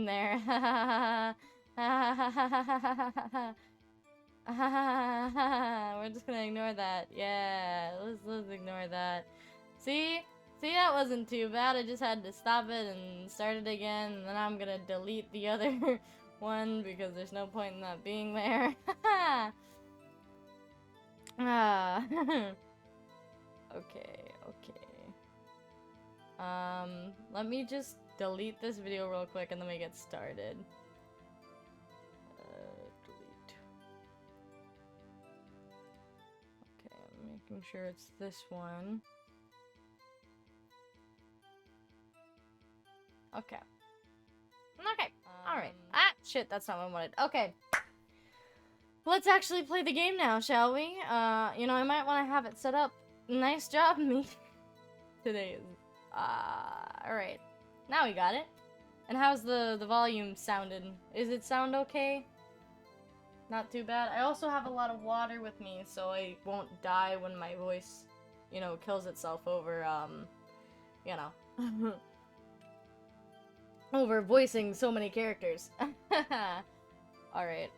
there. We're just gonna ignore that. Yeah, let's ignore that. See? See, that wasn't too bad. I just had to stop it and start it again, and then I'm gonna delete the other one because there's no point in that being there. Ah. Okay. Let me just delete this video real quick and then we get started. Delete. Okay, I'm making sure it's this one. Okay. Alright. Ah, shit, that's not what I wanted. Okay. Let's actually play the game now, shall we? You know, I might want to have it set up. Nice job, me. Today is... alright. Now we got it. And how's the volume sounding? Is it sound okay? Not too bad. I also have a lot of water with me, so I won't die when my voice, you know, kills itself over, you know. Over voicing so many characters. Alright.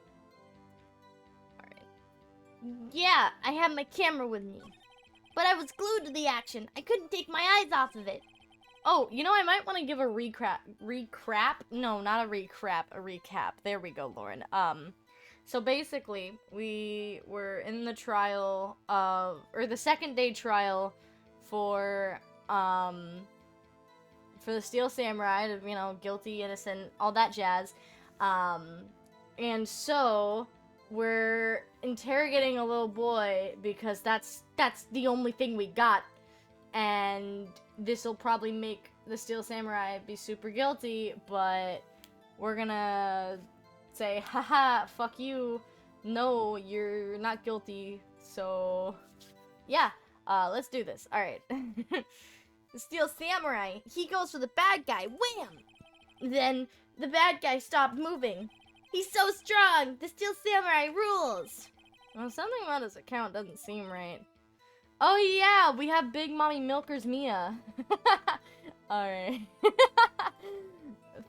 Yeah, I had my camera with me. But I was glued to the action. I couldn't take my eyes off of it. Oh, you know, I might want to give a recap. No, not a recap, a recap. There we go, Lauren. So basically, we were in the trial of, or the second day trial for the Steel Samurai, you know, guilty, innocent, all that jazz. And so we're interrogating a little boy because that's the only thing we got, and this will probably make the Steel Samurai be super guilty, but we're gonna say, haha, fuck you, no, you're not guilty, so yeah, let's do this. Alright. The Steel Samurai, he goes for the bad guy, wham! Then the bad guy stopped moving. He's so strong! The Steel Samurai rules! Well, something about his account doesn't seem right. Oh yeah, we have Big Mommy Milker's Mia. Alright.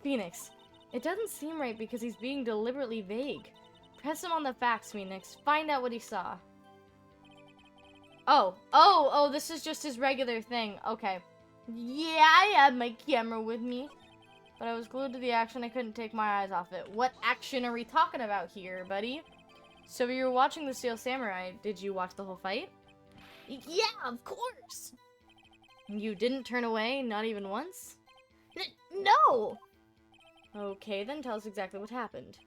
Phoenix, it doesn't seem right because he's being deliberately vague. Press him on the facts, Phoenix. Find out what he saw. Oh, this is just his regular thing. Okay. Yeah, I had my camera with me. But I was glued to the action, I couldn't take my eyes off it. What action are we talking about here, buddy? So you were watching the Steel Samurai. Did you watch the whole fight? Yeah, of course. You didn't turn away, not even once? No. Okay, then tell us exactly what happened.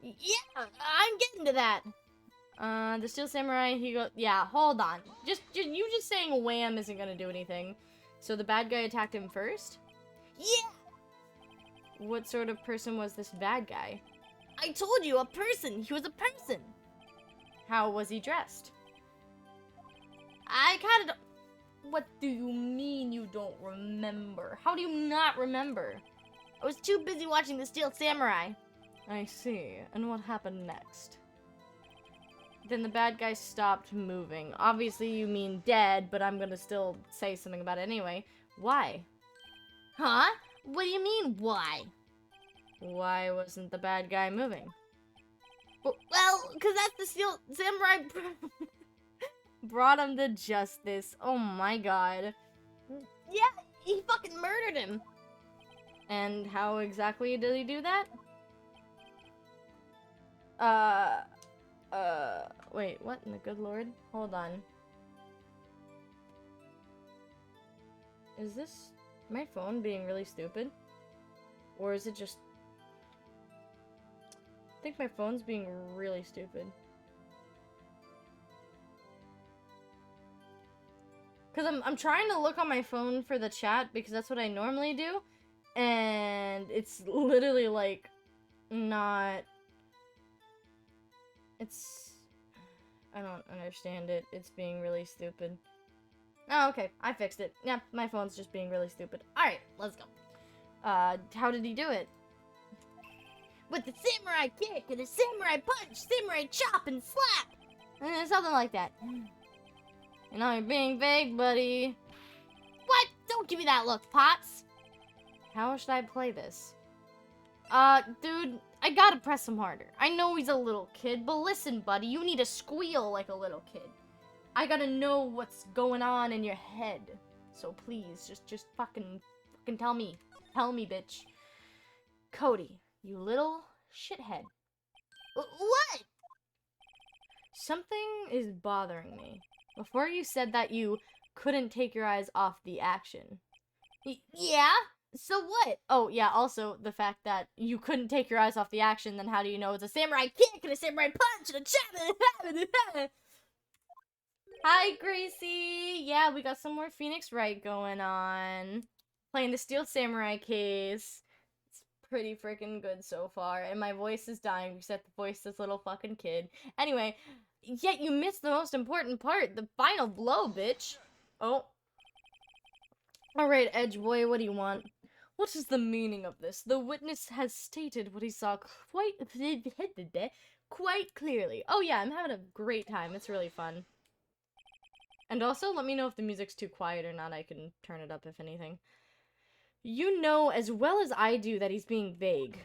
Yeah, I'm getting to that. The Steel Samurai, he goes... Yeah, hold on. You just saying wham isn't gonna do anything. So the bad guy attacked him first? Yeah. What sort of person was this bad guy? I told you, a person. He was a person. How was he dressed? I kind of don't... What do you mean you don't remember? How do you not remember? I was too busy watching the Steel Samurai. I see. And what happened next? Then the bad guy stopped moving. Obviously you mean dead, but I'm gonna still say something about it anyway. Why? Huh? What do you mean, why? Why wasn't the bad guy moving? Well, because that's the Steel Samurai... Brought him to justice. Oh my god. Yeah, he fucking murdered him. And how exactly did he do that? Wait, what in the good lord? Hold on. Is this my phone being really stupid? Or is it just... I think my phone's being really stupid. Because I'm trying to look on my phone for the chat because that's what I normally do. And it's literally like not... It's... I don't understand it. It's being really stupid. Oh, okay. I fixed it. Yeah, my phone's just being really stupid. Alright, let's go. How did he do it? With the samurai kick and a samurai punch, samurai chop and slap. Something like that. You know, you're being vague, buddy. What? Don't give me that look, Pops. How should I play this? Dude, I gotta press him harder. I know he's a little kid, but listen, buddy, you need to squeal like a little kid. I gotta know what's going on in your head. So please, just fucking tell me. Tell me, bitch. Cody, you little shithead. What? Something is bothering me. Before you said that you couldn't take your eyes off the action. Yeah? So what? Oh, yeah, also the fact that you couldn't take your eyes off the action, then how do you know it's a samurai kick and a samurai punch and a chop? Hi, Gracie! Yeah, we got some more Phoenix Wright going on. Playing the Steel Samurai case. It's pretty freaking good so far, and my voice is dying because I have to voice this little fucking kid. Anyway, yet you missed the most important part, the final blow, bitch. Oh. Alright, Edge Boy, what do you want? What is the meaning of this? The witness has stated what he saw quite clearly. Oh yeah, I'm having a great time. It's really fun. And also, let me know if the music's too quiet or not. I can turn it up if anything. You know as well as I do that he's being vague.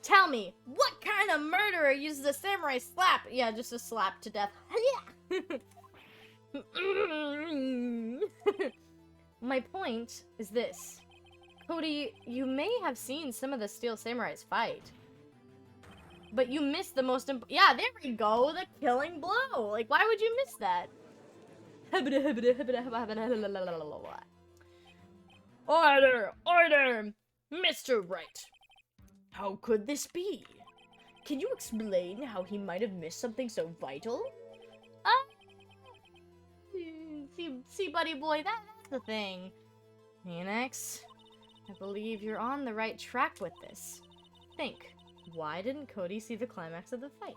Tell me, what kind of murderer uses a samurai slap? Yeah, just a slap to death. My point is this. Cody, you may have seen some of the Steel Samurais fight. But you missed the most yeah, there we go, the killing blow. Like, why would you miss that? Order! Order! Mr. Wright. How could this be? Can you explain how he might have missed something so vital? See, buddy boy, that's the thing. Phoenix, I believe you're on the right track with this. Think, why didn't Cody see the climax of the fight?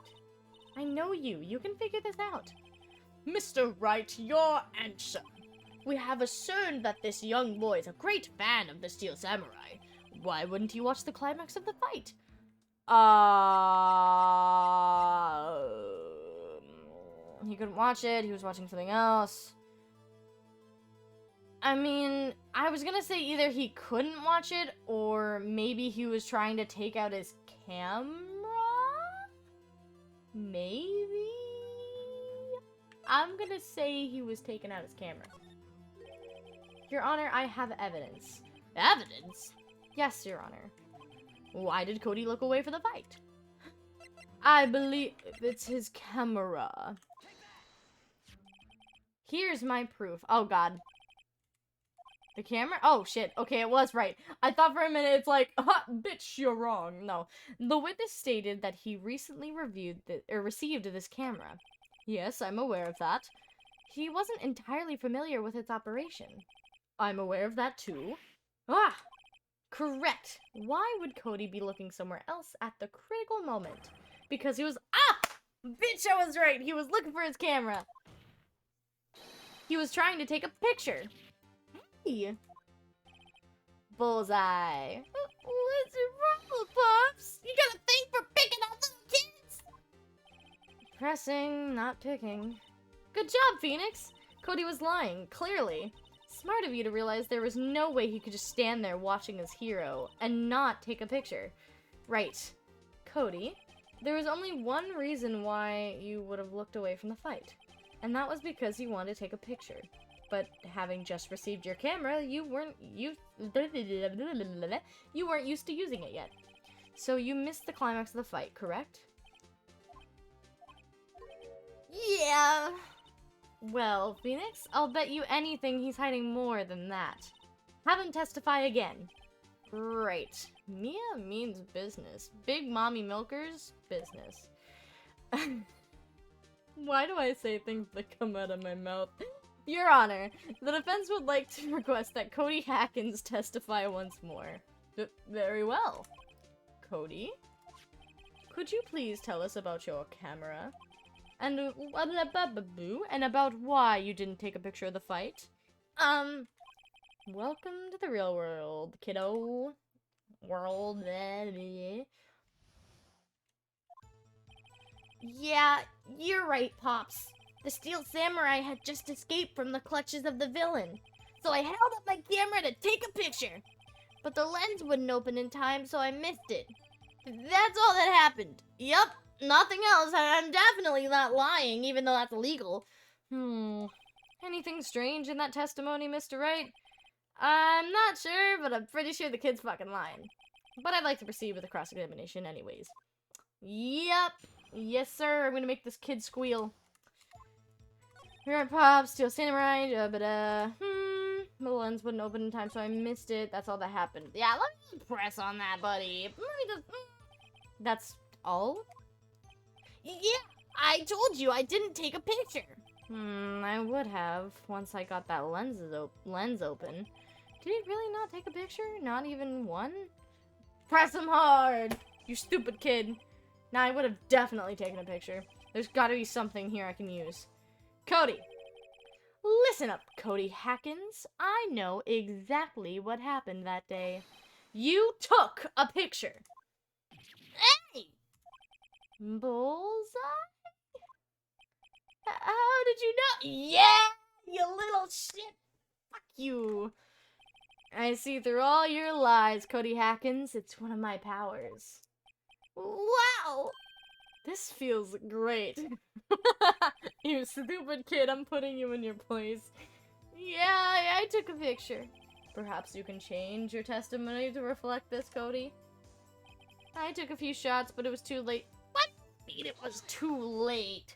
I know you. You can figure this out. Mr. Wright, your answer. We have assumed that this young boy is a great fan of the Steel Samurai. Why wouldn't he watch the climax of the fight? He couldn't watch it. He was watching something else. I mean, I was gonna say either he couldn't watch it, or maybe he was trying to take out his camera? Maybe? I'm gonna say he was taking out his camera. Your Honor, I have evidence. Evidence? Yes, Your Honor. Why did Cody look away for the fight? I believe it's his camera. Here's my proof. Oh, God. The camera? Oh, shit. Okay, it was right. I thought for a minute it's like, bitch, you're wrong. No. The witness stated that he recently received this camera. Yes, I'm aware of that. He wasn't entirely familiar with its operation. I'm aware of that too. Ah! Correct. Why would Cody be looking somewhere else at the critical moment? Because he was— bitch, I was right! He was looking for his camera! He was trying to take a picture! Hey! Bullseye! What's wrong, Pops? You got a thing for picking on little kids? Pressing, not picking. Good job, Phoenix! Cody was lying, clearly. Smart of you to realize there was no way he could just stand there watching his hero and not take a picture. Right. Cody, there was only one reason why you would have looked away from the fight. And that was because you wanted to take a picture. But having just received your camera, you weren't used to using it yet. So you missed the climax of the fight, correct? Yeah. Well, Phoenix, I'll bet you anything he's hiding more than that. Have him testify again. Great. Mia means business. Big Mommy Milker's business. Why do I say things that come out of my mouth? Your Honor, the defense would like to request that Cody Hackins testify once more. Very well. Cody? Could you please tell us about your camera? And about why you didn't take a picture of the fight? Welcome to the real world, kiddo. World. Yeah, you're right, Pops. The Steel Samurai had just escaped from the clutches of the villain. So I held up my camera to take a picture. but the lens wouldn't open in time, so I missed it. That's all that happened. Yup, nothing else. I'm definitely not lying, even though that's illegal. Anything strange in that testimony, Mr. Wright? I'm not sure, but I'm pretty sure the kid's fucking lying. But I'd like to proceed with the cross-examination anyways. Yep. Yes, sir. I'm gonna make this kid squeal. Here at Pop, Steel Samurai, the lens wouldn't open in time, so I missed it. That's all that happened. Yeah, let me just press on that, buddy. Let me just... That's all? Yeah, I told you I didn't take a picture. I would have, once I got that lens open. Did he really not take a picture? Not even one? Press him hard! You stupid kid. Now, I would have definitely taken a picture. There's gotta be something here I can use. Cody! Listen up, Cody Hackins. I know exactly what happened that day. You took a picture. Hey! Bullseye? How did you know? Yeah! You little shit! Fuck you. I see through all your lies, Cody Hackins. It's one of my powers. Wow! This feels great. You stupid kid, I'm putting you in your place. Yeah, I took a picture. Perhaps you can change your testimony to reflect this, Cody. I took a few shots, but it was too late. What? It was too late.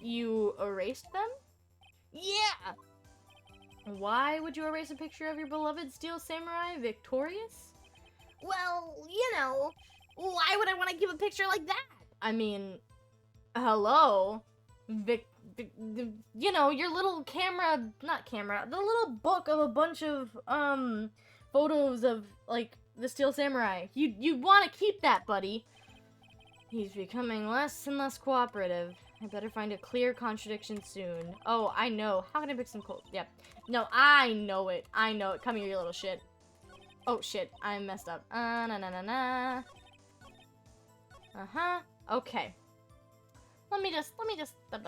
You erased them? Yeah! Why would you erase a picture of your beloved Steel Samurai victorious? Well, you know, why would I want to give a picture like that? I mean, hello? You know, your little the little book of a bunch of, photos of, like, the Steel Samurai. You want to keep that, buddy. He's becoming less and less cooperative. I better find a clear contradiction soon. Oh, I know. How can I pick some cold? Yep. No, I know it. I know it. Come here, you little shit. Oh, shit. I messed up. Na. Uh-huh. Okay. Let me just, the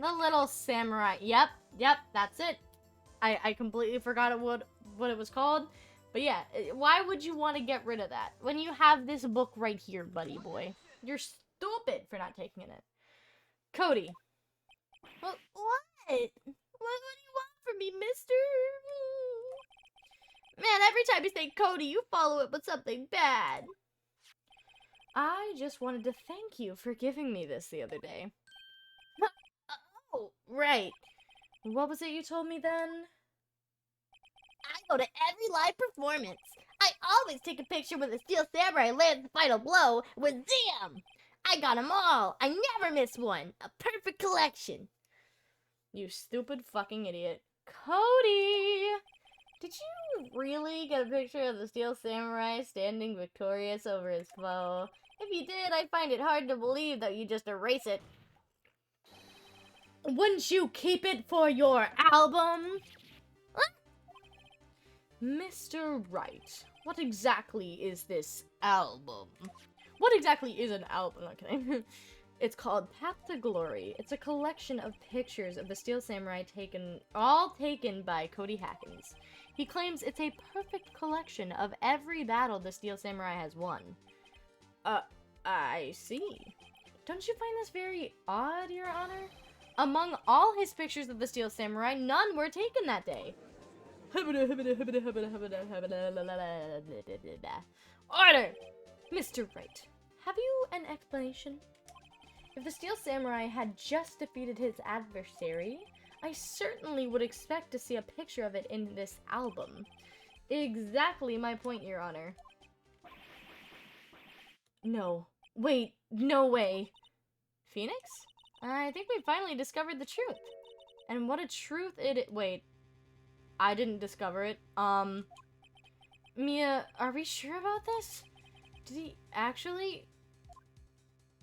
little samurai. Yep, that's it. I completely forgot what it was called. But yeah, why would you want to get rid of that? When you have this book right here, buddy boy. You're stupid for not taking it. Cody. What? What do you want from me, mister? Man, every time you say Cody, you follow it with something bad. I just wanted to thank you for giving me this the other day. Oh, right. What was it you told me then? I go to every live performance. I always take a picture when the Steel Samurai lands the final blow with Zam! I got them all. I never miss one. A perfect collection. You stupid fucking idiot. Cody! Did you really get a picture of the Steel Samurai standing victorious over his foe? If you did, I find it hard to believe that you just erase it. Wouldn't you keep it for your album? Mr. Wright, what exactly is this album? What exactly is an album? Okay. It's called Path to Glory. It's a collection of pictures of the Steel Samurai all taken by Cody Hackins. He claims it's a perfect collection of every battle the Steel Samurai has won. I see. Don't you find this very odd, Your Honor? Among all his pictures of the Steel Samurai, none were taken that day. Order! Mr. Wright, have you an explanation? If the Steel Samurai had just defeated his adversary, I certainly would expect to see a picture of it in this album. Exactly my point, Your Honor. No. Wait, no way. Phoenix? I think we finally discovered the truth. And what a truth wait. I didn't discover it. Mia, are we sure about this? Did he actually?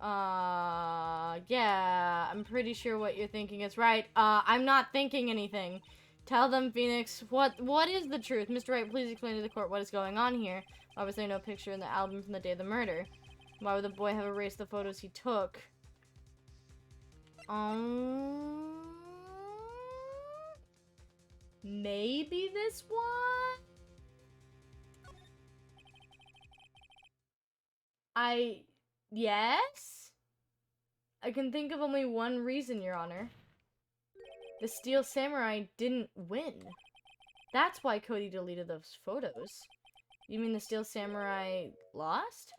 Yeah, I'm pretty sure what you're thinking is right. I'm not thinking anything. Tell them, Phoenix, what is the truth? Mr. Wright, please explain to the court what is going on here. Why was there no picture in the album from the day of the murder? Why would the boy have erased the photos he took? Maybe this one? Yes? I can think of only one reason, Your Honor. The Steel Samurai didn't win. That's why Cody deleted those photos. You mean the Steel Samurai lost?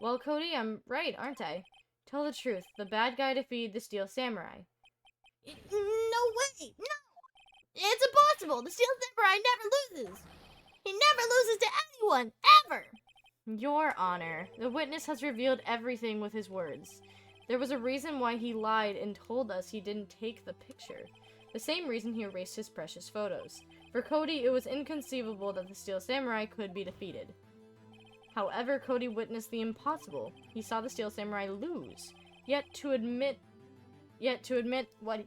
Well, Cody, I'm right, aren't I? Tell the truth. The bad guy defeated the Steel Samurai. No way! No! It's impossible! The Steel Samurai never loses! He never loses to anyone! Ever! Your Honor, the witness has revealed everything with his words. There was a reason why he lied and told us he didn't take the picture. The same reason he erased his precious photos. For Cody, it was inconceivable that the Steel Samurai could be defeated. However, Cody witnessed the impossible. He saw the Steel Samurai lose. Yet to admit what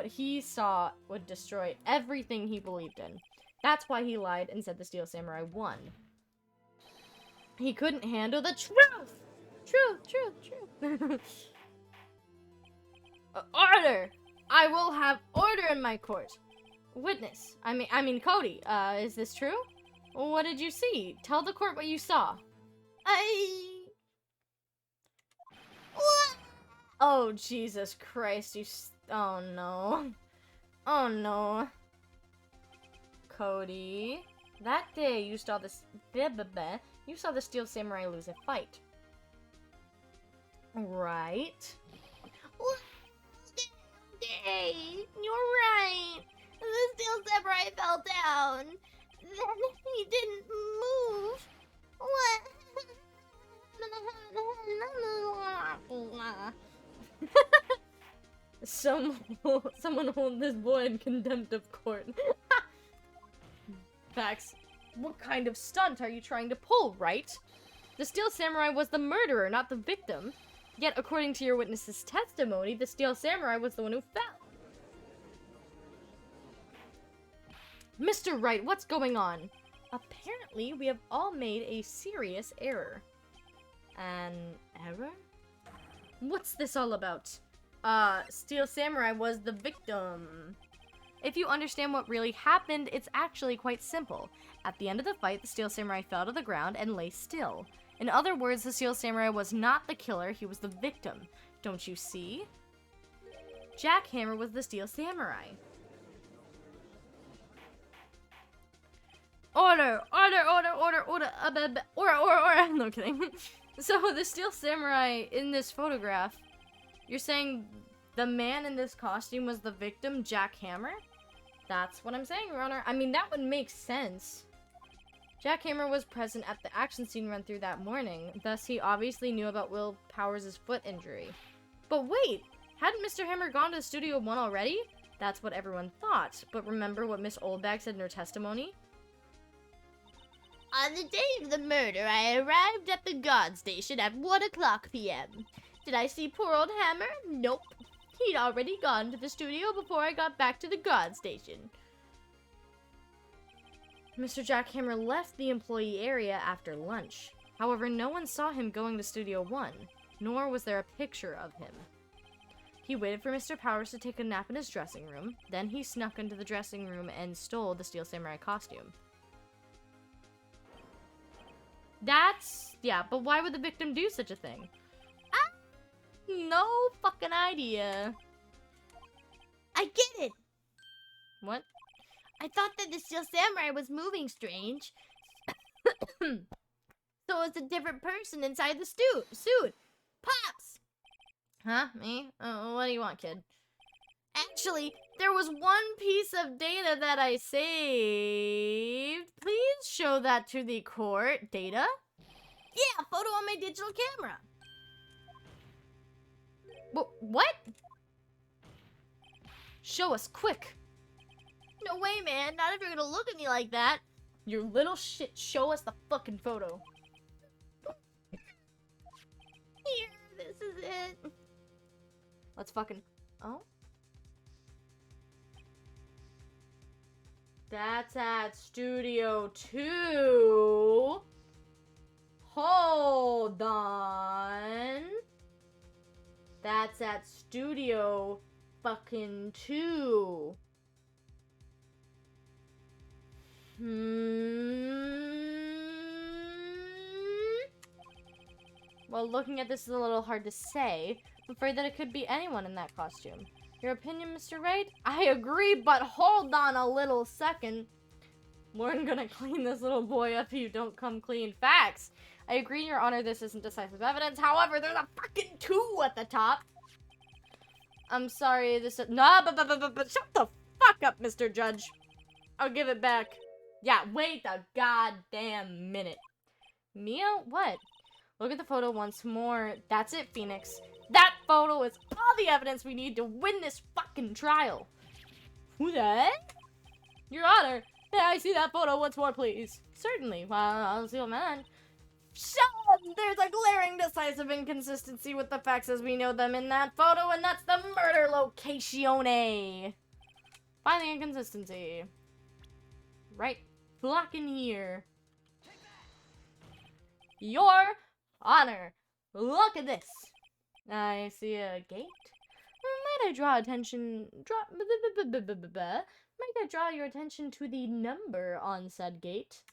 he saw would destroy everything he believed in. That's why he lied and said the Steel Samurai won. He couldn't handle the truth! Truth! Order! I will have order in my court. Witness. I mean, Cody, is this true? What did you see? Tell the court what you saw. What? Oh, Jesus Christ, oh no. Oh no. Cody, that day you saw you saw the Steel Samurai lose a fight. Right? Okay, you're right. The Steel Samurai fell down. Then he didn't move. What? Someone hold this boy in contempt of court. Facts. What kind of stunt are you trying to pull, Wright? The Steel Samurai was the murderer, not the victim. Yet, according to your witness's testimony, the Steel Samurai was the one who fell. Mr. Wright, what's going on? Apparently, we have all made a serious error. An error? What's this all about? Steel Samurai was the victim. If you understand what really happened, it's actually quite simple. At the end of the fight, the Steel Samurai fell to the ground and lay still. In other words, the Steel Samurai was not the killer, he was the victim. Don't you see? Jackhammer was the Steel Samurai. Order! No kidding. So, the Steel Samurai in this photograph, you're saying the man in this costume was the victim, Jackhammer? That's what I'm saying, Your Honor. I mean, that would make sense. Jackhammer was present at the action scene run through that morning, thus he obviously knew about Will Powers' foot injury. But wait! Hadn't Mr. Hammer gone to Studio 1 already? That's what everyone thought, but remember what Miss Oldbag said in her testimony? On the day of the murder, I arrived at the guard station at 1 o'clock p.m. Did I see poor old Hammer? Nope. He'd already gone to the studio before I got back to the guard station. Mr. Jackhammer left the employee area after lunch. However, no one saw him going to Studio 1, nor was there a picture of him. He waited for Mr. Powers to take a nap in his dressing room, then he snuck into the dressing room and stole the Steel Samurai costume. Yeah, but why would the victim do such a thing? No fucking idea. I get it. What? I thought that the Steel Samurai was moving strange. So it's a different person inside the suit. Pops! Huh? Me? What do you want, kid? Actually, there was one piece of data that I saved. Please show that to the court. Data? Yeah, a photo on my digital camera. What? Show us, quick. No way, man. Not if you're gonna look at me like that. You little shit, show us the fucking photo. Here, this is it. Let's fucking... Oh? That's at Studio 2. Hold on. That's at Studio fucking 2. Well, looking at this is a little hard to say. I'm afraid that it could be anyone in that costume. Your opinion, Mr. Wright? I agree, but hold on a little second. We're gonna clean this little boy up if you don't come clean. Facts! I agree, Your Honor, this isn't decisive evidence. However, there's a fucking 2 at the top. I'm sorry, this is- No, but shut the fuck up, Mr. Judge. I'll give it back. Yeah, wait a goddamn minute. Mia? What? Look at the photo once more. That's it, Phoenix. That photo is all the evidence we need to win this fucking trial. Who that? Your Honor, may I see that photo once more, please? Certainly. Well, I'll see what man. Shut up! There's a glaring decisive inconsistency with the facts as we know them in that photo, and that's the murder location. Find the inconsistency. Right black in here. Your Honor, look at this. I see a gate. Might I draw attention? Might I draw your attention to the number on said gate?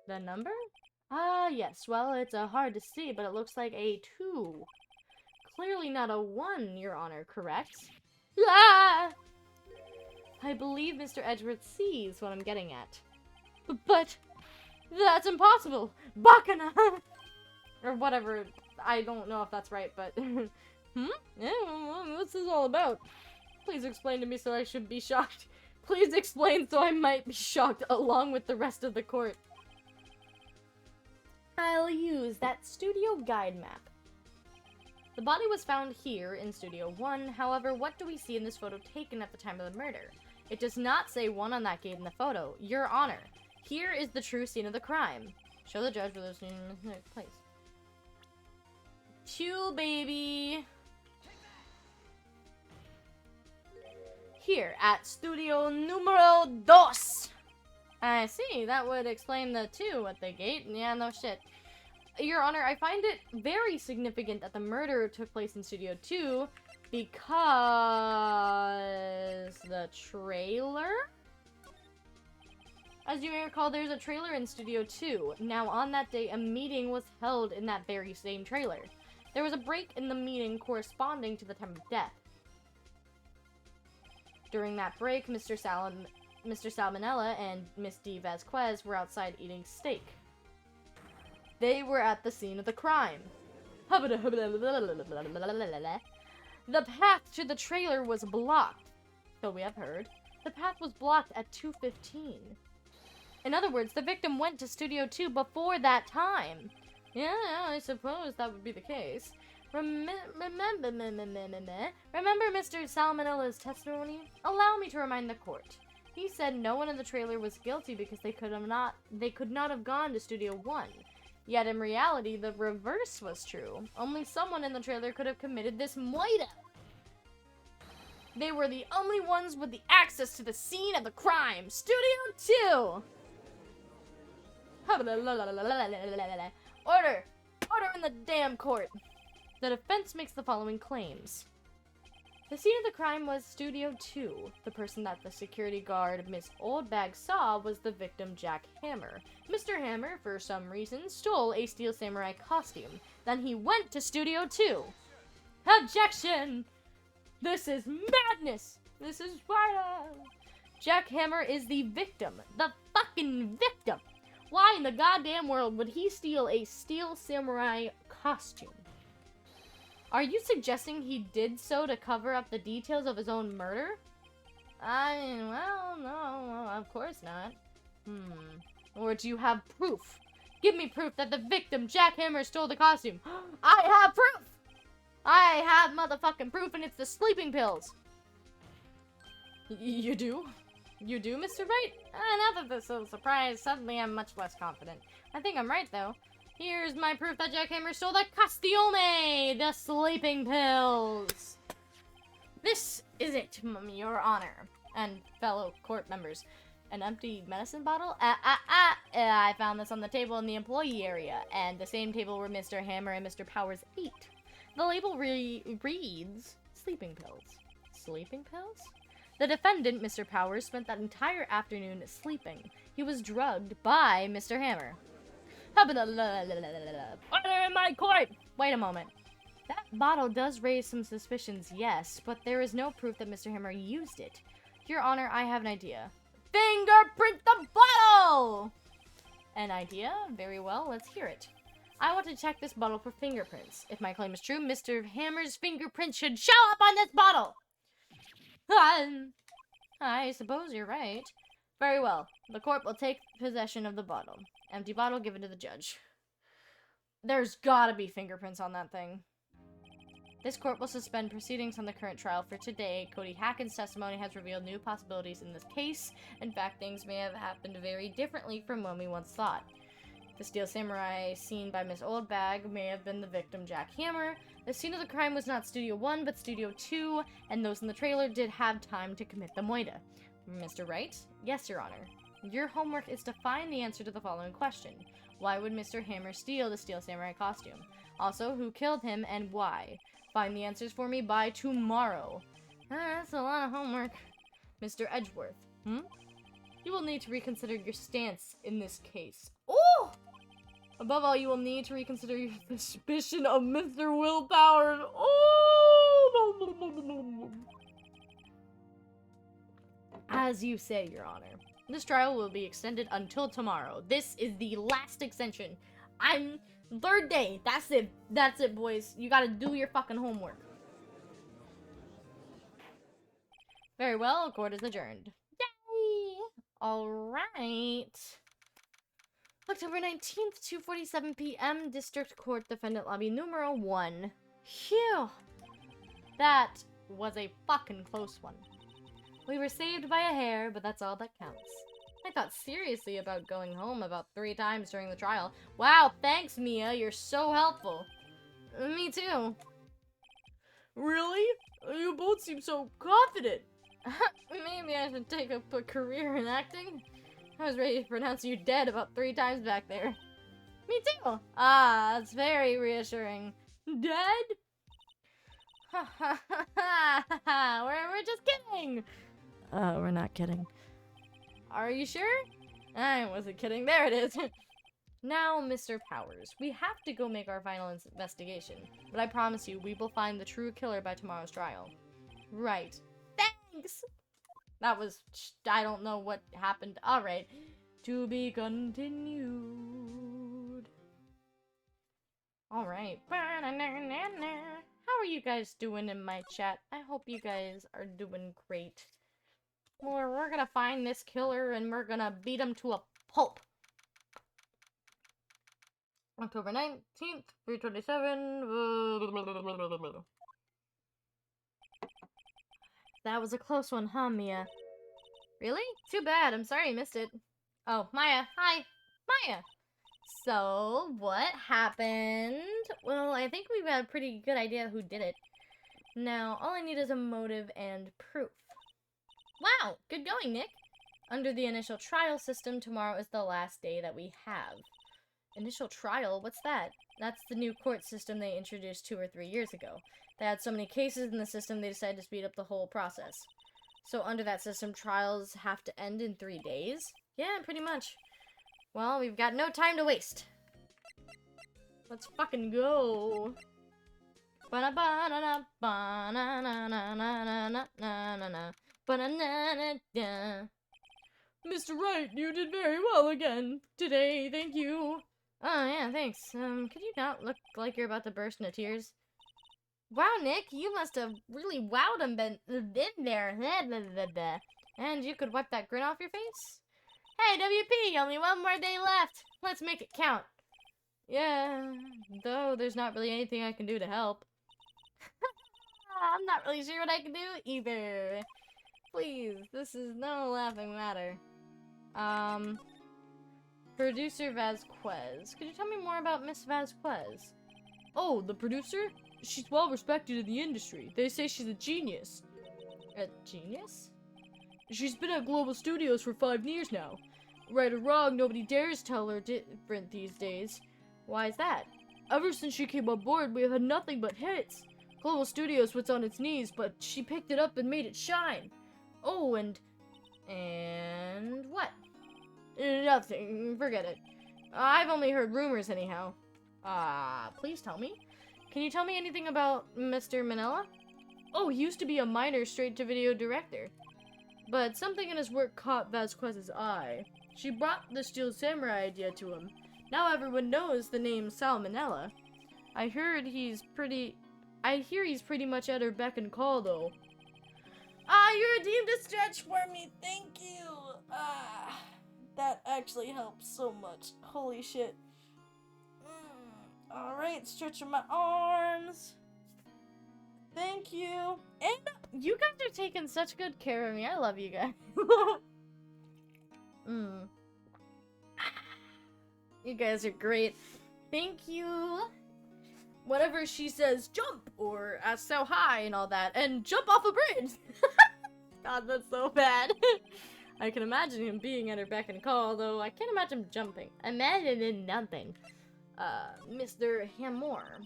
The number? Ah, yes. Well, it's hard to see, but it looks like a 2. Clearly not a 1, Your Honor, correct? Ah! I believe Mr. Edgeworth sees what I'm getting at. But that's impossible! Bacana! Or whatever. I don't know if that's right, but... Yeah, what's this all about? Please explain to me so I should be shocked. Please explain so I might be shocked along with the rest of the court. I'll use that studio guide map. The body was found here in Studio 1, however, what do we see in this photo taken at the time of the murder? It does not say 1 on that gate in the photo. Your Honor, here is the true scene of the crime. Show the judge where the scene took place. 2, baby! Here, at Studio Numero 2! I see, that would explain the 2 at the gate. Yeah, no shit. Your Honor, I find it very significant that the murder took place in Studio 2 because the trailer? As you may recall, there's a trailer in Studio 2. Now, on that day, a meeting was held in that very same trailer. There was a break in the meeting corresponding to the time of death. During that break, Mr. Salmonella and Miss D. Vasquez were outside eating steak. They were at the scene of the crime. The path to the trailer was blocked. So we have heard. The path was blocked at 2:15. In other words, the victim went to Studio 2 before that time. Yeah, I suppose that would be the case. Remember Mr. Salmonella's testimony? Allow me to remind the court. He said no one in the trailer was guilty because they could not have gone to Studio 1. Yet in reality, the reverse was true. Only someone in the trailer could have committed this murder. They were the only ones with the access to the scene of the crime. Studio 2! Order! Order in the damn court! The defense makes the following claims. The scene of the crime was Studio 2. The person that the security guard, Miss Oldbag, saw was the victim, Jack Hammer. Mr. Hammer, for some reason, stole a Steel Samurai costume. Then he went to Studio 2. Objection! This is madness! This is wild! Jack Hammer is the victim. The fucking victim! Why in the goddamn world would he steal a Steel Samurai costume? Are you suggesting he did so to cover up the details of his own murder? Well, no, of course not. Or do you have proof? Give me proof that the victim, Jack Hammer, stole the costume. I have proof! I have motherfucking proof, and it's the sleeping pills. You do? You do, Mr. Wright? Now that this is a surprise, suddenly I'm much less confident. I think I'm right, though. Here's my proof that Jack Hammer stole the costume, the sleeping pills. This is it, Your Honor, and fellow court members. An empty medicine bottle? I found this on the table in the employee area, and the same table where Mr. Hammer and Mr. Powers ate. The label reads, sleeping pills. Sleeping pills? The defendant, Mr. Powers, spent that entire afternoon sleeping. He was drugged by Mr. Hammer. Order in my court! Wait a moment. That bottle does raise some suspicions, yes, but there is no proof that Mr. Hammer used it. Your Honor, I have an idea. Fingerprint the bottle! An idea? Very well, let's hear it. I want to check this bottle for fingerprints. If my claim is true, Mr. Hammer's fingerprint should show up on this bottle! I suppose you're right. Very well. The court will take possession of the bottle. Empty bottle given to the judge. There's gotta be fingerprints on that thing. This court will suspend proceedings on the current trial for today. Cody Hacken's testimony has revealed new possibilities in this case. In fact, things may have happened very differently from when we once thought. The Steel Samurai seen by Miss Oldbag may have been the victim, Jack Hammer. The scene of the crime was not Studio 1, but Studio 2, and those in the trailer did have time to commit the moida. Mr. Wright? Yes, Your Honor. Your homework is to find the answer to the following question. Why would Mr. Hammer steal the Steel Samurai costume? Also, who killed him and why? Find the answers for me by tomorrow. That's a lot of homework. Mr. Edgeworth. You will need to reconsider your stance in this case. Oh! Above all, you will need to reconsider your suspicion of Mr. Willpower. Oh! As you say, Your Honor. This trial will be extended until tomorrow. This is the last extension. Third day. That's it. That's it, boys. You gotta do your fucking homework. Very well. Court is adjourned. Yay! Alright. October 19th, 2:47 p.m. District Court Defendant Lobby Numero 1. Phew. That was a fucking close one. We were saved by a hair, but that's all that counts. I thought seriously about going home about 3 times during the trial. Wow, thanks, Mia. You're so helpful. Me too. Really? You both seem so confident. Maybe I should take up a career in acting. I was ready to pronounce you dead about 3 times back there. Me too. Ah, that's very reassuring. Dead? Ha ha ha ha ha. We're just kidding. We're not kidding. Are you sure? I wasn't kidding. There it is. Now, Mr. Powers, we have to go make our final investigation. But I promise you, we will find the true killer by tomorrow's trial. Right. Thanks! That was... I don't know what happened. Alright. To be continued. Alright. How are you guys doing in my chat? I hope you guys are doing great. We're gonna find this killer and we're gonna beat him to a pulp. October 19th, 3:27. That was a close one, huh, Mia? Really? Too bad. I'm sorry I missed it. Oh, Maya. Hi. Maya. So, what happened? Well, I think we've got a pretty good idea who did it. Now, all I need is a motive and proof. Wow, good going, Nick. Under the initial trial system, tomorrow is the last day that we have. Initial trial? What's that? That's the new court system they introduced 2 or 3 years ago. They had so many cases in the system, they decided to speed up the whole process. So under that system, trials have to end in 3 days? Yeah, pretty much. Well, we've got no time to waste. Let's fucking go. Mr. Wright, you did very well again today, thank you. Oh, yeah, thanks. Could you not look like you're about to burst into tears? Wow, Nick, you must have really wowed him been there. And you could wipe that grin off your face? Hey, WP, only 1 more day left. Let's make it count. Yeah, though there's not really anything I can do to help. I'm not really sure what I can do either. Please, this is no laughing matter. Producer Vasquez. Could you tell me more about Miss Vasquez? Oh, the producer? She's well respected in the industry. They say she's a genius. A genius? She's been at Global Studios for 5 years now. Right or wrong, nobody dares tell her different these days. Why is that? Ever since she came on board, we have had nothing but hits. Global Studios was on its knees, but she picked it up and made it shine. Oh, and what? Nothing. Forget it. I've only heard rumors anyhow. Please tell me. Can you tell me anything about Mr. Manila? Oh, he used to be a minor straight-to-video director. But something in his work caught Vasquez's eye. She brought the Steel Samurai idea to him. Now everyone knows the name Salmonella. I hear he's pretty much at her beck and call, though. You redeemed a stretch for me. Thank you. That actually helps so much. Holy shit. Alright, stretching my arms. Thank you. And you guys are taking such good care of me. I love you guys. You guys are great. Thank you. Whatever she says, jump, or ask how high and all that, and jump off a bridge. God, that's so bad. I can imagine him being at her beck and call, though I can't imagine him jumping. Imagine him jumping. Mr. Hammer.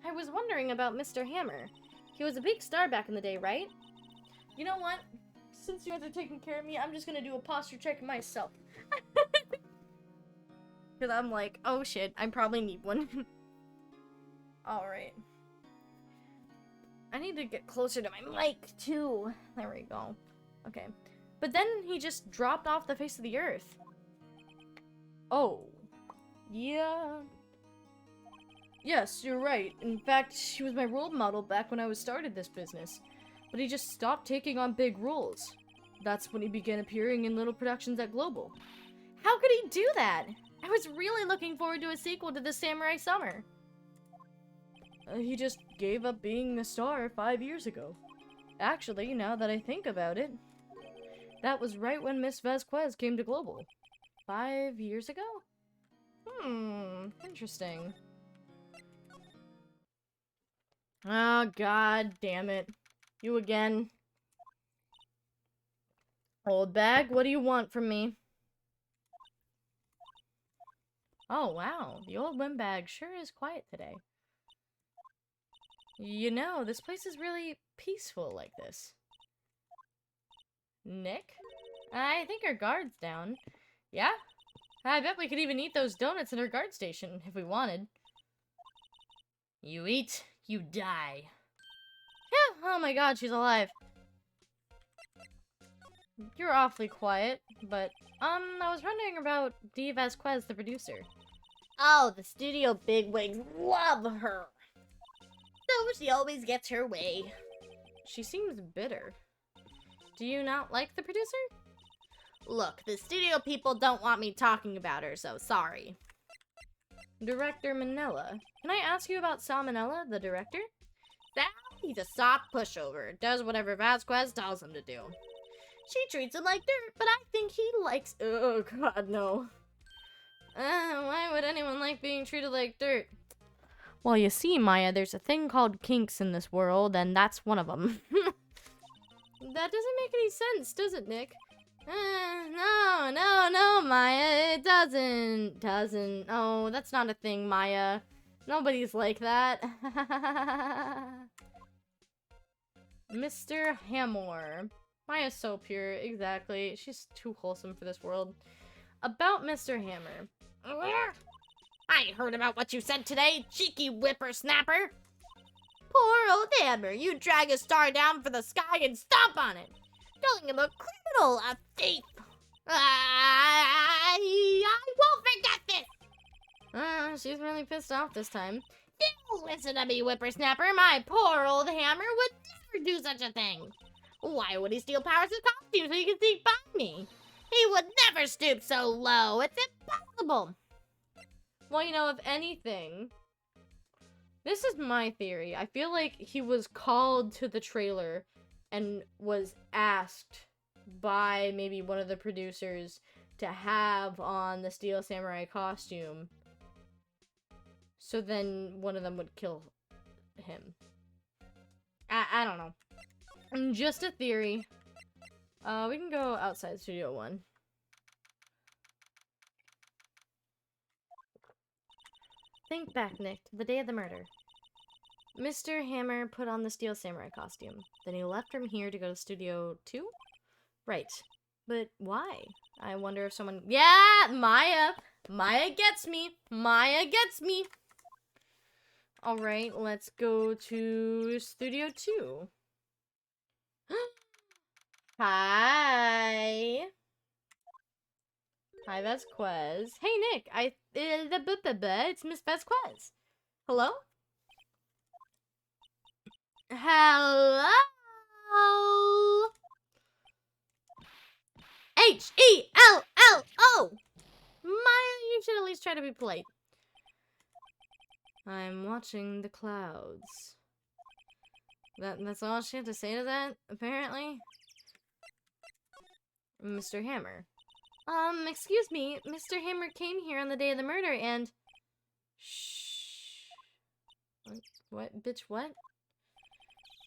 I was wondering about Mr. Hammer. He was a big star back in the day, right? You know what? Since you guys are taking care of me, I'm just gonna do a posture check myself. Because I'm like, oh shit, I probably need one. Alright. I need to get closer to my mic, too. There we go. Okay. But then he just dropped off the face of the earth. Oh. Yeah. Yes, you're right. In fact, she was my role model back when I was started this business. But he just stopped taking on big roles. That's when he began appearing in little productions at Global. How could he do that? I was really looking forward to a sequel to The Samurai Summer. He just gave up being a star 5 years ago. Actually, now that I think about it, that was right when Miss Vasquez came to Global. 5 years ago? Interesting. Oh, god damn it. You again. Old bag, what do you want from me? Oh, wow. The old windbag sure is quiet today. You know, this place is really peaceful like this. Nick? I think our guard's down. Yeah? I bet we could even eat those donuts in our guard station if we wanted. You eat, you die. Yeah, oh my god, she's alive. You're awfully quiet, but, I was wondering about Dee Vasquez, the producer. Oh, the studio bigwigs love her. So she always gets her way. She seems bitter. Do you not like the producer? Look, the studio people don't want me talking about her, so sorry. Director Manila. Can I ask you about Salmonella, the director? He's a soft pushover. Does whatever Vasquez tells him to do. She treats him like dirt, but I think he likes... Oh, god, no. Why would anyone like being treated like dirt? Well, you see, Maya, there's a thing called kinks in this world, and that's one of them. That doesn't make any sense, does it, Nick? No, Maya, it doesn't. Oh, that's not a thing, Maya. Nobody's like that. Mr. Hammer. Maya's so pure, exactly. She's too wholesome for this world. About Mr. Hammer. I heard about what you said today, cheeky whippersnapper. Poor old Hammer, you drag a star down for the sky and stomp on it. Calling him a criminal, a thief. I won't forget this. She's really pissed off this time. You listen to me, whippersnapper. My poor old Hammer would never do such a thing. Why would he steal Powers' costume so he can sneak by me? He would never stoop so low. It's impossible. Well, you know, if anything, this is my theory. I feel like he was called to the trailer and was asked by maybe one of the producers to have on the Steel Samurai costume. So then one of them would kill him. I don't know. Just a theory. We can go outside Studio 1. Think back, Nick, to the day of the murder. Mr. Hammer put on the Steel Samurai costume. Then he left from here to go to Studio 2? Right. But why? I wonder if someone... Yeah! Maya! Maya gets me. Maya gets me. Alright, let's go to Studio 2. Hi. Hi, Vasquez. Hey, Nick. It's Miss Vasquez. Hello? Hello? H-E-L-L-O! Maya, you should at least try to be polite. I'm watching the clouds. That's all she had to say to that, apparently? Mr. Hammer. Excuse me, Mr. Hammer came here on the day of the murder and... Shh. What? Bitch, what?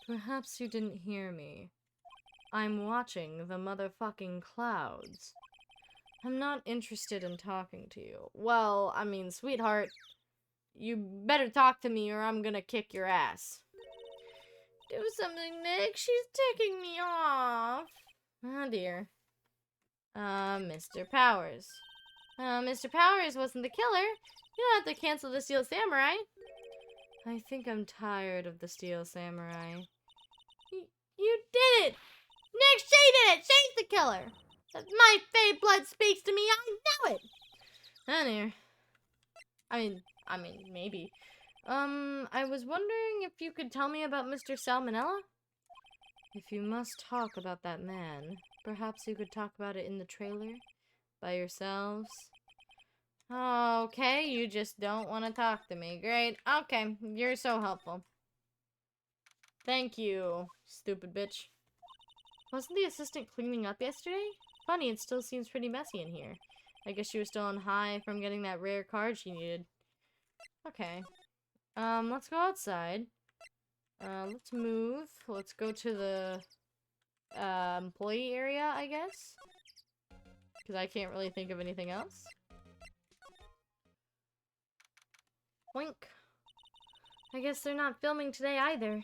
Perhaps you didn't hear me. I'm watching the motherfucking clouds. I'm not interested in talking to you. Well, I mean, sweetheart, you better talk to me or I'm gonna kick your ass. Do something, Nick. She's ticking me off. Oh, dear. Mr. Powers. Mr. Powers wasn't the killer. You don't have to cancel the Steel Samurai. I think I'm tired of the Steel Samurai. You did it! Nick, she did it! She's the killer! My fey blood speaks to me, I know it! Anyway. I mean, maybe. I was wondering if you could tell me about Mr. Salmonella? If you must talk about that man, perhaps you could talk about it in the trailer? By yourselves? Okay, you just don't want to talk to me. Great. Okay, you're so helpful. Thank you, stupid bitch. Wasn't the assistant cleaning up yesterday? Funny, it still seems pretty messy in here. I guess she was still on high from getting that rare card she needed. Okay. Let's go outside. Let's move. Let's go to the, employee area, I guess. Because I can't really think of anything else. Wink. I guess they're not filming today either.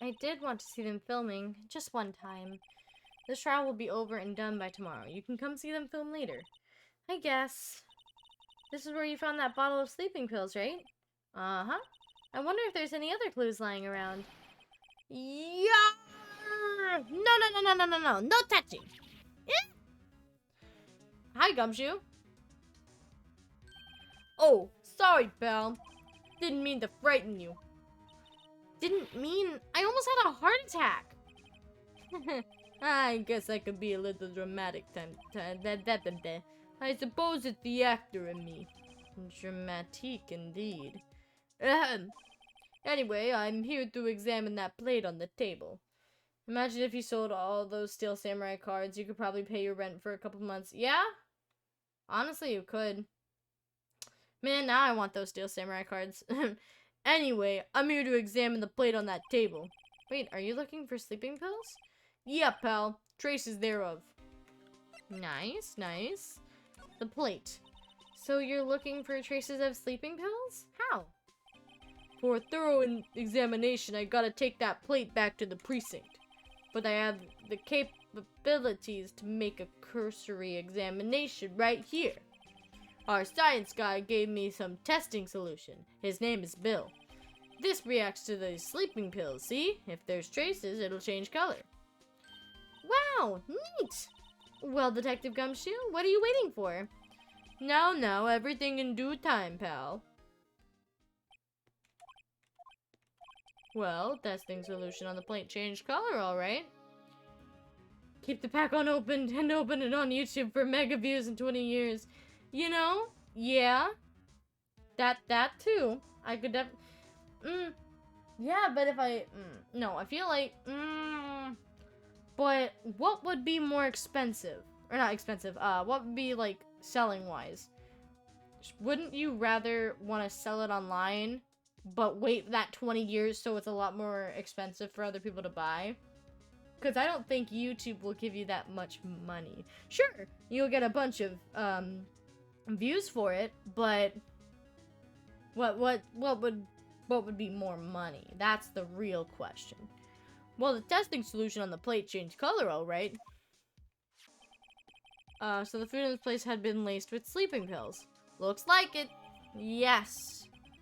I did want to see them filming, just one time. This trial will be over and done by tomorrow. You can come see them film later. I guess. This is where you found that bottle of sleeping pills, right? Uh-huh. I wonder if there's any other clues lying around. Yeah! No touching! Eh? Hi, Gumshoe. Oh, sorry, pal. Didn't mean to frighten you. Didn't mean... I almost had a heart attack. I guess I could be a little dramatic I suppose it's the actor in me. Dramatique indeed. Anyway, I'm here to examine that plate on the table. Imagine if you sold all those Steel Samurai cards, you could probably pay your rent for a couple months. Yeah? Honestly, you could. Man, now I want those Steel Samurai cards. Anyway, I'm here to examine the plate on that table. Wait, are you looking for sleeping pills? Yeah, pal. Traces thereof. Nice, nice. The plate. So you're looking for traces of sleeping pills? How? For a thorough examination, I gotta take that plate back to the precinct. But I have the capabilities to make a cursory examination right here. Our science guy gave me some testing solution. His name is Bill. This reacts to the sleeping pills, see? If there's traces, it'll change color. Wow, neat! Well, Detective Gumshoe, what are you waiting for? No, everything in due time, pal. Well, testing solution on the plate changed color, alright. Keep the pack on opened and open it on YouTube for mega views in 20 years. You know? Yeah. That too. I could yeah, but if I... no, I feel like... but what would be more expensive? Or not expensive, what would be, like, selling-wise? Wouldn't you rather want to sell it online, but wait that 20 years so it's a lot more expensive for other people to buy? Because I don't think YouTube will give you that much money. Sure, you'll get a bunch of, views for it, but what would be more money? That's the real question. Well, the testing solution on the plate changed color, alright. So the food in this place had been laced with sleeping pills. Looks like it. Yes.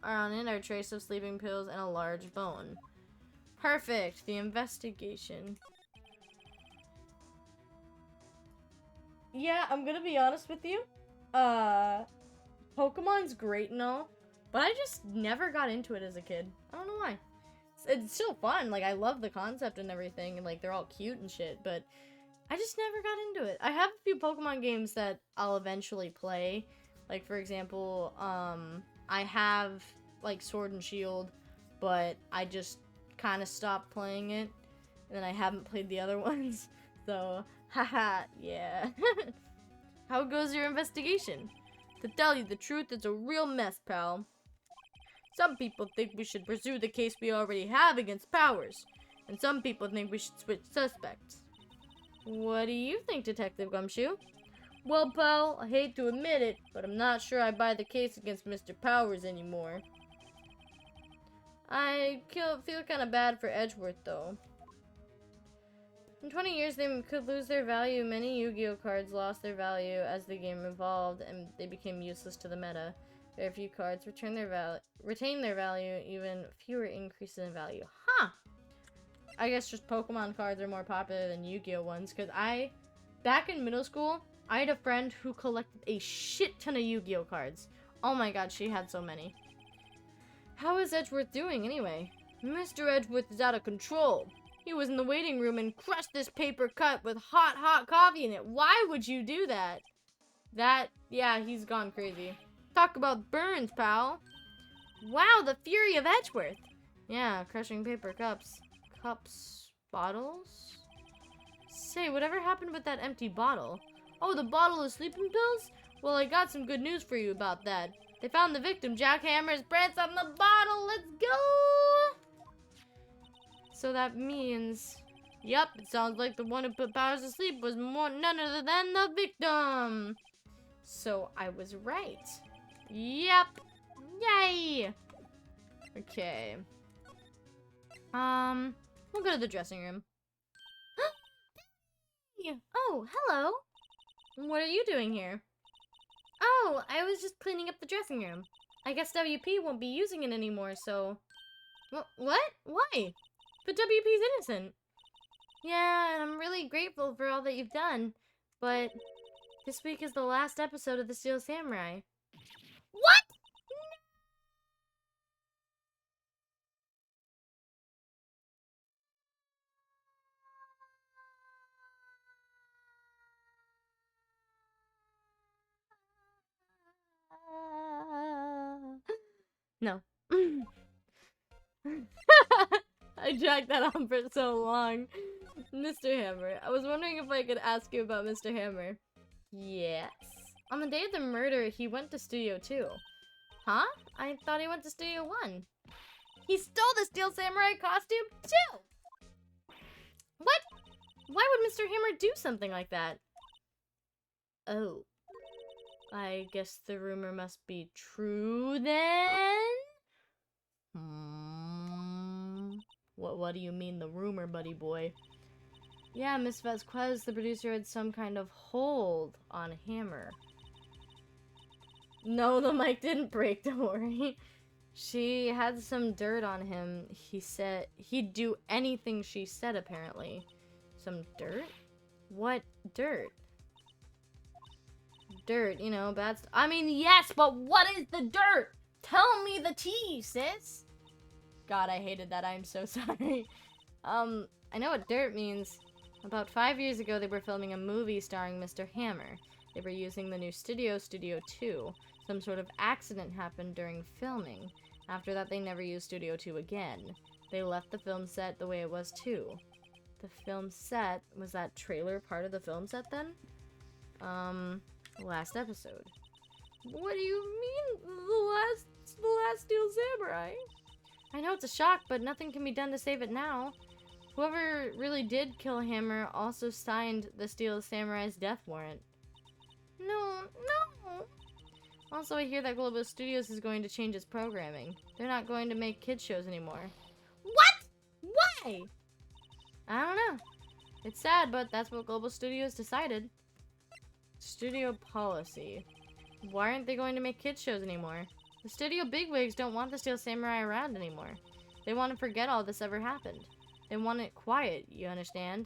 On it are trace of sleeping pills and a large bone. Perfect. The investigation. Yeah, I'm gonna be honest with you. Pokemon's great and all, but I just never got into it as a kid. I don't know why. It's still fun. Like, I love the concept and everything, and like they're all cute and shit, but I just never got into it. I have a few Pokemon games that I'll eventually play. Like, for example, I have like Sword and Shield, but I just kind of stopped playing it, and then I haven't played the other ones. So, haha, yeah. How goes your investigation? To tell you the truth, it's a real mess, pal. Some people think we should pursue the case we already have against Powers, and some people think we should switch suspects. What do you think, Detective Gumshoe? Well, pal, I hate to admit it, but I'm not sure I buy the case against Mr. Powers anymore. I feel kind of bad for Edgeworth, though. In 20 years, they could lose their value. Many Yu-Gi-Oh cards lost their value as the game evolved, and they became useless to the meta. Very few cards retain their value, even fewer increases in value. Huh! I guess just Pokemon cards are more popular than Yu-Gi-Oh ones, because back in middle school, I had a friend who collected a shit ton of Yu-Gi-Oh cards. Oh my god, she had so many. How is Edgeworth doing, anyway? Mr. Edgeworth is out of control. He was in the waiting room and crushed this paper cut with hot coffee in it. Why would you do that? Yeah, he's gone crazy. Talk about burns, pal. Wow, the fury of Edgeworth. Yeah, crushing paper cups. Bottles? Say, whatever happened with that empty bottle? Oh, the bottle of sleeping pills? Well, I got some good news for you about that. They found the victim. Jackhammer's prints on the bottle. Let's go! So that means... Yep, it sounds like the one who put Powers to sleep was none other than the victim. So I was right. Yep. Yay! Okay. We'll go to the dressing room. Oh, hello. What are you doing here? Oh, I was just cleaning up the dressing room. I guess WP won't be using it anymore, so... What? Why? But WP's innocent. Yeah, and I'm really grateful for all that you've done. But this week is the last episode of The Steel Samurai. What? No. I dragged that on for so long. Mr. Hammer, I was wondering if I could ask you about Mr. Hammer. Yes. On the day of the murder, he went to Studio 2. Huh? I thought he went to Studio 1. He stole the Steel Samurai costume, too! What? Why would Mr. Hammer do something like that? Oh. I guess the rumor must be true, then? What do you mean, the rumor, buddy boy? Yeah, Miss Vasquez, the producer, had some kind of hold on Hammer. No, the mic didn't break, don't worry. She had some dirt on him. He said he'd do anything she said, apparently. Some dirt? What dirt? Dirt, you know, bad stuff. I mean, yes, but what is the dirt? Tell me the tea, sis. God, I hated that. I'm so sorry. I know what dirt means. About 5 years ago, they were filming a movie starring Mr. Hammer. They were using the new Studio 2. Some sort of accident happened during filming. After that, they never used Studio 2 again. They left the film set the way it was, too. The film set? Was that trailer part of the film set, then? Last episode. What do you mean, the last Steel Samurai? I know it's a shock, but nothing can be done to save it now. Whoever really did kill Hammer also signed the Steel Samurai's death warrant. No. Also, I hear that Global Studios is going to change its programming. They're not going to make kids shows anymore. What? Why? I don't know. It's sad, but that's what Global Studios decided. Studio policy. Why aren't they going to make kids shows anymore? The studio bigwigs don't want the Steel Samurai around anymore. They want to forget all this ever happened. They want it quiet, you understand?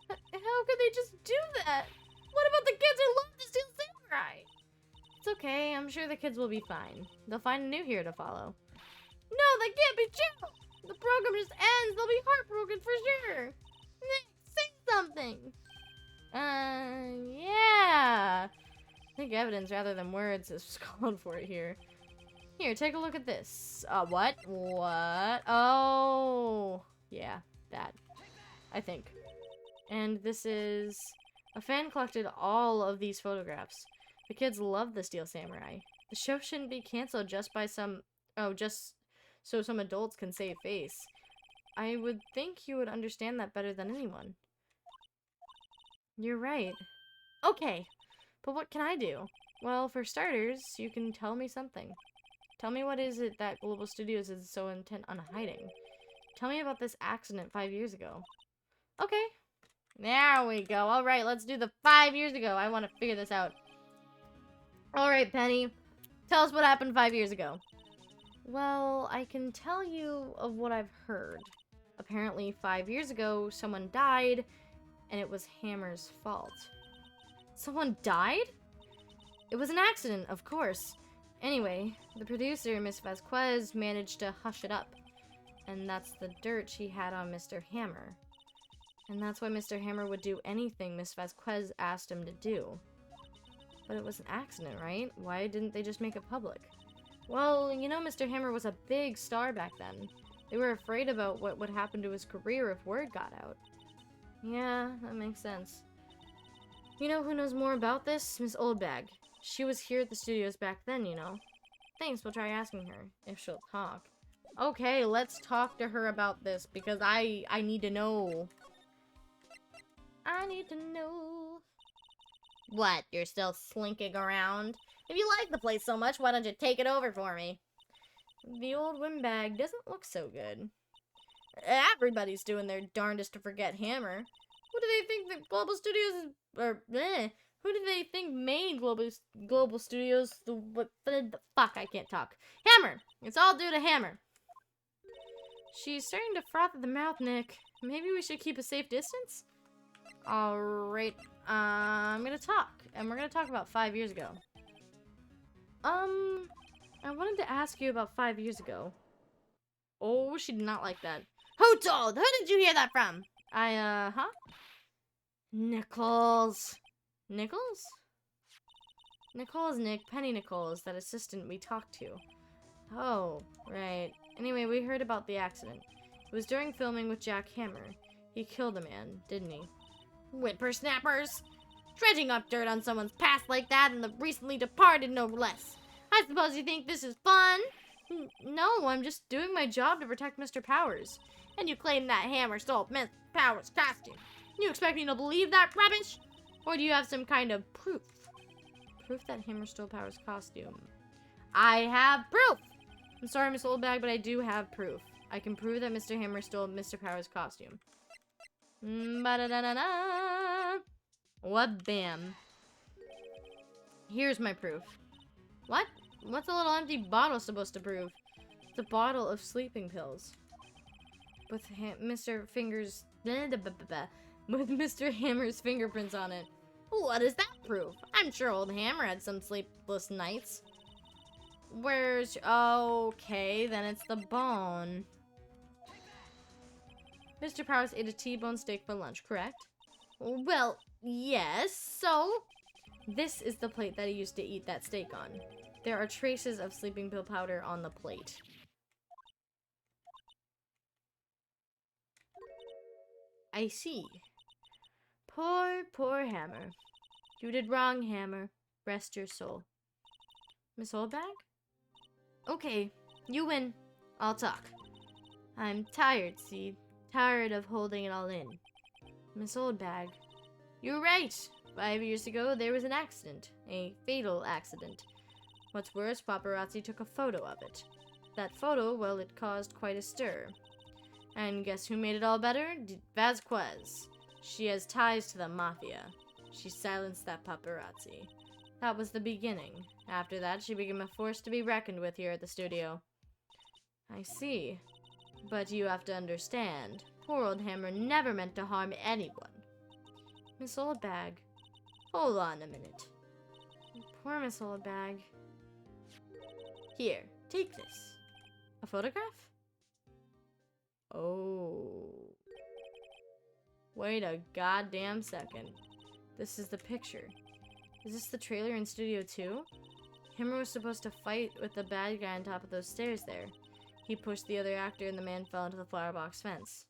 How could they just do that? What about the kids who love the Steel Samurai? It's okay, I'm sure the kids will be fine. They'll find a new hero to follow. No, that can't be true! The program just ends, they'll be heartbroken for sure! Nick, say something! Yeah! I think evidence rather than words is called for it here. Here, take a look at this. What? What? Oh! Yeah, that. I think. And this is... A fan collected all of these photographs. The kids love the Steel Samurai. The show shouldn't be canceled just by some... Oh, just so some adults can save face. I would think you would understand that better than anyone. You're right. Okay, but what can I do? Well, for starters, you can tell me something. Tell me what is it that Global Studios is so intent on hiding. Tell me about this accident 5 years ago. Okay. There we go. Alright, let's do the 5 years ago. I want to figure this out. Alright, Penny. Tell us what happened 5 years ago. Well, I can tell you of what I've heard. Apparently, 5 years ago, someone died, and it was Hammer's fault. Someone died? It was an accident, of course. Anyway, the producer, Miss Vasquez, managed to hush it up. And that's the dirt she had on Mr. Hammer. And that's why Mr. Hammer would do anything Miss Vasquez asked him to do. But it was an accident, right? Why didn't they just make it public? Well, you know Mr. Hammer was a big star back then. They were afraid about what would happen to his career if word got out. Yeah, that makes sense. You know who knows more about this? Miss Oldbag. She was here at the studios back then, you know. Thanks, we'll try asking her, if she'll talk. Okay, let's talk to her about this, because I need to know. I need to know. What, you're still slinking around? If you like the place so much, why don't you take it over for me? The old windbag doesn't look so good. Everybody's doing their darndest to forget Hammer. Who do they think that Global Studios is... who do they think made Global Studios? Fuck, I can't talk. Hammer! It's all due to Hammer. She's starting to froth at the mouth, Nick. Maybe we should keep a safe distance? Alright, I'm gonna talk. And we're gonna talk about 5 years ago. I wanted to ask you about 5 years ago. Oh, she did not like that. Who told? Who did you hear that from? Huh? Nichols. Nichols? Nichols, Nick. Penny Nichols, that assistant we talked to. Oh, right. Anyway, we heard about the accident. It was during filming with Jack Hammer. He killed a man, didn't he? Whippersnappers! Dredging up dirt on someone's past like that and the recently departed, no less. I suppose you think this is fun? No, I'm just doing my job to protect Mr. Powers. And you claim that Hammer stole Miss Powers' costume. You expect me to believe that rubbish? Or do you have some kind of proof? Proof that Hammer stole Powers' costume. I have proof! I'm sorry, Miss Oldbag, but I do have proof. I can prove that Mr. Hammer stole Mr. Powers' costume. Ba-da-da-da-da! What bam. Here's my proof. What? What's a little empty bottle supposed to prove? It's a bottle of sleeping pills. With Mr. Hammer's fingerprints on it. What does that prove? I'm sure old Hammer had some sleepless nights. Where's... Okay, then it's the bone. Mr. Powers ate a T-bone steak for lunch, correct? Well, yes, so? This is the plate that he used to eat that steak on. There are traces of sleeping pill powder on the plate. I see. Poor, poor Hammer. You did wrong, Hammer. Rest your soul. Miss Oldbag? Okay, you win. I'll talk. I'm tired, see? Tired of holding it all in. Miss Oldbag. You're right. 5 years ago, there was an accident. A fatal accident. What's worse, paparazzi took a photo of it. That photo, well, it caused quite a stir. And guess who made it all better? Vasquez. She has ties to the mafia. She silenced that paparazzi. That was the beginning. After that, she became a force to be reckoned with here at the studio. I see. But you have to understand, poor old Hammer never meant to harm anyone. Miss Oldbag, hold on a minute. Poor Miss Oldbag. Here, take this. A photograph? Oh. Wait a goddamn second. This is the picture. Is this the trailer in Studio 2? Hammer was supposed to fight with the bad guy on top of those stairs there. He pushed the other actor and the man fell into the flower box fence.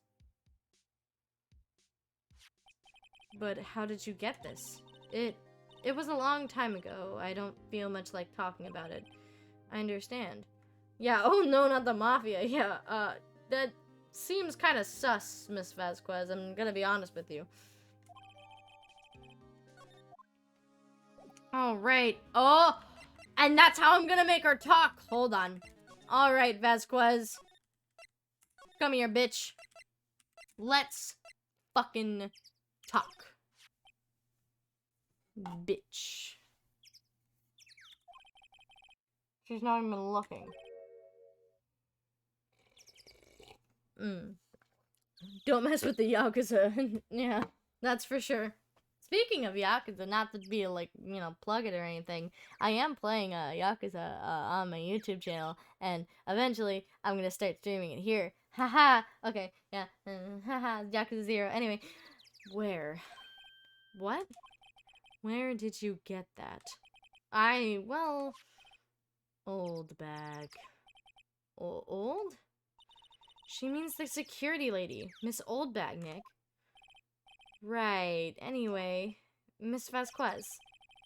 But how did you get this? It was a long time ago. I don't feel much like talking about it. I understand. Yeah, oh no, not the Mafia. Yeah, that seems kind of sus, Miss Vasquez. I'm gonna be honest with you. Alright. Oh! And that's how I'm gonna make her talk! Hold on. Alright, Vasquez. Come here, bitch. Let's fucking talk. Bitch. She's not even looking. Don't mess with the Yakuza. Yeah, that's for sure. Speaking of Yakuza, not to be like, you know, plug it or anything, I am playing Yakuza on my YouTube channel, and eventually I'm gonna start streaming it here. Haha. Okay, yeah. Haha. Yakuza 0. Anyway, where? What? Where did you get that? Well, old bag. Old? She means the security lady, Miss Oldbag, Nick. Right. Anyway, Miss Vasquez,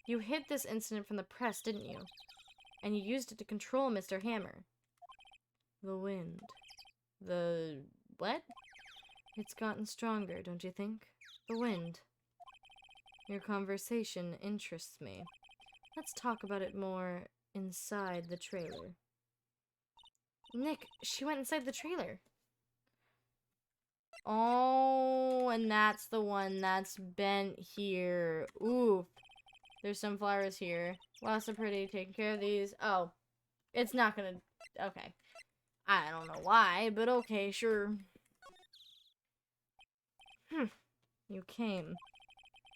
you hid this incident from the press, didn't you? And you used it to control Mr. Hammer. The wind. The... what? It's gotten stronger, don't you think? The wind. Your conversation interests me. Let's talk about it more inside the trailer. Nick, she went inside the trailer. Oh, and that's the one that's bent here. Ooh. There's some flowers here. Wow, so pretty. Taking care of these. Oh. It's not gonna... okay. I don't know why, but okay, sure. You came.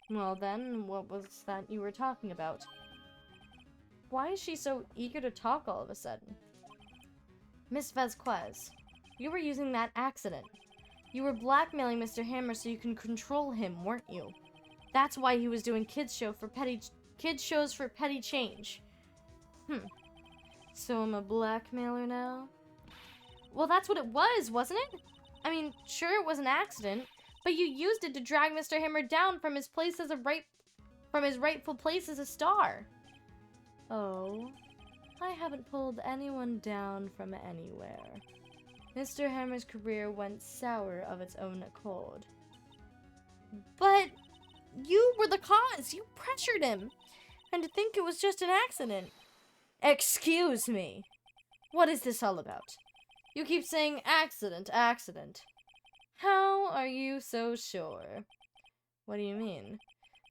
Well then, what was that you were talking about? Why is she so eager to talk all of a sudden? Miss Vasquez, you were using that accident. You were blackmailing Mr. Hammer so you can control him, weren't you? That's why he was doing kids shows for petty change. So I'm a blackmailer now? Well, that's what it was, wasn't it? I mean, sure it was an accident, but you used it to drag Mr. Hammer down from his place as from his rightful place as a star. Oh, I haven't pulled anyone down from anywhere. Mr. Hammer's career went sour of its own accord. But you were the cause. You pressured him. And to think it was just an accident. Excuse me. What is this all about? You keep saying accident, accident. How are you so sure? What do you mean?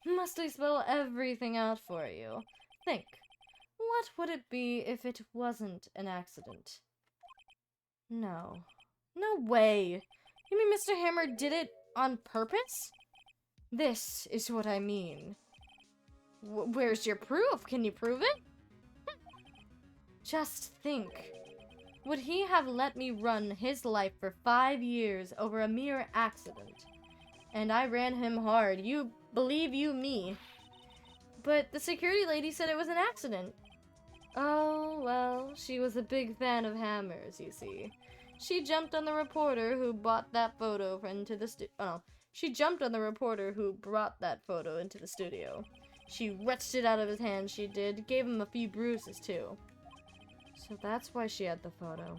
Must I spell everything out for you? Think. What would it be if it wasn't an accident? No. No way. You mean Mr. Hammer did it on purpose? This is what I mean. Where's your proof? Can you prove it? Just think. Would he have let me run his life for 5 years over a mere accident? And I ran him hard. You believe you me. But the security lady said it was an accident. Oh, well, she was a big fan of Hammer's, you see. She jumped on the reporter who brought that photo into the she jumped on the reporter who brought that photo into the studio. She wrenched it out of his hand, she did. Gave him a few bruises, too. So that's why she had the photo.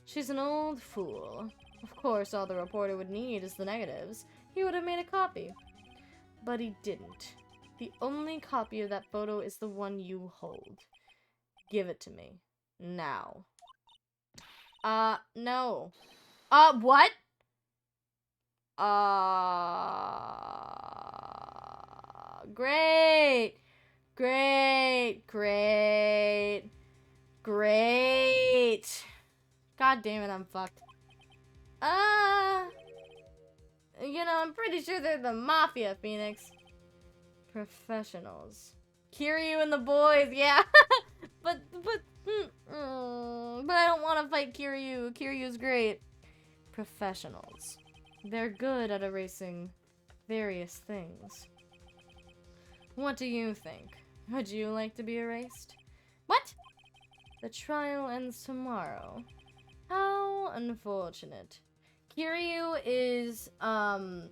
She's an old fool. Of course, all the reporter would need is the negatives. He would have made a copy. But he didn't. The only copy of that photo is the one you hold. Give it to me. Now. No. What? Great! Great. Great. Great. God damn it, I'm fucked. You know, I'm pretty sure they're the Mafia, Phoenix. Professionals. Kiryu and the boys, yeah. but I don't want to fight Kiryu. Kiryu's great. Professionals. They're good at erasing various things. What do you think? Would you like to be erased? What? The trial ends tomorrow. How unfortunate. Kiryu is, the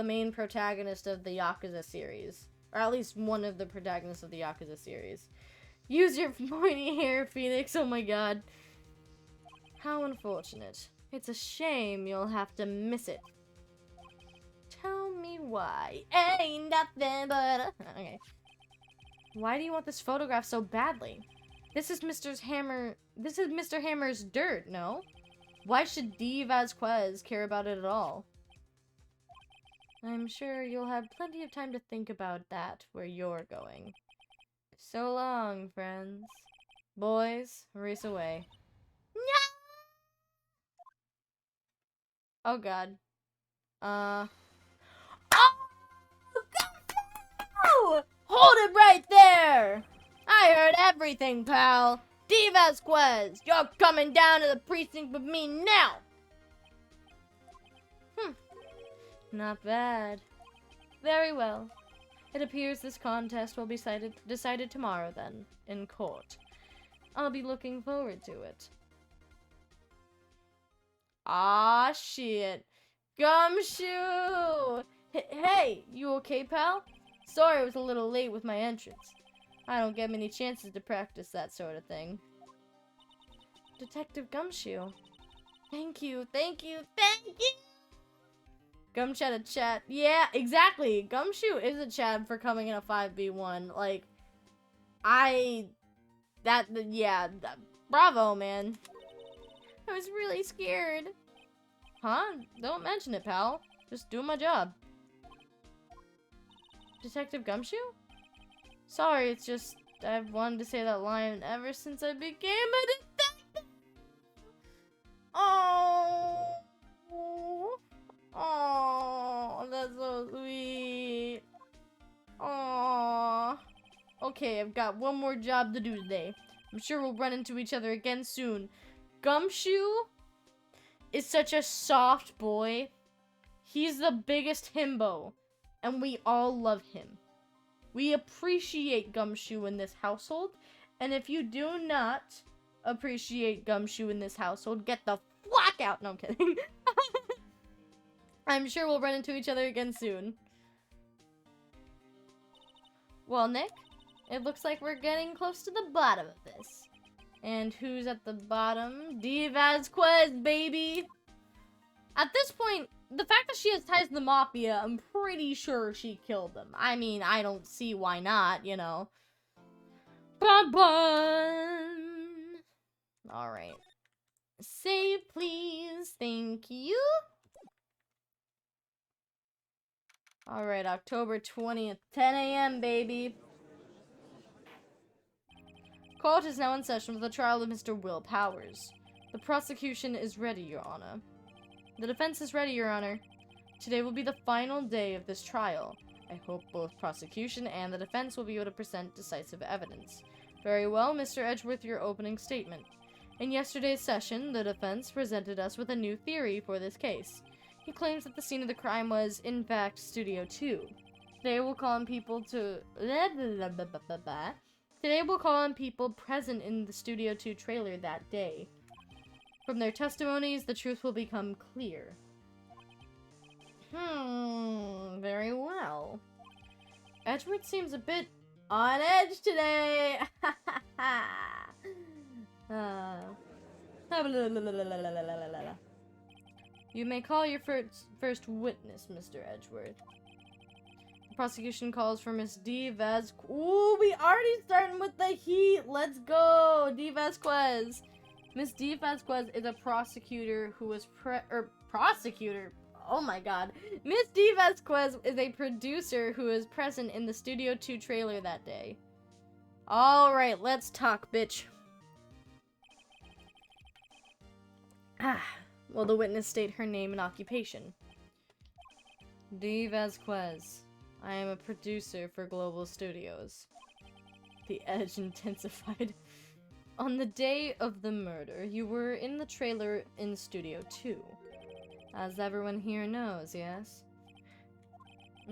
main protagonist of the Yakuza series. Or at least one of the protagonists of the Yakuza series. Use your pointy hair, Phoenix, oh my god. How unfortunate. It's a shame you'll have to miss it. Tell me why. Ain't nothing but a... Okay. Why do you want this photograph so badly? This is Mr. Hammer's dirt, no? Why should D. Vasquez care about it at all? I'm sure you'll have plenty of time to think about that where you're going. So long, friends. Boys, race away. Oh god. Oh! Hold it right there! I heard everything, pal. D. Vasquez, you're coming down to the precinct with me now! Not bad. Very well. It appears this contest will be decided tomorrow then, in court. I'll be looking forward to it. Ah, shit. Gumshoe! Hey, you okay, pal? Sorry I was a little late with my entrance. I don't get many chances to practice that sort of thing. Detective Gumshoe. Thank you, thank you, thank you! Gumchat a chat. Yeah, exactly. Gumshoe is a chat for coming in a 5v1. Like, bravo, man. I was really scared. Huh? Don't mention it, pal. Just doing my job. Detective Gumshoe? Sorry, it's just, I've wanted to say that line ever since I became a detective. Oh. Oh, that's so sweet. Oh. Okay, I've got one more job to do today. I'm sure we'll run into each other again soon. Gumshoe is such a soft boy. He's the biggest himbo, and we all love him. We appreciate Gumshoe in this household, and if you do not appreciate Gumshoe in this household, get the fuck out. No, I'm kidding. I'm sure we'll run into each other again soon. Well, Nick, it looks like we're getting close to the bottom of this. And who's at the bottom? D. Vasquez, baby! At this point, the fact that she has ties to the Mafia, I'm pretty sure she killed them. I mean, I don't see why not, you know. Ba-bum! Alright. Save, please. Thank you. Alright, October 20th, 10 a.m., baby. Court is now in session for the trial of Mr. Will Powers. The prosecution is ready, Your Honor. The defense is ready, Your Honor. Today will be the final day of this trial. I hope both prosecution and the defense will be able to present decisive evidence. Very well, Mr. Edgeworth, your opening statement. In yesterday's session, the defense presented us with a new theory for this case. He claims that the scene of the crime was, in fact, Studio 2. Today we'll call on people present in the Studio 2 trailer that day. From their testimonies, the truth will become clear. Very well. Edgeworth seems a bit on edge today. You may call your first witness, Mr. Edgeworth. The prosecution calls for Miss D. Vasquez. Ooh, we already starting with the heat. Let's go, D. Vasquez. Miss D. Vasquez is a prosecutor who was prosecutor. Oh my god. Miss D. Vasquez is a producer who is present in the Studio 2 trailer that day. Alright, let's talk, bitch. Will the witness state her name and occupation? D. Vasquez. I am a producer for Global Studios. The edge intensified. On the day of the murder, you were in the trailer in Studio 2. As everyone here knows, yes?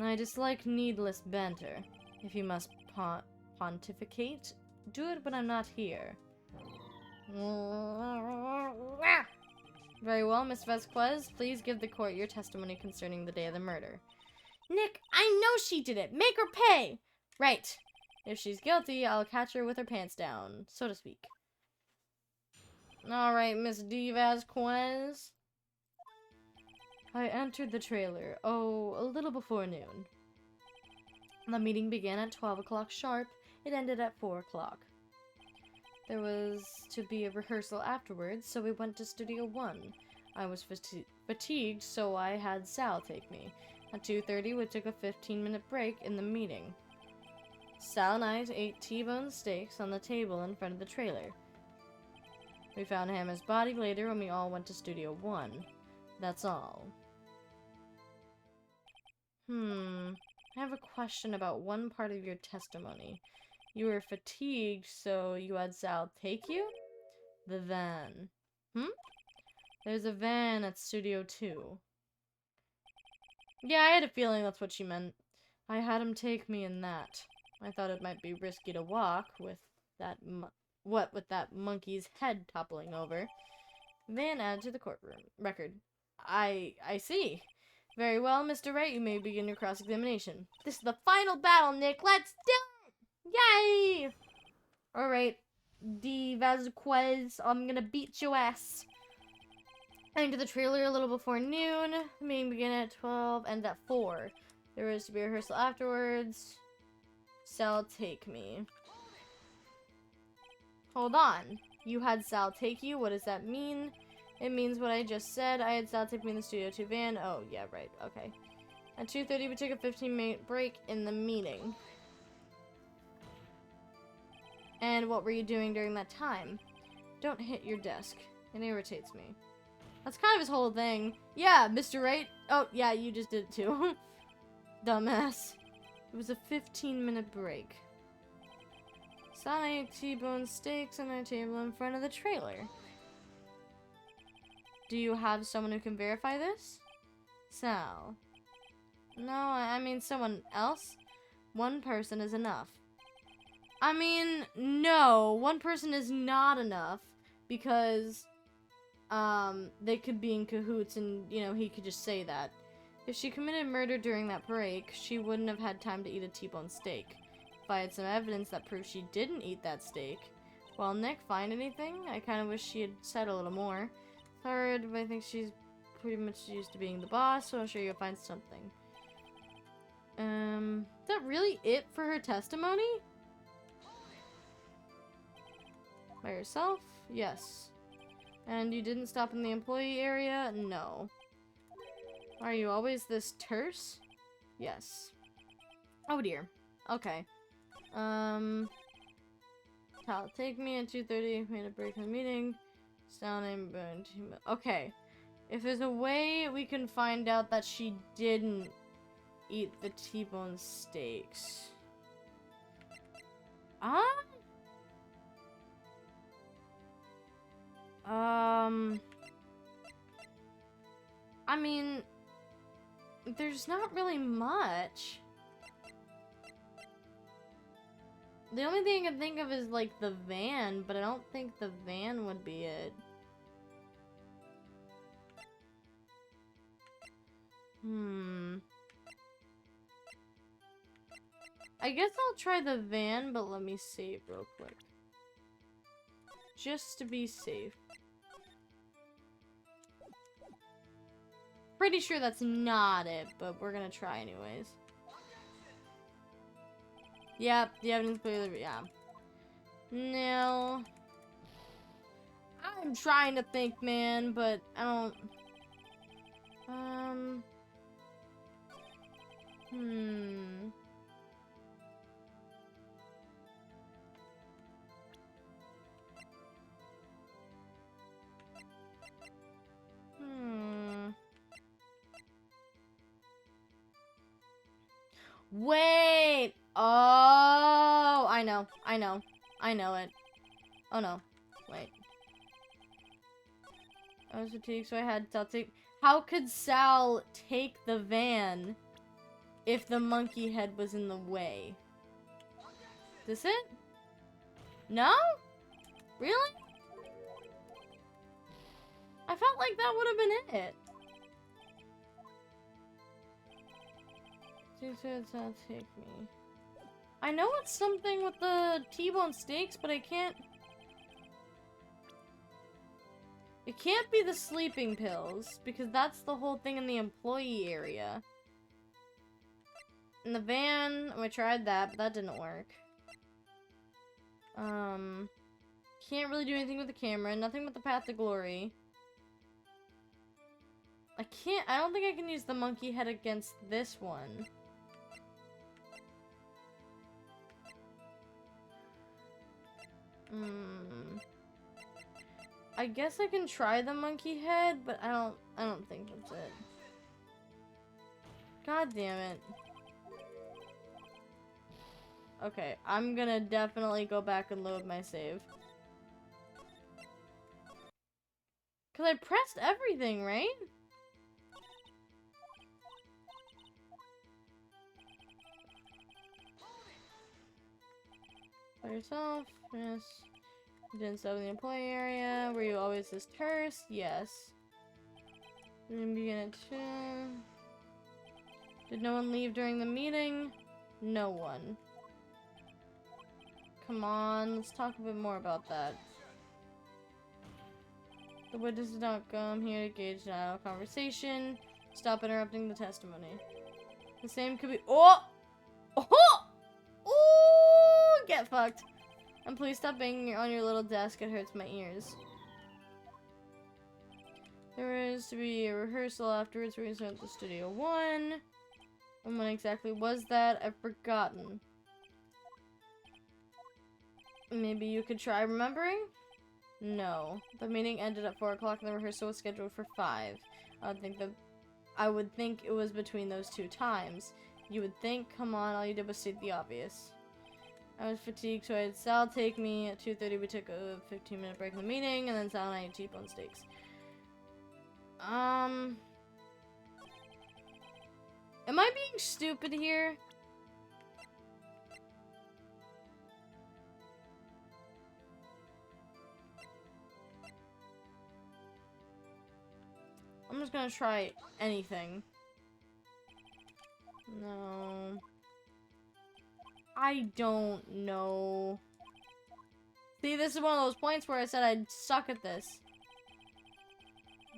I dislike needless banter. If you must pontificate, do it when I'm not here. Very well, Miss Vasquez. Please give the court your testimony concerning the day of the murder. Nick, I know she did it. Make her pay. Right. If she's guilty, I'll catch her with her pants down, so to speak. Alright, Miss D. Vasquez. I entered the trailer, a little before noon. The meeting began at 12 o'clock sharp. It ended at 4 o'clock. There was to be a rehearsal afterwards, so we went to Studio 1. I was fatigued, so I had Sal take me. At 2:30, we took a 15-minute break in the meeting. Sal and I ate T-bone steaks on the table in front of the trailer. We found Hammer's body later when we all went to Studio 1. That's all. I have a question about one part of your testimony. You were fatigued, so you had Sal take you? The van. There's a van at Studio 2. Yeah, I had a feeling that's what she meant. I had him take me in that. I thought it might be risky to walk with that with that monkey's head toppling over. Van added to the courtroom record. I see. Very well, Mr. Wright, you may begin your cross-examination. This is the final battle, Nick. Let's do it! Yay! Alright, D. Vasquez, I'm gonna beat your ass. I entered the trailer a little before noon. The meeting began at 12 and at 4. There was to be a rehearsal afterwards. Sal take me. Hold on. You had Sal take you? What does that mean? It means what I just said. I had Sal take me in the Studio 2 van. Oh, yeah, right. Okay. At 2:30, we took a 15-minute break in the meeting. And what were you doing during that time? Don't hit your desk. It irritates me. That's kind of his whole thing. Yeah, Mr. Wright. Oh, yeah, you just did it too. Dumbass. It was a 15-minute break. Sal ate T-bone steaks on our table in front of the trailer. Do you have someone who can verify this? Sal. No, I mean someone else. One person is enough. I mean, no, one person is not enough because they could be in cahoots and, you know, he could just say that. If she committed murder during that break, she wouldn't have had time to eat a T-bone steak. If I had some evidence that proved she didn't eat that steak, well, Nick, find anything? I kind of wish she had said a little more. Hard, but I think she's pretty much used to being the boss, so I'm sure you'll find something. Is that really it for her testimony? By yourself? Yes. And you didn't stop in the employee area? No. Are you always this terse? Yes. Oh dear. Okay. I'll take me at 2:30. Made a break in the meeting. Sounding burned. Okay. If there's a way we can find out that she didn't eat the T-bone steaks. I mean, there's not really much. The only thing I can think of is, like, the van, but I don't think the van would be it. I guess I'll try the van, but let me save real quick. Just to be safe. Pretty sure that's not it, but we're gonna try anyways. Yep, the evidence clearly, yeah. No. I'm trying to think, man, but I Hmm. Wait! Oh, I know it. Oh no, wait. I was fatigued, so I had Sal take. How could Sal take the van if the monkey head was in the way? This it? No? Really? I felt like that would have been it. She said Sal take me. I know it's something with the T-bone steaks, but I can't. It can't be the sleeping pills, because that's the whole thing in the employee area. In the van, we tried that, but that didn't work. Can't really do anything with the camera, nothing with the path to glory. I don't think I can use the monkey head against this one. I guess I can try the monkey head, but I don't think that's it. God damn it. Okay, I'm gonna definitely go back and load my save. Cause I pressed everything, right? By yourself, yes. You didn't sub in the employee area. Were you always this terse? Yes. Didn't begin at 2. Did no one leave during the meeting? No one. Come on, let's talk a bit more about that. The witness did not come here to gauge an idle conversation. Stop interrupting the testimony. The same could be— Oh! Oh! Ooh! Get fucked. And please stop banging on your little desk, it hurts my ears. There is to be a rehearsal afterwards. We're going to start the Studio 1. And when exactly was that? I've forgotten. Maybe you could try remembering? No. The meeting ended at 4 o'clock and the rehearsal was scheduled for 5. I would think it was between those two times. You would think, come on, all you did was state the obvious. I was fatigued, so I had Sal take me. At 2:30 we took a 15-minute break in the meeting, and then Sal and I ate T-bone steaks. Am I being stupid here? I'm just gonna try anything. No. I don't know. See, this is one of those points where I said I'd suck at this.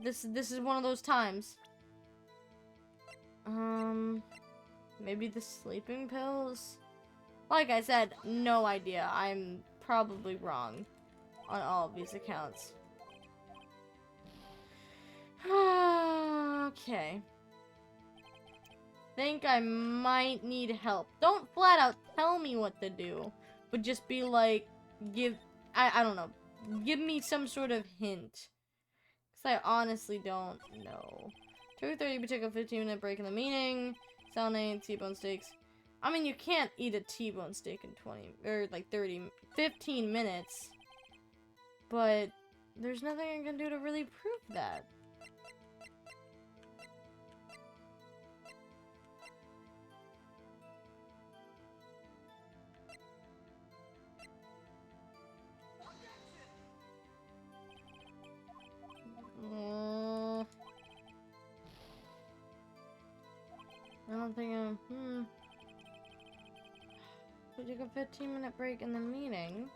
This is one of those times. Maybe the sleeping pills? Like I said, no idea. I'm probably wrong on all of these accounts. Okay. Think I might need help. Don't flat out tell me what to do, but just be like, I don't know. Give me some sort of hint. Because I honestly don't know. 2:30 we took a 15-minute break in the meeting. Sal and T-bone steaks. I mean, you can't eat a T-bone steak in 15 minutes. But there's nothing I can do to really prove that. I don't think we took a 15-minute break in the meeting.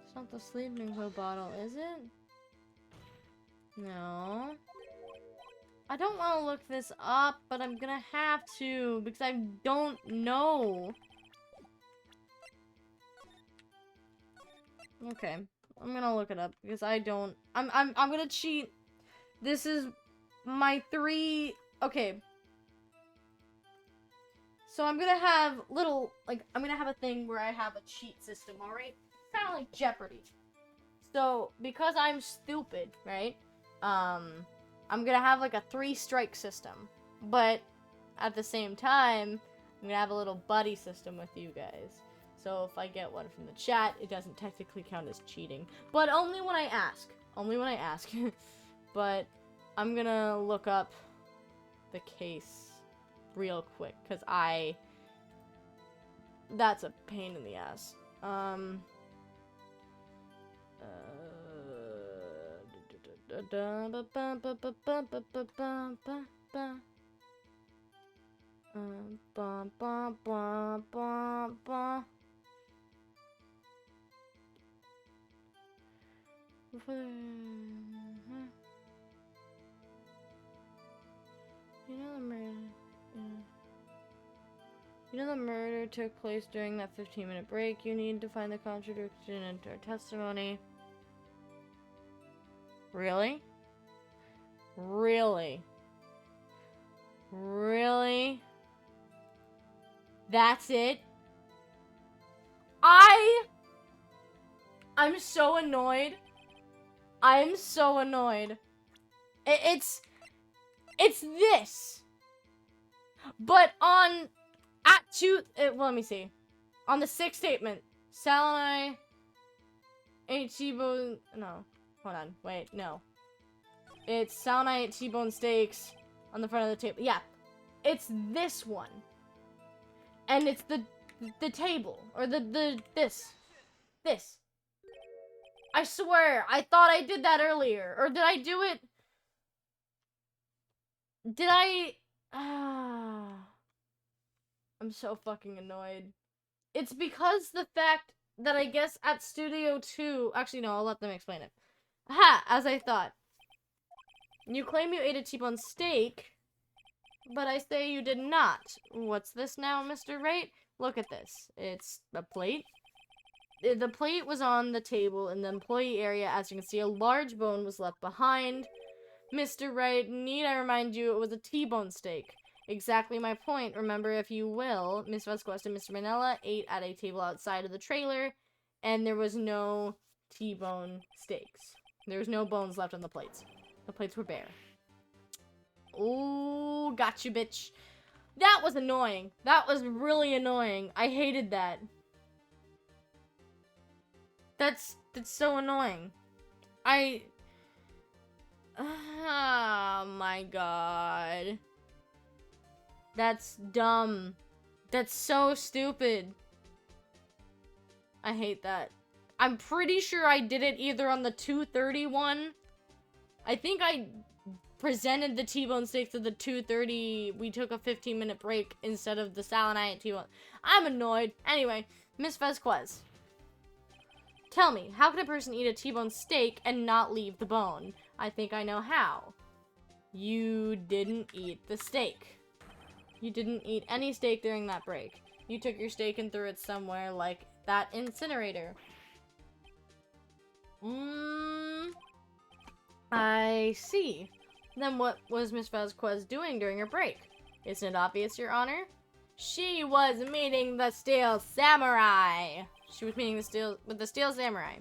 It's not the sleeping pill bottle, is it? No. I don't want to look this up, but I'm gonna have to, because I don't know. Okay. I'm gonna look it up because I'm gonna cheat. This is my 3. Okay. So I'm gonna have I'm gonna have a thing where I have a cheat system, alright? Kind of like Jeopardy. So, because I'm stupid, right? I'm gonna have like a 3-strike system. But at the same time, I'm gonna have a little buddy system with you guys. So if I get one from the chat, it doesn't technically count as cheating. But only when I ask. Only when I ask. But I'm gonna look up the case real quick, because that's a pain in the ass. You know the murder took place during that 15-minute break. You need to find the contradiction in our testimony. Really? Really? Really? That's it? I'm so annoyed. I'm so annoyed. It's this. But well, let me see. On the 6th statement, Sal and I ate T-bone. No, hold on, wait, no. It's Sal and I ate T-bone steaks on the front of the table. Yeah, it's this one, and it's the table or this. I swear, I thought I did that earlier, or did I do it? Did I? I'm so fucking annoyed. It's because the fact that I guess at Studio 2... Actually, no, I'll let them explain it. Aha! As I thought. You claim you ate a T-bone steak, but I say you did not. What's this now, Mr. Wright? Look at this. It's a plate. The plate was on the table in the employee area. As you can see, a large bone was left behind. Mr. Wright, need I remind you, it was a T-bone steak. Exactly my point. Remember, if you will, Miss Vasquez and Mr. Manella ate at a table outside of the trailer, and there was no T-bone steaks. There was no bones left on the plates. The plates were bare. Ooh, gotcha, bitch. That was annoying. That was really annoying. I hated that. That's so annoying. Oh my god. That's dumb. That's so stupid. I hate that. I'm pretty sure I did it either on the 2:30 one. I think I presented the T-bone steaks at the 2:30. We took a 15-minute break instead of the Sal and I at T-bone. I'm annoyed. Anyway, Miss Vasquez. Tell me, how could a person eat a T-bone steak and not leave the bone? I think I know how. You didn't eat the steak. You didn't eat any steak during that break. You took your steak and threw it somewhere like that incinerator. I see. Then what was Miss Vasquez doing during her break? Isn't it obvious, Your Honor? She was meeting the Steel Samurai. She was meeting with the Steel Samurai.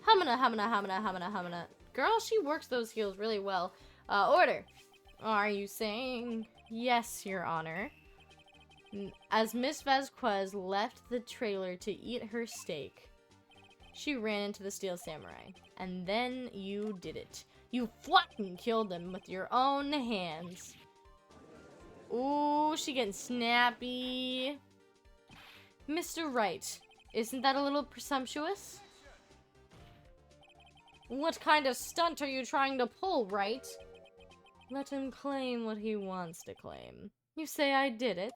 Humana, humana, humana, humana, humana. Girl, she works those heels really well. Order. Are you saying... Yes, Your Honor. As Miss Vasquez left the trailer to eat her steak, she ran into the Steel Samurai. And then you did it. You fucking killed him with your own hands. Ooh, she getting snappy. Mr. Wright, isn't that a little presumptuous? What kind of stunt are you trying to pull, Wright? Let him claim what he wants to claim. You say I did it?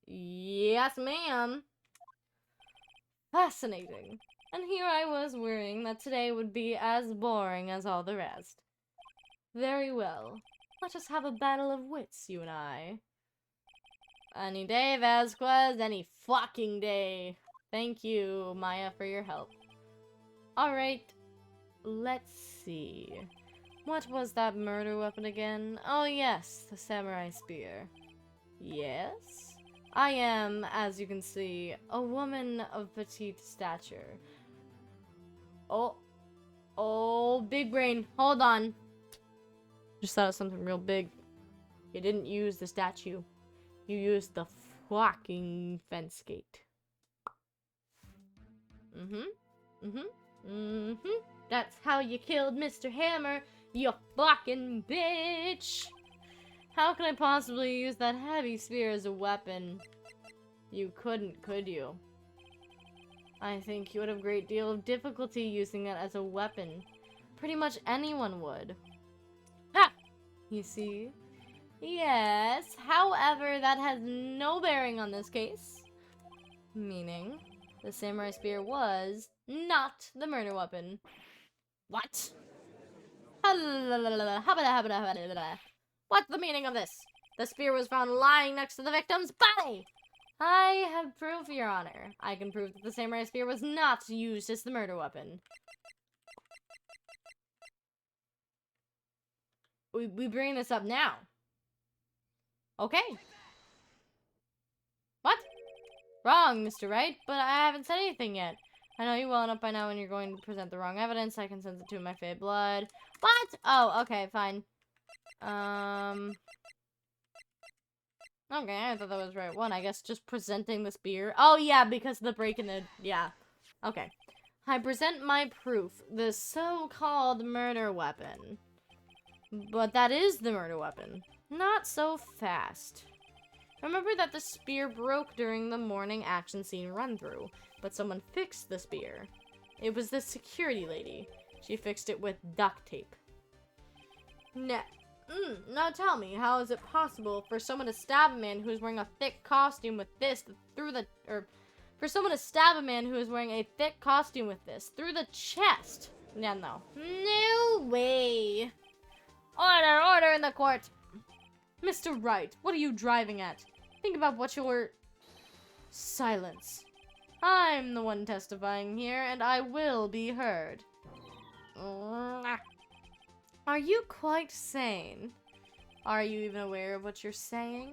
Yes, ma'am. Fascinating. And here I was worrying that today would be as boring as all the rest. Very well. Let us have a battle of wits, you and I. Any day, Vasquez. Any fucking day. Thank you, Maya, for your help. Alright, let's see. What was that murder weapon again? Oh yes, the samurai spear. Yes? I am, as you can see, a woman of petite stature. Oh, big brain, hold on. Just thought of something real big. You didn't use the statue. You used the fucking fence gate. That's how you killed Mr. Hammer, you fucking bitch! How can I possibly use that heavy spear as a weapon? You couldn't, could you? I think you would have a great deal of difficulty using it as a weapon. Pretty much anyone would. Ha! You see? Yes, however, that has no bearing on this case. Meaning, the samurai spear was not the murder weapon. What? What's the meaning of this? The spear was found lying next to the victim's body! I have proof, Your Honor. I can prove that the samurai spear was not used as the murder weapon. We bring this up now. Okay. What? Wrong, Mr. Wright, but I haven't said anything yet. I know you well enough by now when you're going to present the wrong evidence. I can sense it to my fade blood. What? Oh, okay, fine. Okay, I thought that was the right one. I guess just presenting the spear. Oh, yeah, because the break in the... Yeah. Okay. I present my proof. The so-called murder weapon. But that is the murder weapon. Not so fast. Remember that the spear broke during the morning action scene run-through, but someone fixed the spear. It was the security lady. She fixed it with duct tape. Now tell me, how is it possible for someone to stab a man who's wearing a thick costume with this for someone to stab a man who is wearing a thick costume with this through the chest? Yeah, no. No way. Order in the court. Mr. Wright, what are you driving at? Think about what you're... Silence. I'm the one testifying here, and I will be heard. Are you quite sane? Are you even aware of what you're saying?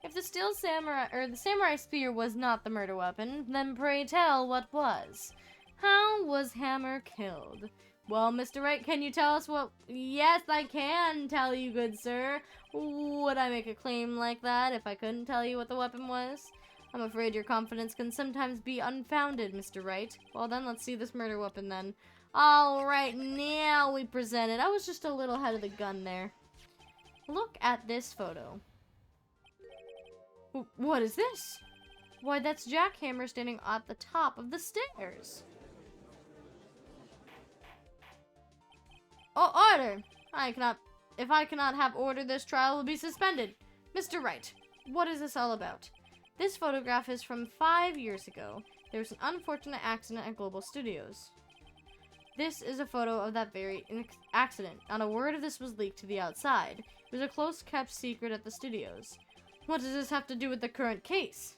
If the samurai spear was not the murder weapon, then pray tell what was. How was Hammer killed? Well, Mr. Wright, can you tell us what... Yes, I can tell you, good sir. Would I make a claim like that if I couldn't tell you what the weapon was? I'm afraid your confidence can sometimes be unfounded, Mr. Wright. Well then, let's see this murder weapon then. Alright, now we present it. I was just a little ahead of the gun there. Look at this photo. What is this? Why, that's Jack Hammer standing at the top of the stairs. Oh, order! If I cannot have order, this trial will be suspended. Mr. Wright, what is this all about? This photograph is from 5 years ago. There was an unfortunate accident at Global Studios. This is a photo of that very accident. Not a word of this was leaked to the outside. It was a close-kept secret at the studios. What does this have to do with the current case?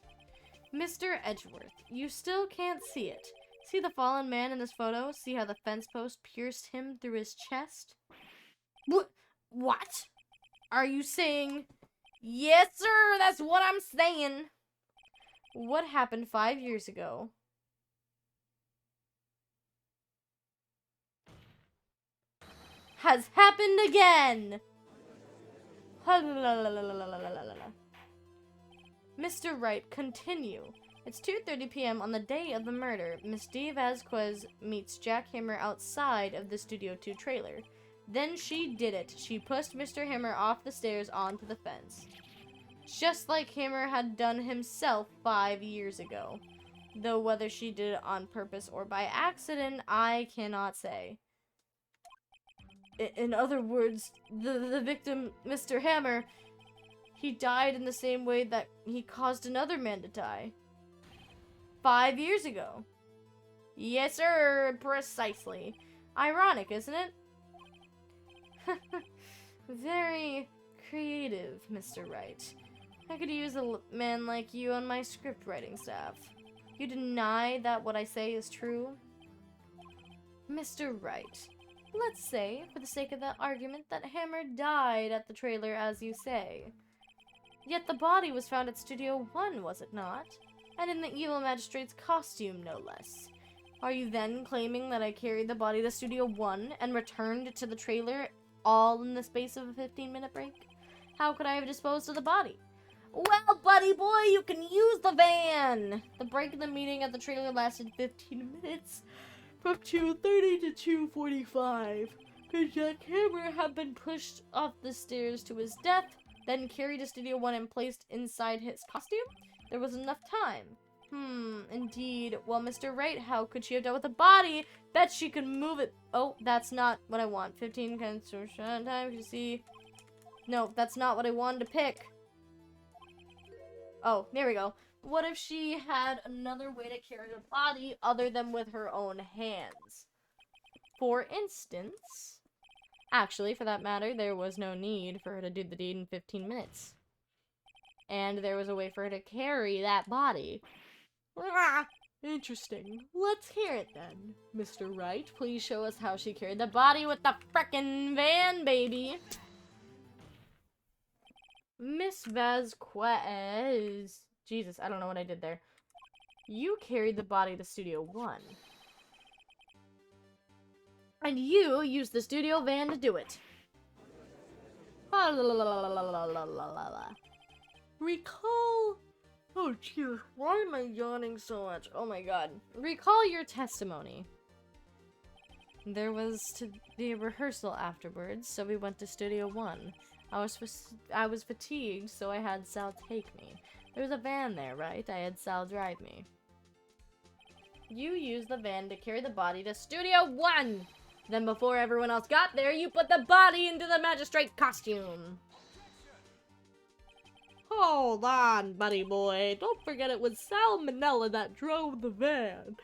Mr. Edgeworth, you still can't see it. See the fallen man in this photo? See how the fence post pierced him through his chest? What? Are you saying... Yes, sir, that's what I'm saying. What happened 5 years ago? Has happened again! Mr. Wright, continue. It's 2:30 p.m. on the day of the murder. Miss D. Vasquez meets Jack Hammer outside of the Studio 2 trailer. Then she did it. She pushed Mr. Hammer off the stairs onto the fence. Just like Hammer had done himself 5 years ago. Though whether she did it on purpose or by accident, I cannot say. In other words, the victim, Mr. Hammer, he died in the same way that he caused another man to die. 5 years ago. Yes, sir, precisely. Ironic, isn't it? Very creative, Mr. Wright. I could use a man like you on my script writing staff. You deny that what I say is true? Mr. Wright, let's say, for the sake of that argument, that Hammer died at the trailer, as you say. Yet the body was found at Studio 1, was it not? And in the evil magistrate's costume, no less. Are you then claiming that I carried the body to Studio 1 and returned to the trailer all in the space of a 15-minute break? How could I have disposed of the body? Well, buddy boy, you can use the van! The break in the meeting at the trailer lasted 15 minutes, from 2:30 to 2:45. Could Jack Hammer have been pushed off the stairs to his death, then carried to Studio 1 and placed inside his costume? There was enough time. Indeed. Well, Mr. Wright, how could she have dealt with the body? Bet she could move it. Oh, that's not what I want. 15 concentration time to see. No, that's not what I wanted to pick. Oh, there we go. What if she had another way to carry the body other than with her own hands? For instance, actually, for that matter, there was no need for her to do the deed in 15 minutes. And there was a way for her to carry that body. Interesting. Let's hear it then. Mr. Wright, please show us how she carried the body with the frickin' van, baby. Miss Vasquez. Jesus, I don't know what I did there. You carried the body to Studio 1. And you used the studio van to do it. Recall... Oh, jeez. Why am I yawning so much? Oh my god. Recall your testimony. There was to be a rehearsal afterwards, so we went to Studio 1. I was fatigued, so I had Sal take me. There was a van there, right? I had Sal drive me. You used the van to carry the body to Studio 1! Then before everyone else got there, you put the body into the magistrate costume. Hold on, buddy boy. Don't forget it was Sal Manella that drove the van.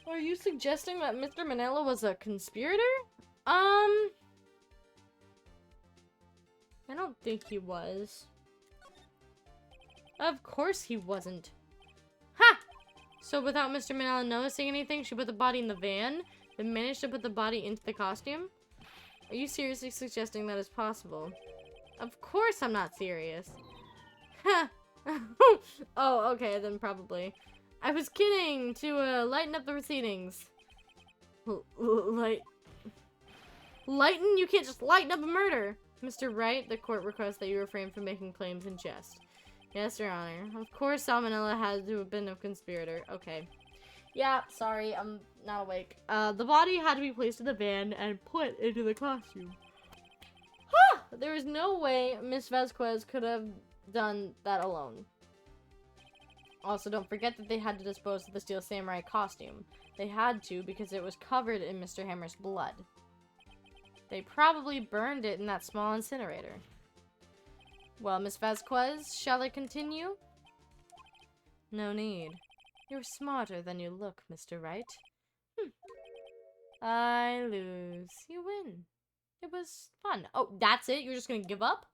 Are you suggesting that Mr. Manella was a conspirator? I don't think he was. Of course he wasn't. Ha! So without Mr. Manella noticing anything, she put the body in the van, then managed to put the body into the costume? Are you seriously suggesting that is possible? Of course I'm not serious. Ha! Oh, okay, then probably. I was kidding, to lighten up the proceedings. Lighten? You can't just lighten up a murder! Mr. Wright, the court requests that you refrain from making claims in jest. Yes, Your Honor. Of course, Salmonella had to have been a conspirator. Okay. Yeah, sorry, I'm not awake. The body had to be placed in the van and put into the costume. There is no way Miss Vasquez could have done that alone. Also, don't forget that they had to dispose of the Steel Samurai costume. They had to because it was covered in Mr. Hammer's blood. They probably burned it in that small incinerator. Well, Miss Vasquez, shall I continue? No need. You're smarter than you look, Mr. Wright. I lose. You win. It was fun. Oh, that's it? You're just gonna give up?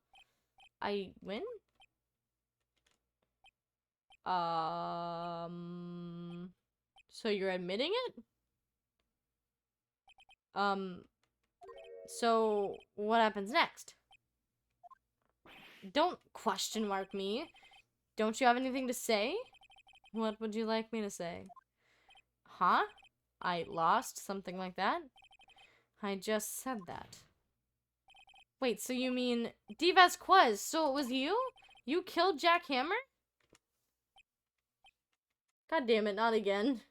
I win? So you're admitting it? So what happens next? Don't question mark me. Don't you have anything to say? What would you like me to say? Huh? I lost? Something like that? I just said that. Wait, so you mean... D. Vasquez, so it was you? You killed Jack Hammer? God damn it, not again.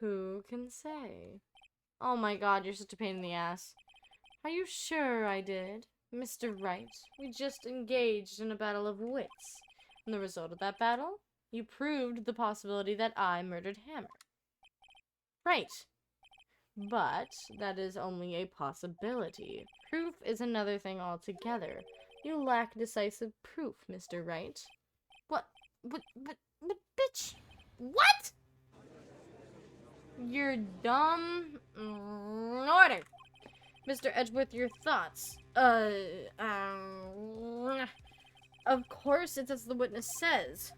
Who can say? Oh my god, you're such a pain in the ass. Are you sure I did? Mr. Wright, we just engaged in a battle of wits. And the result of that battle? You proved the possibility that I murdered Hammer. Right. But that is only a possibility. Proof is another thing altogether. You lack decisive proof, Mr. Wright. What, bitch? What? You're dumb. Order. Mr. Edgeworth, your thoughts. Of course it's as the witness says.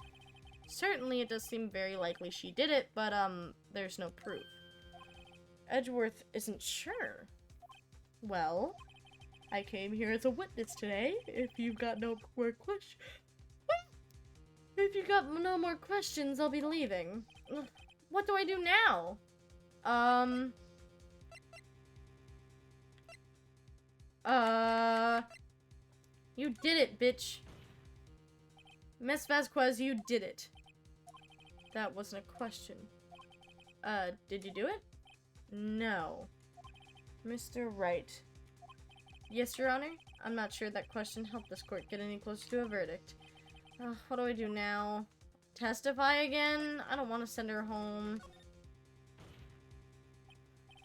Certainly, it does seem very likely she did it, but, there's no proof. Edgeworth isn't sure. Well, I came here as a witness today. If you've got no more questions... If you got no more questions, I'll be leaving. What do I do now? You did it, bitch. Miss Vasquez, you did it. That wasn't a question. Did you do it? No. Mr. Wright. Yes, Your Honor? I'm not sure that question helped this court get any closer to a verdict. What do I do now? Testify again? I don't want to send her home.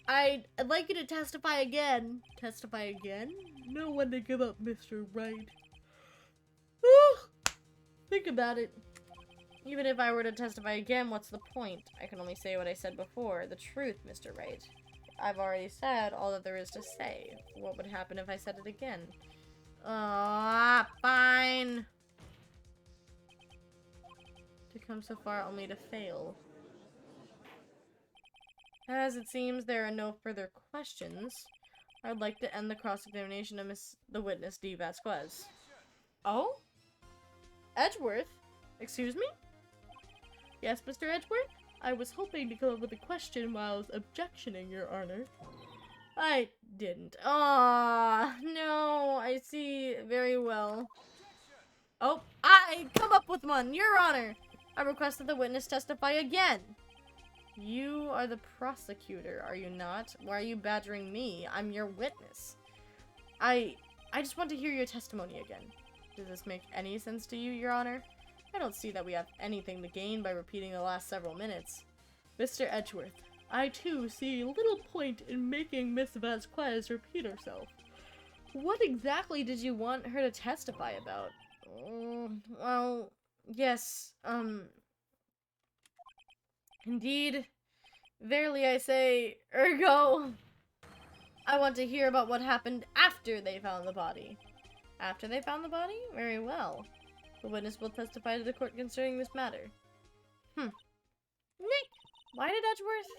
I'd like you to testify again. Testify again? No one to give up, Mr. Wright. Think about it. Even if I were to testify again, what's the point? I can only say what I said before. The truth, Mr. Wright. I've already said all that there is to say. What would happen if I said it again? Fine. To come so far only to fail. As it seems there are no further questions, I'd like to end the cross-examination of the witness D. Vasquez. Oh? Edgeworth? Excuse me? Yes, Mr. Edgeworth? I was hoping to come up with a question while I was objectioning, Your Honor. I didn't. Ah, no, I see very well. Oh, I come up with one, Your Honor! I request that the witness testify again. You are the prosecutor, are you not? Why are you badgering me? I'm your witness. I just want to hear your testimony again. Does this make any sense to you, Your Honor? I don't see that we have anything to gain by repeating the last several minutes. Mr. Edgeworth, I too see little point in making Miss Vasquez repeat herself. What exactly did you want her to testify about? Well, yes, indeed. Verily I say, ergo. I want to hear about what happened after they found the body. After they found the body? Very well. The witness will testify to the court concerning this matter. Nick! Why did Edgeworth?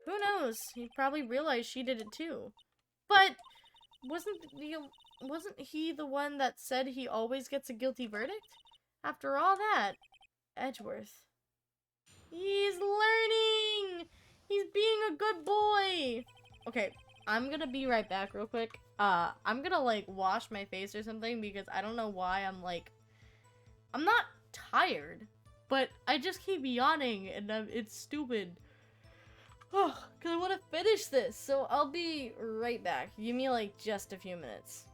Who knows? He probably realized she did it too. But wasn't he the one that said he always gets a guilty verdict? After all that, Edgeworth. He's learning! He's being a good boy! Okay, I'm gonna be right back real quick. I'm gonna, like, wash my face or something because I don't know why I'm not tired, but I just keep yawning and it's stupid. Oh, cause I want to finish this, so I'll be right back. Give me, like, just a few minutes.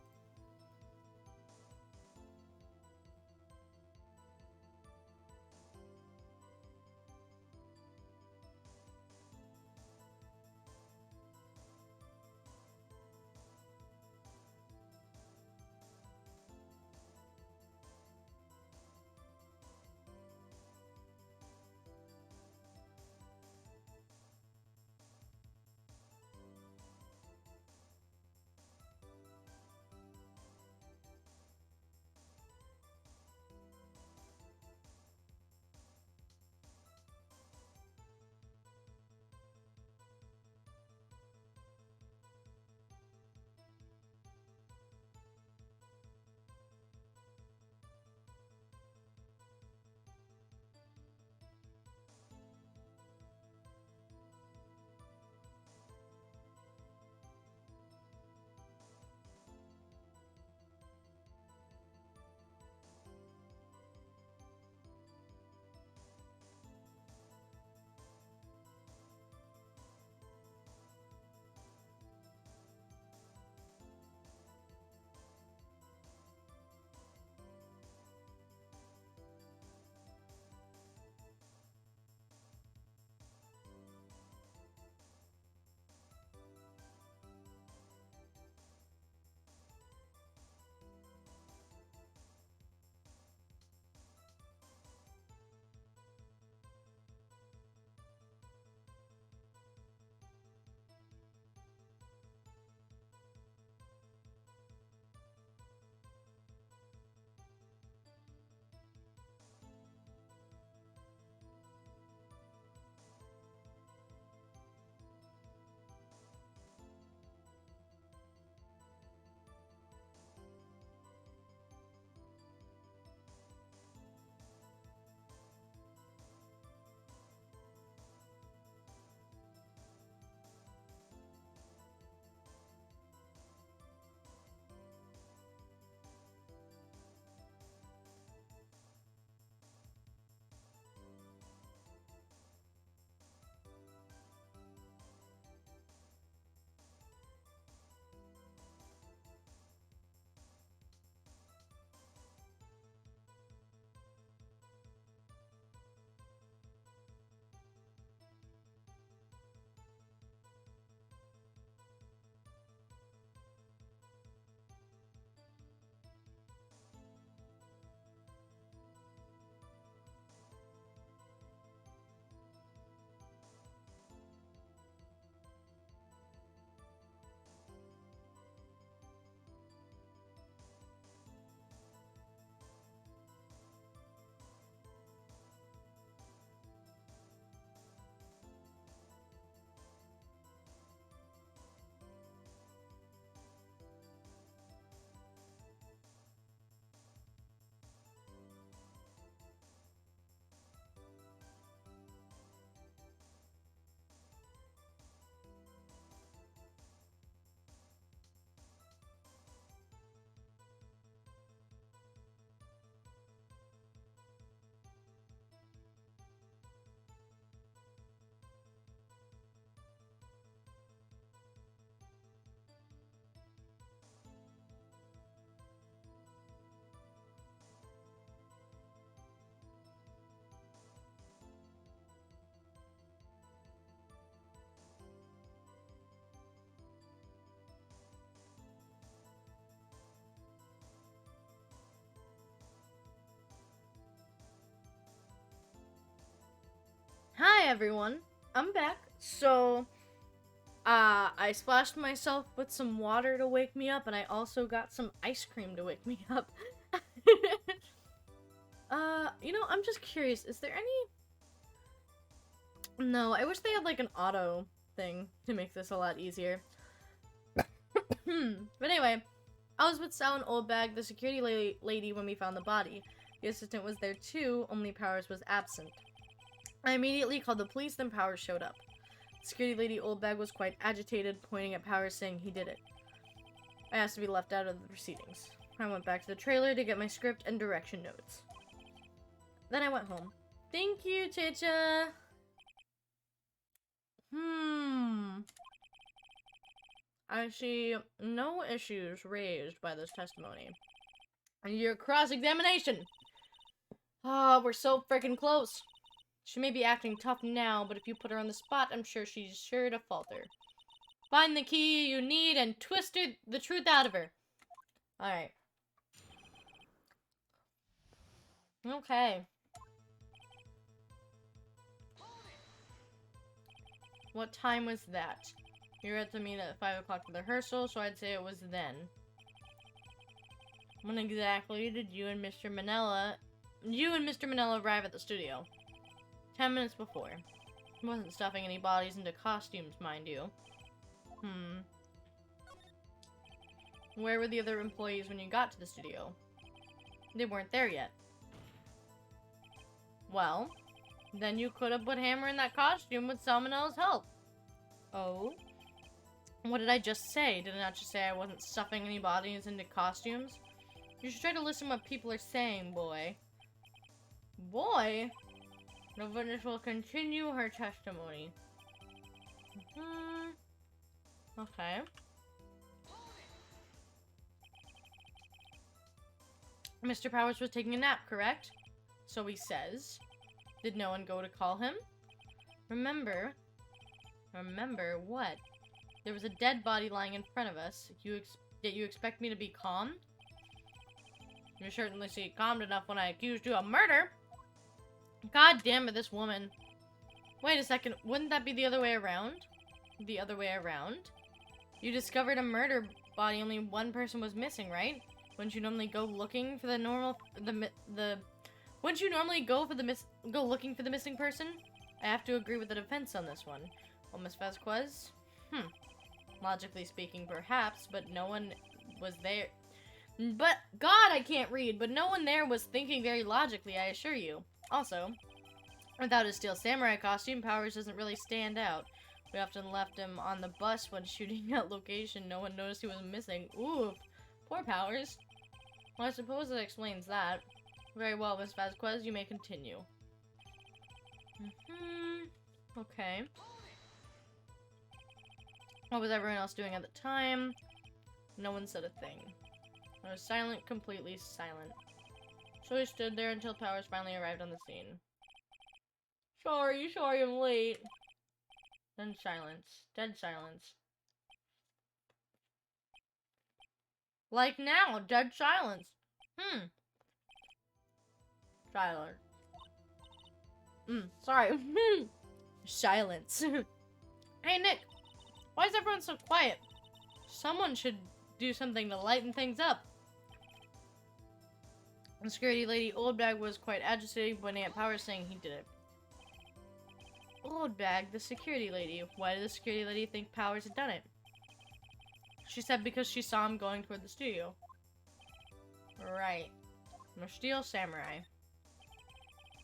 everyone, I'm back. So, I splashed myself with some water to wake me up, and I also got some ice cream to wake me up. I'm just curious, is there any... No, I wish they had, like, an auto thing to make this a lot easier. But anyway, I was with Sal and Old Bag, the security lady, when we found the body. The assistant was there too, only Powers was absent. I immediately called the police, then Powers showed up. Security lady Old Bag was quite agitated, pointing at Powers saying he did it. I asked to be left out of the proceedings. I went back to the trailer to get my script and direction notes. Then I went home. Thank you, Chicha! I see no issues raised by this testimony. Your cross-examination! Ah, we're so freaking close. She may be acting tough now, but if you put her on the spot, I'm sure she's sure to falter. Find the key you need and twist the truth out of her. Alright. Okay. What time was that? You were at the meet at 5 o'clock for the rehearsal, so I'd say it was then. When exactly did you and Mr. Manella arrive at the studio? 10 minutes before. He wasn't stuffing any bodies into costumes, mind you. Where were the other employees when you got to the studio? They weren't there yet. Well, then you could have put Hammer in that costume with Salmonella's help. Oh? What did I just say? Did I not just say I wasn't stuffing any bodies into costumes? You should try to listen to what people are saying, boy. Boy? The witness will continue her testimony. Okay. Mr. Powers was taking a nap, correct? So he says. Did no one go to call him? Remember what? There was a dead body lying in front of us. Did you expect me to be calm? You certainly seemed calm enough when I accused you of murder. God damn it, this woman. Wait a second, wouldn't that be the other way around? The other way around? You discovered a murder body, only one person was missing, right? Wouldn't you normally go looking for Wouldn't you normally go looking for the missing person? I have to agree with the defense on this one. Well, Miss Vasquez? Logically speaking, perhaps, but no one was there. But, God, I can't read, but no one there was thinking very logically, I assure you. Also, without his steel samurai costume, Powers doesn't really stand out. We often left him on the bus when shooting at location. No one noticed he was missing. Ooh, poor Powers. Well, I suppose that explains that. Very well, Miss Vasquez, you may continue. Okay. What was everyone else doing at the time? No one said a thing. I was silent, completely silent. So we stood there until Powers finally arrived on the scene. Sorry, I'm late. Then silence. Dead silence. Like now, dead silence. Silence. Sorry. Silence. Hey, Nick. Why is everyone so quiet? Someone should do something to lighten things up. The security lady Oldbag was quite agitated, pointing at Powers, saying he did it. Oldbag, the security lady. Why did the security lady think Powers had done it? She said because she saw him going toward the studio. Right. No steel samurai.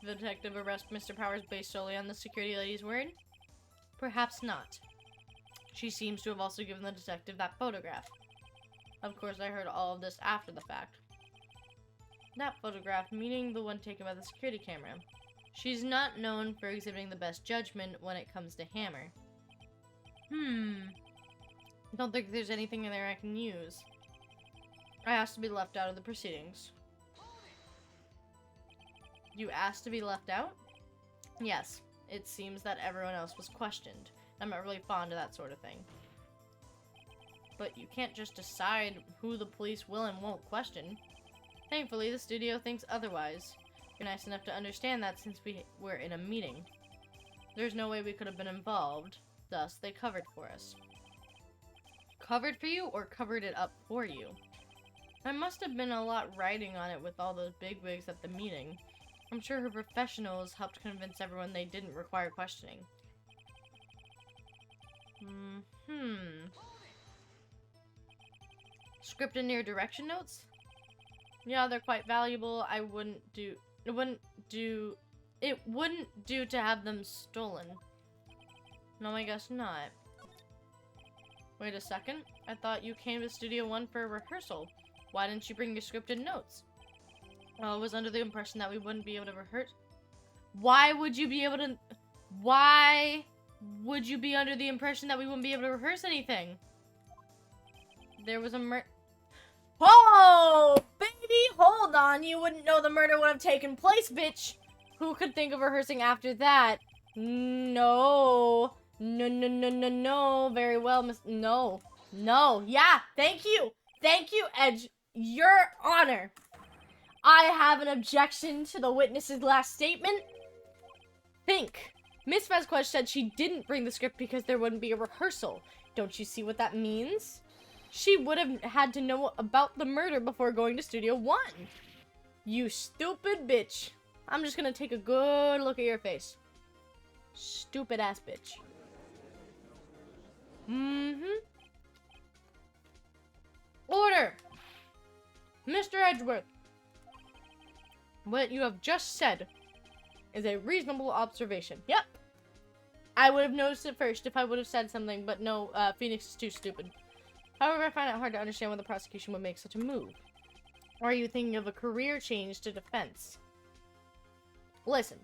Did the detective arrest Mr. Powers based solely on the security lady's word? Perhaps not. She seems to have also given the detective that photograph. Of course, I heard all of this after the fact. That photograph, meaning the one taken by the security camera. She's not known for exhibiting the best judgment when it comes to Hammer. Don't think there's anything in there I can use. I asked to be left out of the proceedings. You asked to be left out? Yes. It seems that everyone else was questioned. I'm not really fond of that sort of thing. But you can't just decide who the police will and won't question. Thankfully, the studio thinks otherwise. You're nice enough to understand that since we were in a meeting. There's no way we could have been involved. Thus, they covered for us. Covered for you or covered it up for you? There must have been a lot riding on it with all those bigwigs at the meeting. I'm sure her professionals helped convince everyone they didn't require questioning. Script and near direction notes? Yeah, they're quite valuable. It wouldn't do to have them stolen. No, I guess not. Wait a second. I thought you came to Studio 1 for a rehearsal. Why didn't you bring your scripted notes? I was under the impression that we wouldn't be able to rehearse. Why would you be under the impression that we wouldn't be able to rehearse anything? There was a Oh, baby, hold on. You wouldn't know the murder would have taken place, bitch. Who could think of rehearsing after that? No. No. Very well, Miss. No. Yeah, thank you. Thank you, Edge. Your Honor. I have an objection to the witness's last statement. Think. Miss Vasquez said she didn't bring the script because there wouldn't be a rehearsal. Don't you see what that means? She would have had to know about the murder before going to Studio 1. You stupid bitch. I'm just gonna take a good look at your face. Stupid ass bitch. Order! Mr. Edgeworth. What you have just said is a reasonable observation. Yep. I would have noticed it first if I would have said something, but no, Phoenix is too stupid. However, I find it hard to understand why the prosecution would make such a move. Or are you thinking of a career change to defense? Listen,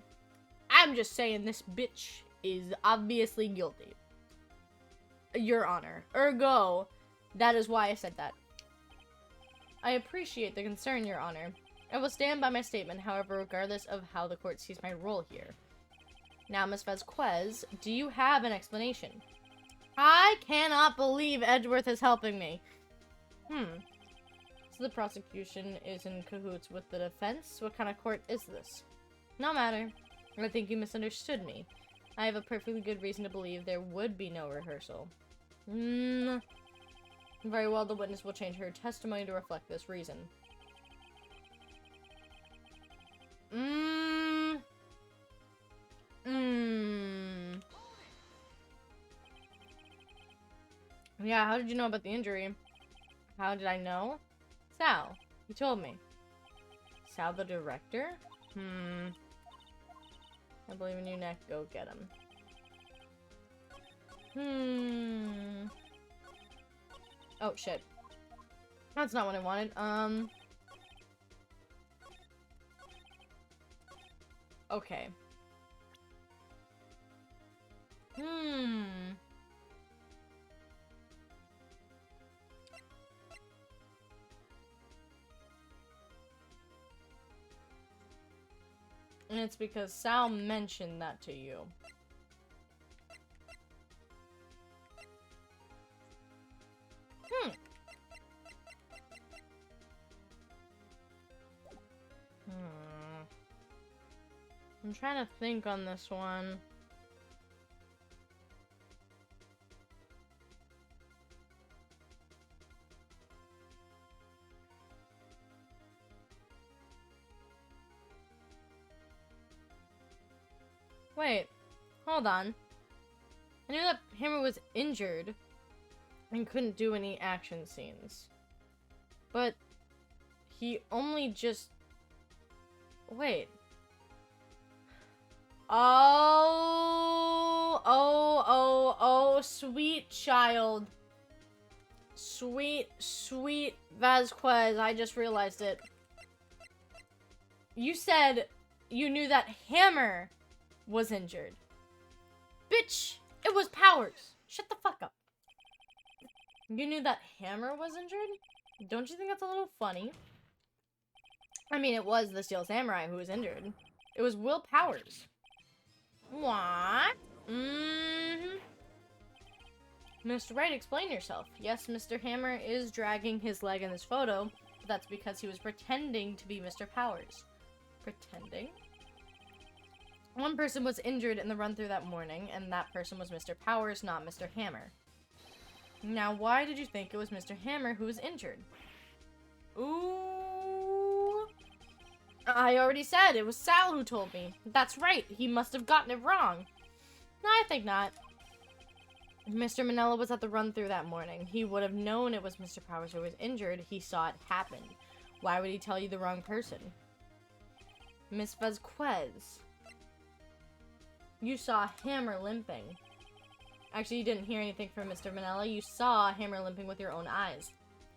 I'm just saying this bitch is obviously guilty. Your Honor. Ergo, that is why I said that. I appreciate the concern, Your Honor. I will stand by my statement, however, regardless of how the court sees my role here. Now, Miss Vasquez, do you have an explanation? I cannot believe Edgeworth is helping me. So the prosecution is in cahoots with the defense? What kind of court is this? No matter. I think you misunderstood me. I have a perfectly good reason to believe there would be no rehearsal. Very well, the witness will change her testimony to reflect this reason. Yeah, how did you know about the injury? How did I know? Sal, you told me. Sal the director? I believe in you, Nick. Go get him. Oh, shit. That's not what I wanted. Okay. And it's because Sal mentioned that to you. I'm trying to think on this one. Wait, hold on. I knew that Hammer was injured and couldn't do any action scenes. But he only just... Wait. Oh, sweet child. Sweet Vasquez, I just realized it. You said you knew that Hammer was injured. Bitch, it was Powers. Shut the fuck up. You knew that Hammer was injured? Don't you think that's a little funny? I mean, it was the Steel Samurai who was injured. It was Will Powers. What? Mr. Wright, explain yourself. Yes, Mr. Hammer is dragging his leg in this photo, but that's because he was pretending to be Mr. Powers. Pretending? One person was injured in the run-through that morning, and that person was Mr. Powers, not Mr. Hammer. Now, why did you think it was Mr. Hammer who was injured? Ooh. I already said it was Sal who told me. That's right, he must have gotten it wrong. No, I think not. If Mr. Manella was at the run-through that morning, he would have known it was Mr. Powers who was injured. He saw it happen. Why would he tell you the wrong person? Miss Vasquez. You saw Hammer limping. Actually, you didn't hear anything from Mr. Manella. You saw Hammer limping with your own eyes.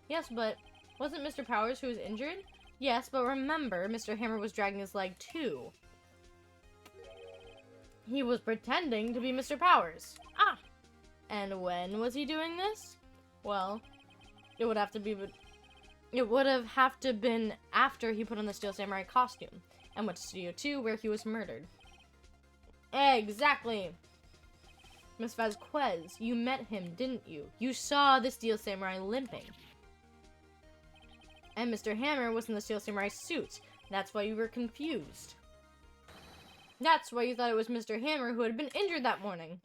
Yes, but wasn't Mr. Powers who was injured? Yes, but remember, Mr. Hammer was dragging his leg too. He was pretending to be Mr. Powers. Ah! And when was he doing this? Well, it would have to been after he put on the Steel Samurai costume and went to Studio 2 where he was murdered. Exactly! Miss Vasquez, you met him, didn't you? You saw the Steel Samurai limping. And Mr. Hammer was in the Steel Samurai suit. That's why you were confused. That's why you thought it was Mr. Hammer who had been injured that morning.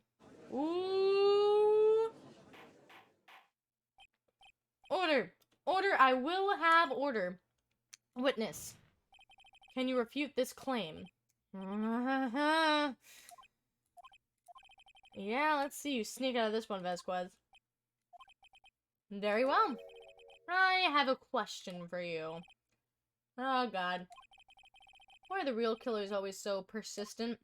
Ooh. Order! Order! I will have order. Witness. Can you refute this claim? Yeah, let's see you sneak out of this one, Vasquez. Very well. I have a question for you. Oh, God. Why are the real killers always so persistent?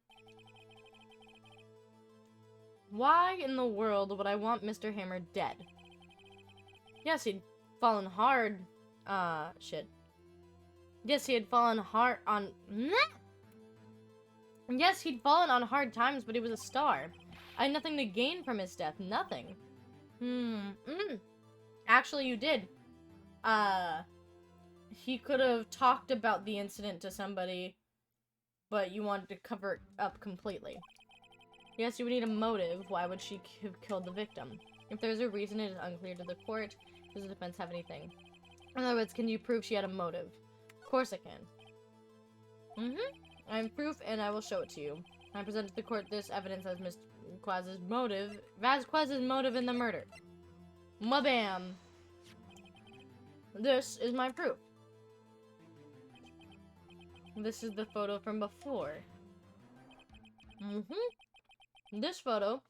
Why in the world would I want Mr. Hammer dead? Yes, he'd fallen hard. Shit. Yes, he had fallen hard on... Yes, he'd fallen on hard times, but he was a star. I had nothing to gain from his death. Nothing. Actually, you did. He could have talked about the incident to somebody, but you wanted to cover it up completely. Yes, you would need a motive. Why would she have killed the victim? If there's a reason, it is unclear to the court. Does the defense have anything? In other words, can you prove she had a motive? Of course I can. I have proof, and I will show it to you. I present to the court this evidence as Miss Vasquez's motive in the murder. Mabam! This is my proof. This is the photo from before. This photo.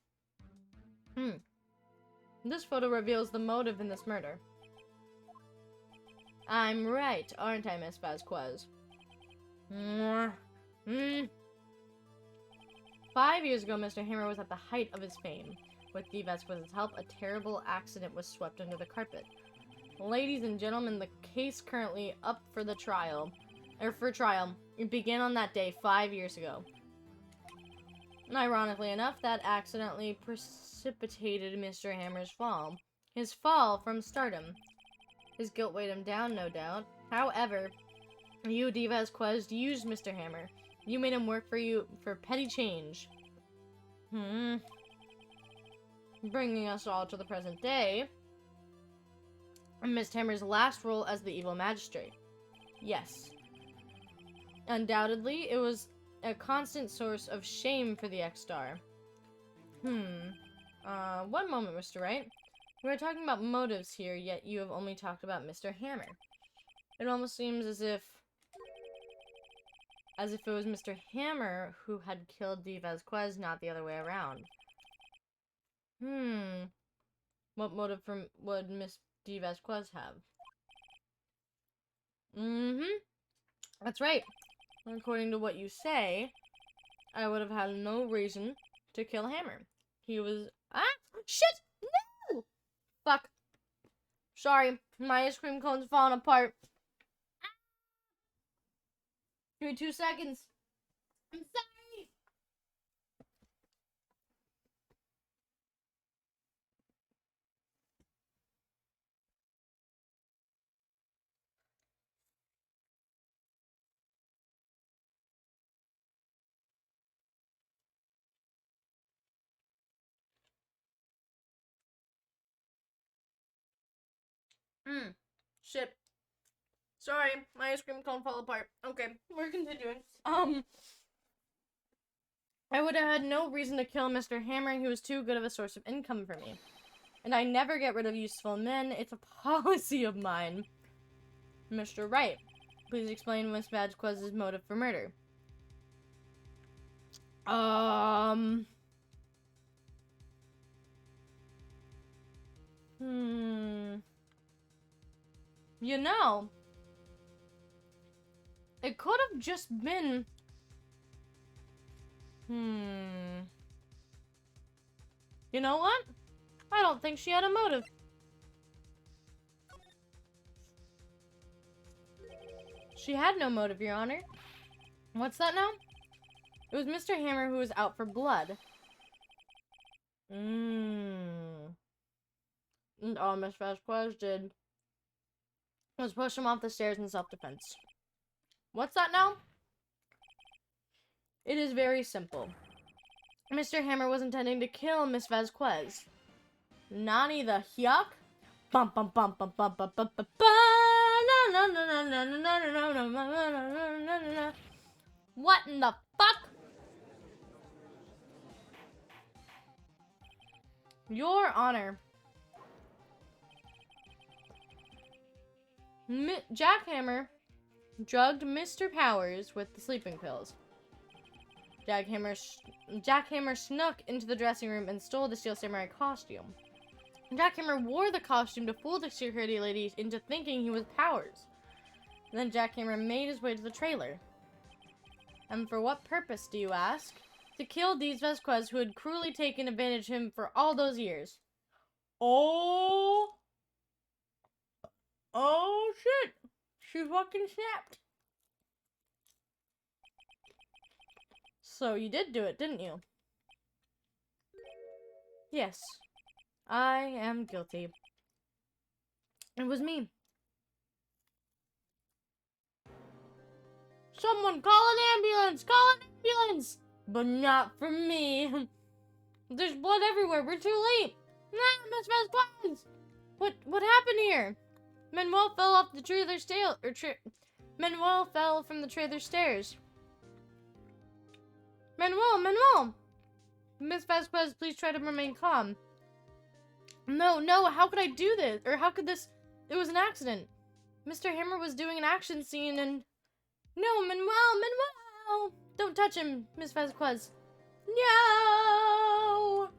This photo reveals the motive in this murder. I'm right, aren't I, Miss Vasquez? 5 years ago, Mr. Hammer was at the height of his fame. With the Vasquez's help, a terrible accident was swept under the carpet. Ladies and gentlemen, the case currently up for trial. It began on that day 5 years ago. Ironically enough, that accidentally precipitated Mr. Hammer's fall. His fall from stardom. His guilt weighed him down, no doubt. However, you, D. Vasquez, used Mr. Hammer. You made him work for you for petty change. Bringing us all to the present day. Miss Hammer's last role as the evil magistrate. Yes. Undoubtedly, it was a constant source of shame for the ex-star. One moment, Mr. Wright. We are talking about motives here, yet you have only talked about Mr. Hammer. It almost seems as if it was Mr. Hammer who had killed D. Vasquez, not the other way around. What motive would Miss D. Vasquez have? That's right. According to what you say, I would have had no reason to kill Hammer. He was... Shit! No! Fuck. Sorry, my ice cream cone's falling apart. Give me 2 seconds. I'm sorry! Shit. Sorry, my ice cream cone fell apart. Okay, we're continuing. I would have had no reason to kill Mr. Hammer. He was too good of a source of income for me. And I never get rid of useful men. It's a policy of mine. Mr. Wright, please explain Miss Vasquez's motive for murder. You know, it could have just been... You know what? I don't think she had a motive. She had no motive, Your Honor. What's that now? It was Mr. Hammer who was out for blood. And all Miss Vasquez did was push him off the stairs in self-defense. What's that now? It is very simple. Mr. Hammer was intending to kill Miss Vasquez. Nani the yuck? Bum bum bum bum bum bum bum bum bum. What in the fuck? Your Honor. Jack Hammer drugged Mr. Powers with the sleeping pills. Jack Hammer snuck into the dressing room and stole the Steel Samurai costume. Jack Hammer wore the costume to fool the security lady into thinking he was Powers. And then Jack Hammer made his way to the trailer. And for what purpose, do you ask? To kill Deeds Vasquez, who had cruelly taken advantage of him for all those years. Oh shit! She fucking snapped. So you did do it, didn't you? Yes. I am guilty. It was me. Someone call an ambulance! Call an ambulance! But not for me. There's blood everywhere. We're too late. Nah, Miss Vasquez! What happened here? Manuel fell off the trailer Manuel fell from the trailer stairs. Manuel! Miss Vasquez, please try to remain calm. No, how could I do this? Or how could this... It was an accident. Mr. Hammer was doing an action scene and... No, Manuel! Don't touch him, Miss Vasquez. No!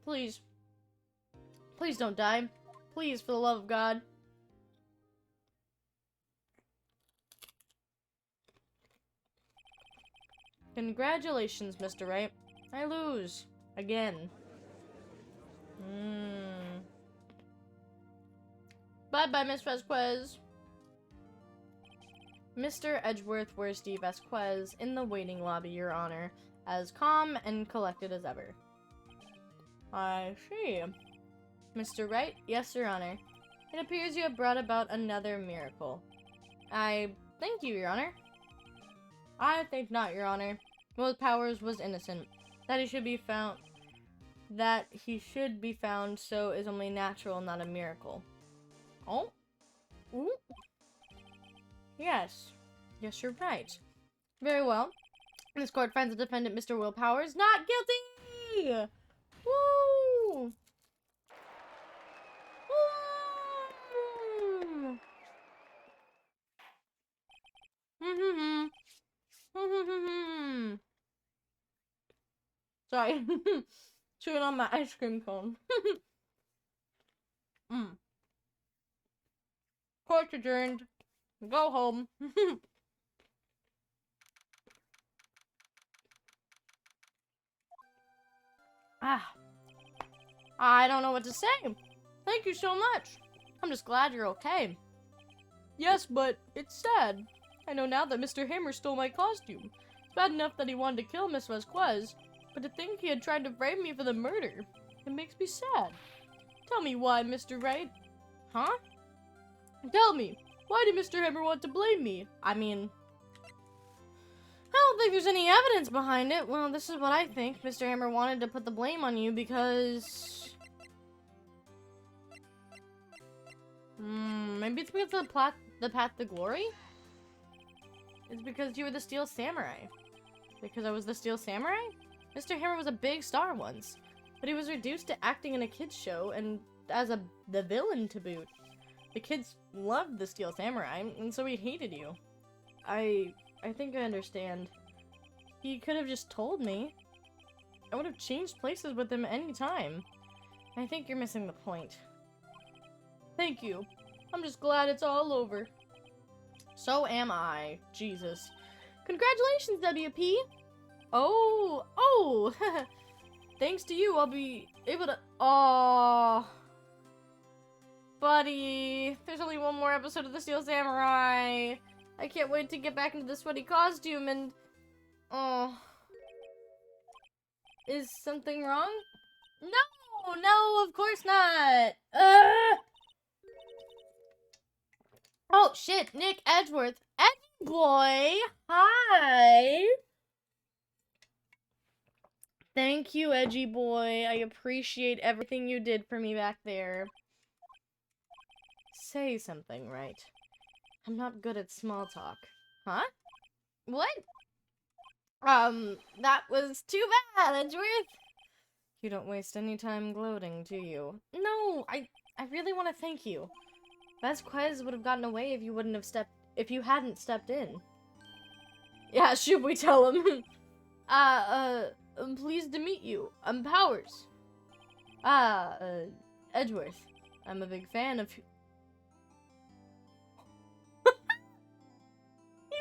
Please. Please don't die. Please, for the love of God. Congratulations, Mr. Wright. I lose. Again. Bye-bye, Miss Vasquez. Mr. Edgeworth wears D. Vasquez in the waiting lobby, Your Honor, as calm and collected as ever. I see. Mr. Wright? Yes, Your Honor. It appears you have brought about another miracle. I thank you, Your Honor. I think not, Your Honor. Will Powers was innocent. That he should be found so is only natural, not a miracle. Oh? Ooh. Yes. Yes, you're right. Very well. This court finds the defendant, Mr. Will Powers, not guilty! Woo! Woo! Sorry. Chewing on my ice cream cone. Court adjourned. Go home. I don't know what to say. Thank you so much. I'm just glad you're okay. Yes, but it's sad. I know now that Mr. Hammer stole my costume. It's bad enough that he wanted to kill Miss Vasquez, but to think he had tried to frame me for the murder, it makes me sad. Tell me why, Mr. Wright. Huh? Tell me, why did Mr. Hammer want to blame me? I mean, I don't think there's any evidence behind it. Well, this is what I think. Mr. Hammer wanted to put the blame on you because... maybe it's because of the path to glory? It's because you were the Steel Samurai. Because I was the Steel Samurai? Mr. Hammer was a big star once, but he was reduced to acting in a kids show and as the villain to boot. The kids loved the Steel Samurai, and so he hated you. I think I understand. He could have just told me. I would have changed places with him any time. I think you're missing the point. Thank you. I'm just glad it's all over. So am I. Jesus. Congratulations, WP! Oh! Thanks to you, I'll be able to— Oh, buddy. There's only one more episode of the Steel Samurai. I can't wait to get back into the sweaty costume and— Oh. Is something wrong? No, of course not. Oh, shit, Nick Edgeworth. Edgy boy, hi. Thank you, Edgy boy. I appreciate everything you did for me back there. Say something, Wright. I'm not good at small talk. Huh? What? That was too bad, Edgeworth. You don't waste any time gloating, do you? No, I really want to thank you. Vasquez would have gotten away if you hadn't stepped in. Yeah, should we tell him? I'm pleased to meet you. I'm Powers. Edgeworth. I'm a big fan of— He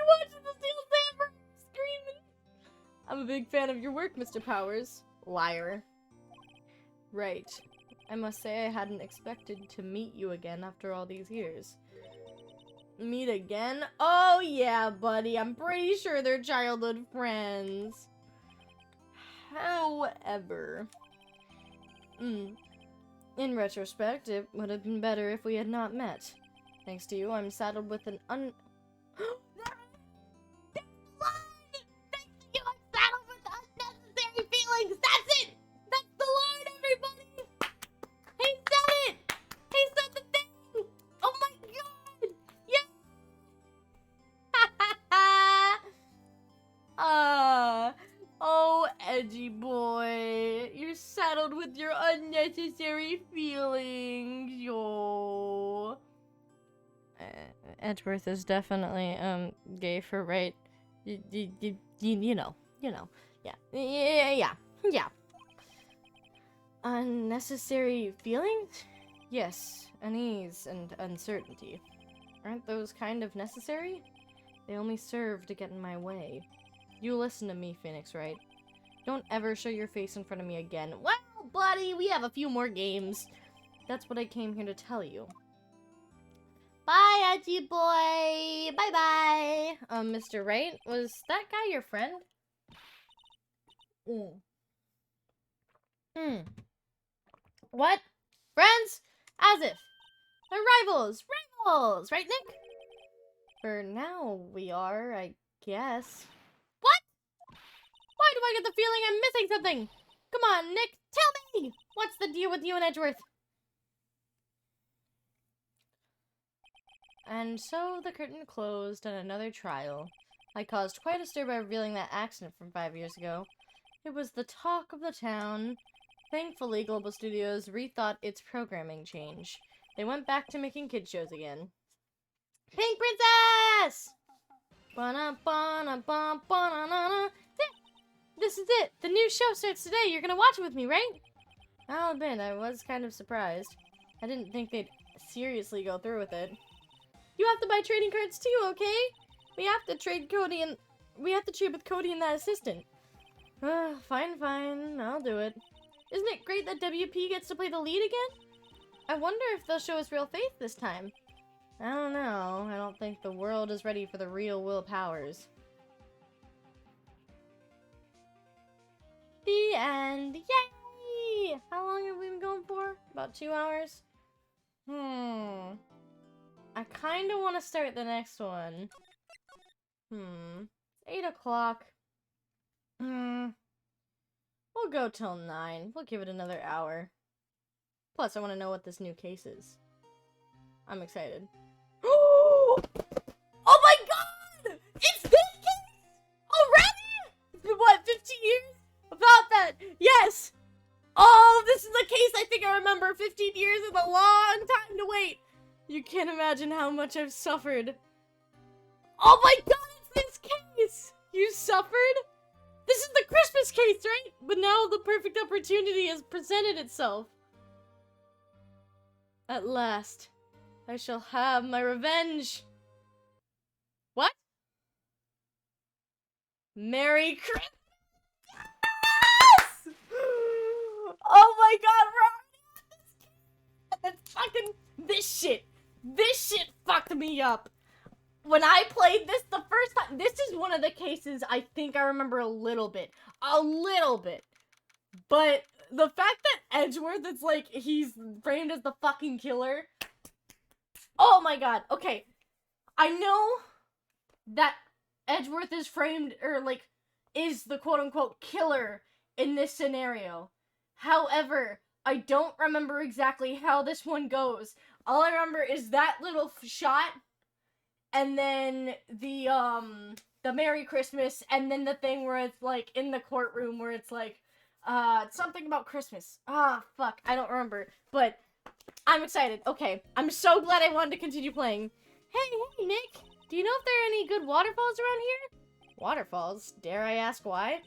watches the Steel Samurai screaming. I'm a big fan of your work, Mr. Powers. Liar. Right. I must say I hadn't expected to meet you again after all these years. Meet again? Oh yeah, buddy. I'm pretty sure they're childhood friends. However, in retrospect, it would have been better if we had not met. Thanks to you, I'm saddled with an Thanks to you, I'm saddled with unnecessary feelings. That's it. That's the line, everybody. He said it. He said the thing. Oh my god. Yeah. Oh, Edgy boy. You're saddled with your unnecessary feelings, yo. Edgeworth is definitely, gay for Wright. You know. Yeah. Unnecessary feelings? Yes, unease and uncertainty. Aren't those kind of necessary? They only serve to get in my way. You listen to me, Phoenix, Wright? Don't ever show your face in front of me again. Well, buddy, we have a few more games. That's what I came here to tell you. Bye, Edgy boy. Bye-bye. Mr. Wright, was that guy your friend? What? Friends? As if. They're rivals! Rivals! Right, Nick? For now, we are, I guess. What? Why do I get the feeling I'm missing something? Come on, Nick, tell me! What's the deal with you and Edgeworth? And so the curtain closed on another trial. I caused quite a stir by revealing that accident from 5 years ago. It was the talk of the town. Thankfully, Global Studios rethought its programming change. They went back to making kid shows again. Pink Princess! This is it! The new show starts today! You're gonna watch it with me, right? I'll admit, I was kind of surprised. I didn't think they'd seriously go through with it. You have to buy trading cards too, okay? We have to trade with Cody and that assistant. Fine. I'll do it. Isn't it great that WP gets to play the lead again? I wonder if they'll show us real faith this time. I don't know. I don't think the world is ready for the real Will Powers. The end. Yay! How long have we been going for? About 2 hours? I kind of want to start the next one. 8 o'clock. We'll go till 9. We'll give it another hour. Plus, I want to know what this new case is. I'm excited. Oh my god! It's this! the case I think I remember. 15 years is a long time to wait. You can't imagine how much I've suffered. Oh my god, it's this case! You suffered? This is the Christmas case, right? But now the perfect opportunity has presented itself. At last, I shall have my revenge. What? Merry Christmas! Oh my god, that's fucking this shit fucked me up. When I played this the first time, this is one of the cases I think I remember a little bit. But the fact that Edgeworth, it's like, he's framed as the fucking killer. Oh my god, okay. I know that Edgeworth is framed, or like, is the quote-unquote killer in this scenario. However, I don't remember exactly how this one goes. All I remember is that little shot, and then the Merry Christmas, and then the thing where it's like in the courtroom where it's like, something about Christmas. Fuck, I don't remember. But I'm excited. Okay, I'm so glad I wanted to continue playing. Hey, Nick, do you know if there are any good waterfalls around here? Waterfalls? Dare I ask why?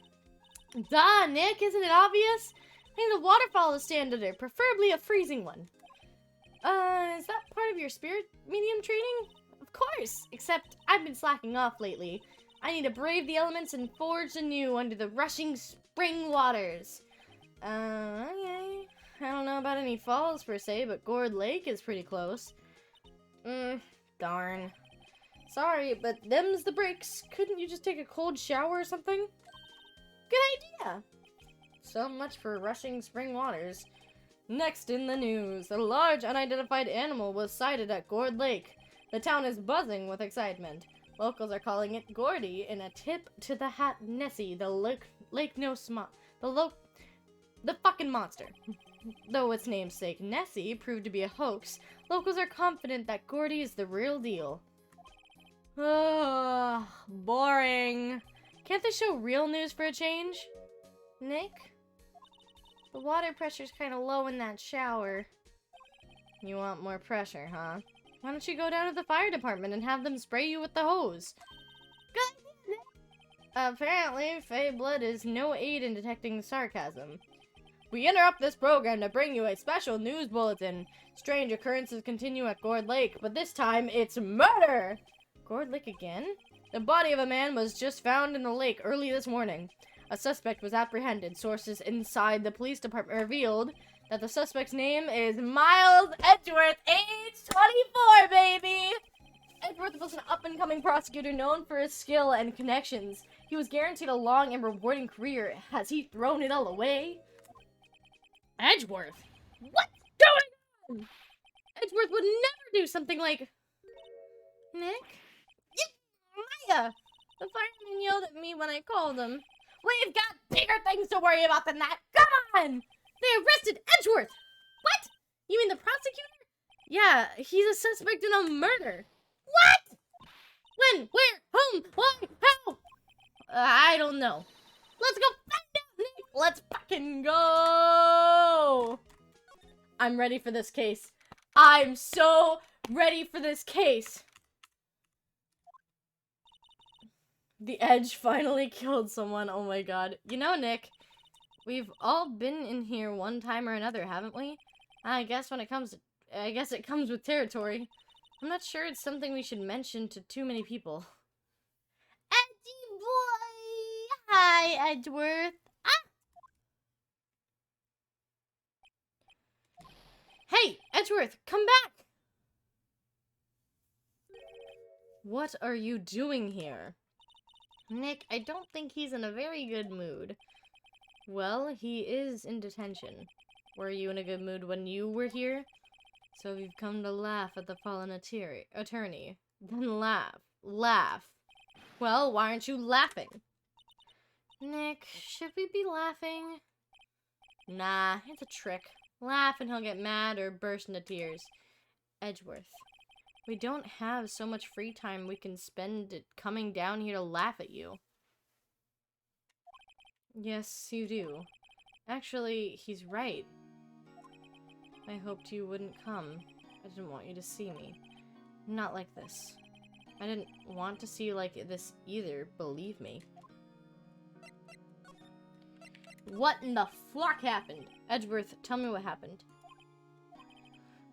Duh, Nick, isn't it obvious? I need a waterfall to stand under, preferably a freezing one. Is that part of your spirit medium training? Of course, except I've been slacking off lately. I need to brave the elements and forge anew under the rushing spring waters. Okay. I don't know about any falls per se, but Gourd Lake is pretty close. Darn. Sorry, but them's the breaks. Couldn't you just take a cold shower or something? Good idea. So much for rushing spring waters. Next in the news, a large unidentified animal was sighted at Gourd Lake. The town is buzzing with excitement. Locals are calling it Gordy in a tip to the hat Nessie, the fucking monster. Though its namesake Nessie proved to be a hoax, locals are confident that Gordy is the real deal. Ugh, boring. Can't they show real news for a change? Nick? The water pressure's kind of low in that shower. You want more pressure, huh? Why don't you go down to the fire department and have them spray you with the hose? Good. Apparently, Fey blood is no aid in detecting sarcasm. We interrupt this program to bring you a special news bulletin. Strange occurrences continue at Gourd Lake, but this time it's murder! Gourd Lake again? The body of a man was just found in the lake early this morning. A suspect was apprehended. Sources inside the police department revealed that the suspect's name is Miles Edgeworth, age 24, baby! Edgeworth was an up-and-coming prosecutor known for his skill and connections. He was guaranteed a long and rewarding career. Has he thrown it all away? Edgeworth? What's going on? Edgeworth would never do something like... Nick? Maya! The fireman yelled at me when I called him. We've got bigger things to worry about than that! Come on! They arrested Edgeworth! What? You mean the prosecutor? Yeah, he's a suspect in a murder. What? When? Where? Whom? Why? How? I don't know. Let's go find out, Nick! Let's fucking go! I'm ready for this case. I'm so ready for this case. The Edge finally killed someone. Oh my god. You know, Nick, we've all been in here one time or another, haven't we? I guess it comes with territory. I'm not sure it's something we should mention to too many people. Edgy boy! Hi, Edgeworth. Hey, Edgeworth, come back! What are you doing here? Nick, I don't think he's in a very good mood. Well, he is in detention. Were you in a good mood when you were here? So you've come to laugh at the fallen attorney. Then laugh. Laugh. Well, why aren't you laughing? Nick, should we be laughing? Nah, it's a trick. Laugh and he'll get mad or burst into tears. Edgeworth. We don't have so much free time we can spend coming down here to laugh at you. Yes, you do. Actually, he's right. I hoped you wouldn't come. I didn't want you to see me. Not like this. I didn't want to see you like this either, believe me. What in the fuck happened? Edgeworth, tell me what happened.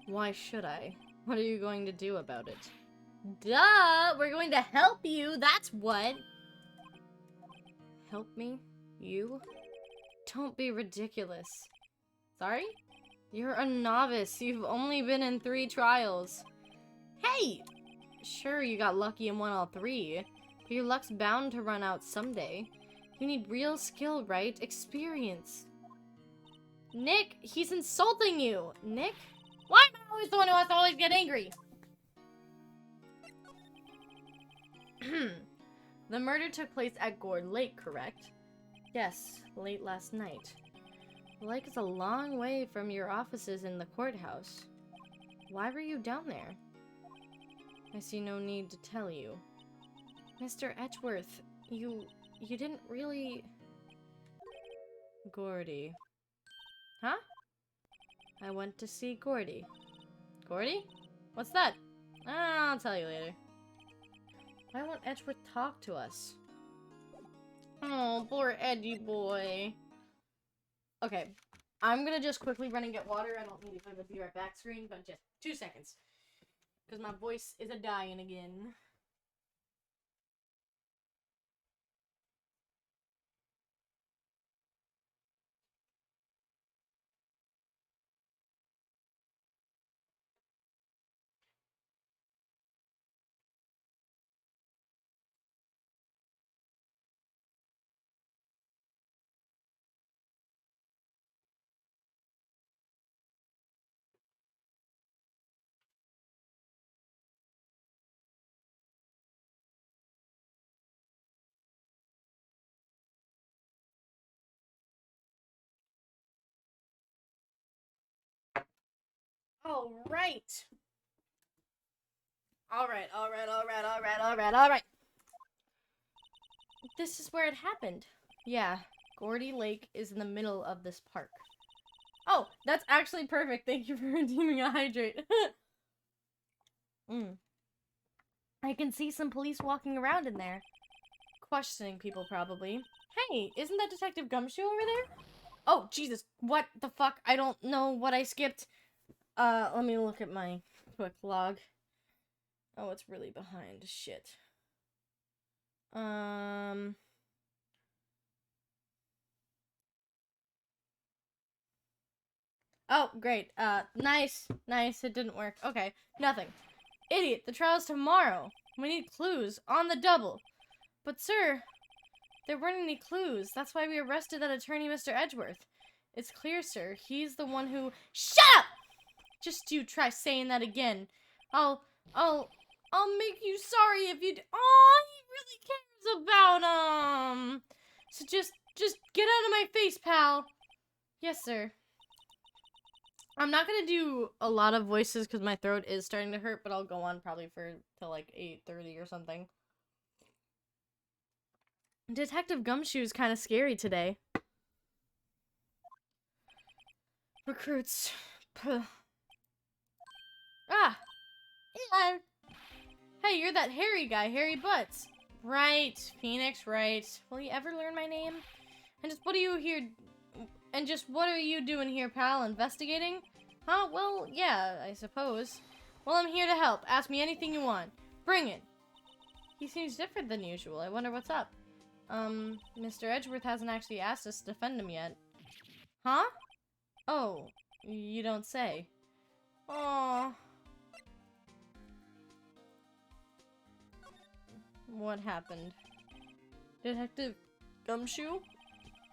Why should I? What are you going to do about it? Duh! We're going to help you, that's what! Help me? You? Don't be ridiculous. Sorry? You're a novice. You've only been in 3 trials. Hey! Sure, you got lucky and won all 3, but your luck's bound to run out someday. You need real skill, right? Experience. Nick, he's insulting you! Nick? Why am I always the one who has to always get angry? The murder took place at Gourd Lake, correct? Yes, late last night. The lake is a long way from your offices in the courthouse. Why were you down there? I see no need to tell you. Mr. Edgeworth, you didn't really... Gordy. Huh? I went to see Gordy. Gordy? What's that? I'll tell you later. Why won't Edgeworth talk to us? Oh, poor Edgy boy. Okay, I'm gonna just quickly run and get water. I don't need to put the be right back screen, but just 2 seconds. Because my voice is a-dying again. Alright. Alright. This is where it happened. Yeah, Gordy Lake is in the middle of this park. Oh, that's actually perfect. Thank you for redeeming a hydrate. I can see some police walking around in there. Questioning people, probably. Hey, isn't that Detective Gumshoe over there? Oh, Jesus. What the fuck? I don't know what I skipped. Let me look at my quick log. Oh, it's really behind. Shit. Oh, great. Nice. It didn't work. Okay, nothing. Idiot, the trial's tomorrow. We need clues, on the double. But sir, there weren't any clues. That's why we arrested that attorney, Mr. Edgeworth. It's clear, sir. He's the one who— Shut up! Just you try saying that again. I'll make you sorry if you Oh, he really cares about, So just get out of my face, pal. Yes, sir. I'm not gonna do a lot of voices because my throat is starting to hurt, but I'll go on probably till like 8:30 or something. Detective Gumshoe's kind of scary today. Recruits. Puh. Ah! Hello! Hey, you're that hairy guy, Harry Butts. Right, Phoenix, right. Will you ever learn my name? And just what are you here... And just what are you doing here, pal? Investigating? Huh? Well, yeah, I suppose. Well, I'm here to help. Ask me anything you want. Bring it. He seems different than usual. I wonder what's up. Mr. Edgeworth hasn't actually asked us to defend him yet. Huh? Oh, you don't say. Aww. What happened? Detective Gumshoe?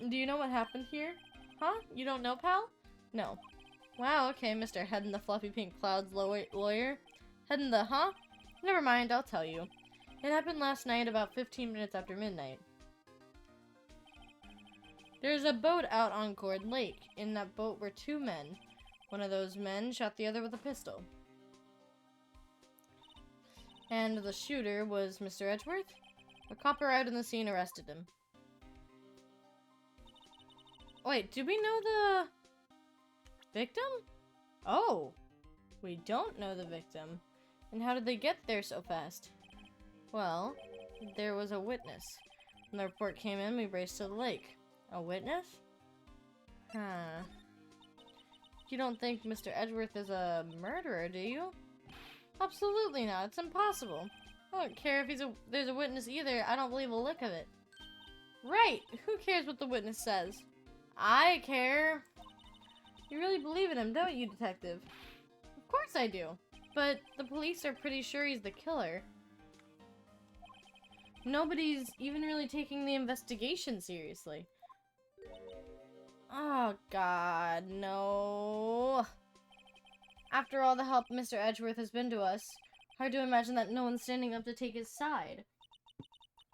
Do you know what happened here? Huh? You don't know, pal? No. Wow, okay, Mr. Head in the Fluffy Pink Clouds lawyer. Head in the, huh? Never mind, I'll tell you. It happened last night about 15 minutes after midnight. There's a boat out on Gourd Lake. In that boat were 2 men. One of those men shot the other with a pistol. And the shooter was Mr. Edgeworth? A cop arrived on the scene and arrested him. Wait, do we know the victim? Oh, we don't know the victim. And how did they get there so fast? Well, there was a witness. When the report came in, we raced to the lake. A witness? Huh. You don't think Mr. Edgeworth is a murderer, do you? Absolutely not. It's impossible. I don't care if there's a witness either. I don't believe a lick of it. Right. Who cares what the witness says? I care. You really believe in him, don't you, detective? Of course I do. But the police are pretty sure he's the killer. Nobody's even really taking the investigation seriously. Oh, God, no. After all the help Mr. Edgeworth has been to us, hard to imagine that no one's standing up to take his side.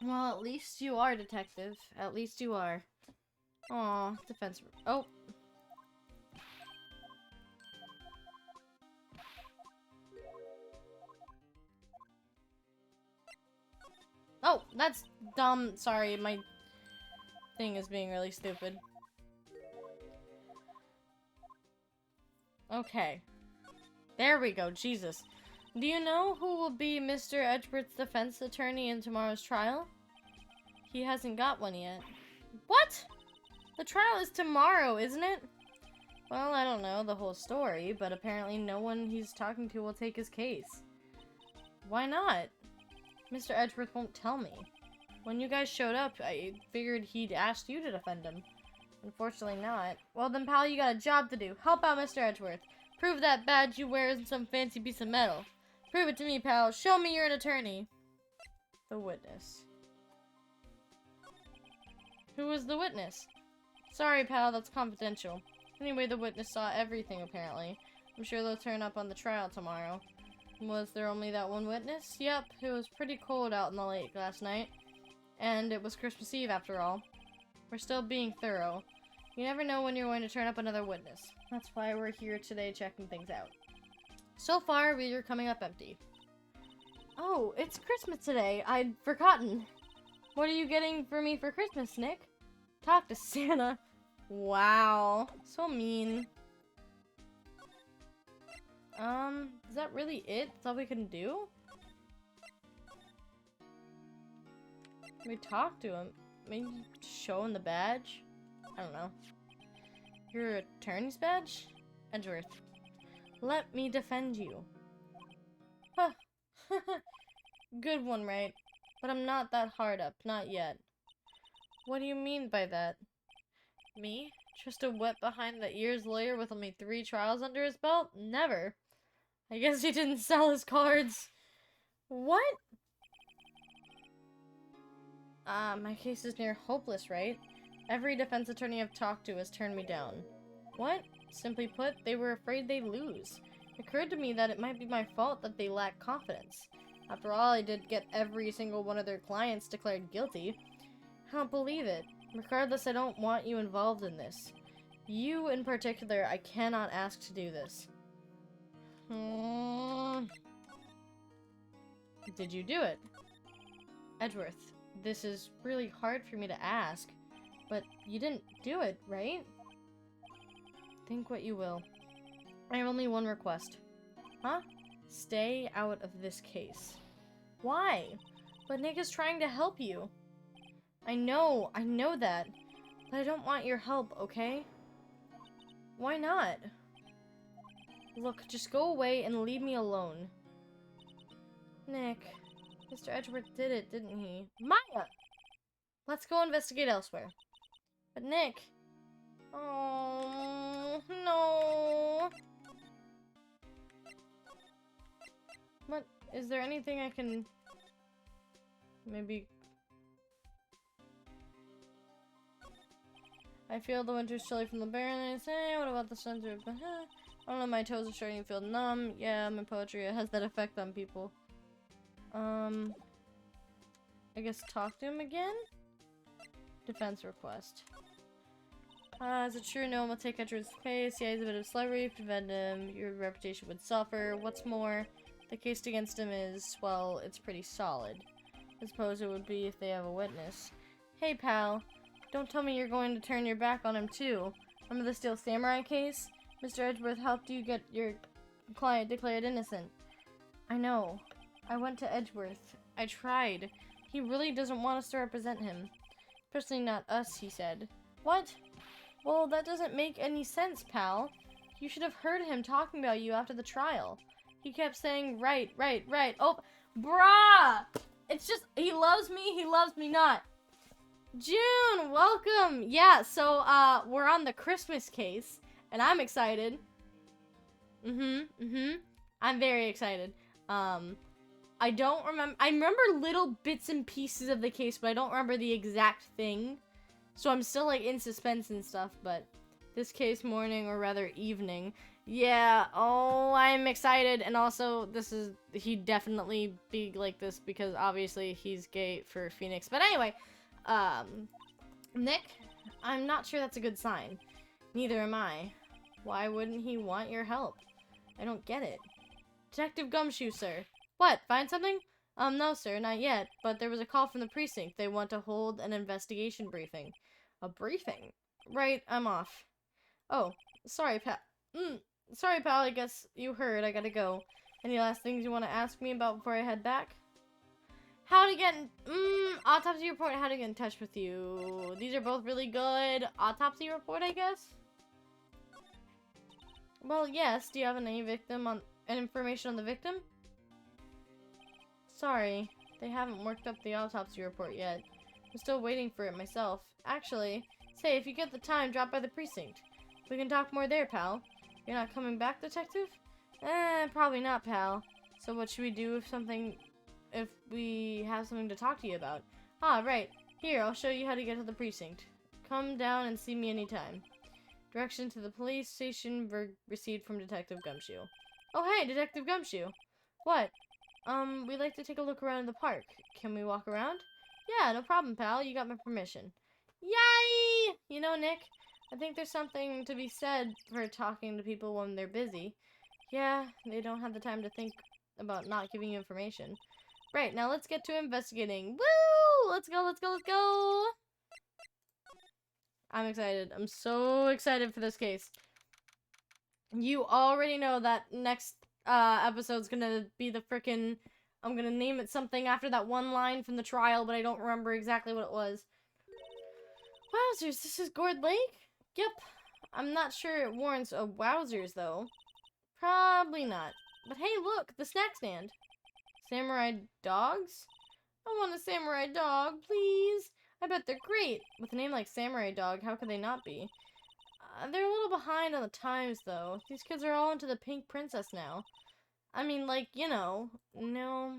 Well, at least you are, detective. At least you are. Aw, defense... Oh. Oh, that's dumb. Sorry, my thing is being really stupid. Okay. There we go, Jesus. Do you know who will be Mr. Edgeworth's defense attorney in tomorrow's trial? He hasn't got one yet. What? The trial is tomorrow, isn't it? Well, I don't know the whole story, but apparently no one he's talking to will take his case. Why not? Mr. Edgeworth won't tell me. When you guys showed up, I figured he'd asked you to defend him. Unfortunately not. Well then, pal, you got a job to do. Help out Mr. Edgeworth. Prove that badge you wear isn't some fancy piece of metal. Prove it to me, pal. Show me you're an attorney. The witness. Who was the witness? Sorry, pal, that's confidential. Anyway, the witness saw everything, apparently. I'm sure they'll turn up on the trial tomorrow. Was there only that one witness? Yep, it was pretty cold out in the lake last night. And it was Christmas Eve, after all. We're still being thorough. You never know when you're going to turn up another witness. That's why we're here today checking things out. So far, we are coming up empty. Oh, it's Christmas today. I'd forgotten. What are you getting for me for Christmas, Nick? Talk to Santa. Wow. So mean. Is that really it? That's all we can do? Can we talk to him? Maybe show him the badge? I don't know. Your attorney's badge? Edgeworth. Let me defend you. Huh. Good one, Wright. But I'm not that hard up. Not yet. What do you mean by that? Me? Just a wet behind the ears lawyer with only 3 trials under his belt? Never. I guess he didn't sell his cards. What? My case is near hopeless, right? Every defense attorney I've talked to has turned me down. What? Simply put, they were afraid they'd lose. It occurred to me that it might be my fault that they lack confidence. After all, I did get every single one of their clients declared guilty. I don't believe it. Regardless, I don't want you involved in this. You, in particular, I cannot ask to do this. Did you do it? Edgeworth, this is really hard for me to ask, but you didn't do it, right? Think what you will. I have only one request. Huh? Stay out of this case. Why? But Nick is trying to help you. I know that. But I don't want your help, okay? Why not? Look, just go away and leave me alone. Nick, Mr. Edgeworth did it, didn't he? Maya! Let's go investigate elsewhere. But Nick... Oh, no. What? Is there anything I can... Maybe... I feel the winter's chilly from the barrenness. Hey, what about the center? I don't know, my toes are starting to feel numb. Yeah, my poetry, it has that effect on people. I guess talk to him again? Defense request. Is it true no one will take Edgeworth's case? Yeah, he's a bit of a celebrity. If you defend him, your reputation would suffer. What's more, the case against him is, well, it's pretty solid. I suppose it would be if they have a witness. Hey, pal. Don't tell me you're going to turn your back on him, too. Remember the Steel Samurai case? Mr. Edgeworth helped you get your client declared innocent. I know. I went to Edgeworth. I tried. He really doesn't want us to represent him. Especially not us, he said. What? Well, that doesn't make any sense, pal. You should have heard him talking about you after the trial. He kept saying, right, right, right. Oh, brah! It's just, he loves me not. June, welcome! Yeah, so, we're on the Christmas case, and I'm excited. I'm very excited. I don't remember, I remember little bits and pieces of the case, but I don't remember the exact thing. So I'm still, like, in suspense and stuff, but this case morning, or rather evening. Yeah, oh, I'm excited, and also, he'd definitely be like this, because obviously he's gay for Phoenix. But anyway, Nick, I'm not sure that's a good sign. Neither am I. Why wouldn't he want your help? I don't get it. Detective Gumshoe, sir. What, find something? No, sir, not yet, but there was a call from the precinct. They want to hold an investigation briefing. A briefing? Right, I'm off. Oh, sorry, pal. Sorry, pal, I guess you heard. I gotta go. Any last things you want to ask me about before I head back? How to get in... autopsy report, how to get in touch with you. These are both really good. Autopsy report, I guess? Well, yes. Do you have any information on the victim? Sorry, they haven't worked up the autopsy report yet. I'm still waiting for it myself. Actually, say, if you get the time, drop by the precinct. We can talk more there, pal. You're not coming back, detective? Probably not, pal. So what should we do if we have something to talk to you about? Ah, right. Here, I'll show you how to get to the precinct. Come down and see me anytime. Direction to the police station received from Detective Gumshoe. Oh, hey, Detective Gumshoe. What? We'd like to take a look around the park. Can we walk around? Yeah, no problem, pal. You got my permission. Yay! You know, Nick, I think there's something to be said for talking to people when they're busy. Yeah, they don't have the time to think about not giving you information. Right, now let's get to investigating. Woo! Let's go, let's go, let's go! I'm excited. I'm so excited for this case. You already know that next episode's gonna be the frickin'... I'm gonna name it something after that one line from the trial, but I don't remember exactly what it was. Wowzers, this is Gourd Lake? Yep. I'm not sure it warrants a wowzers, though. Probably not. But hey, look, the snack stand. Samurai dogs? I want a samurai dog, please. I bet they're great. With a name like Samurai Dog, how could they not be? They're a little behind on the times, though. These kids are all into the Pink Princess now. I mean, like, you know. No.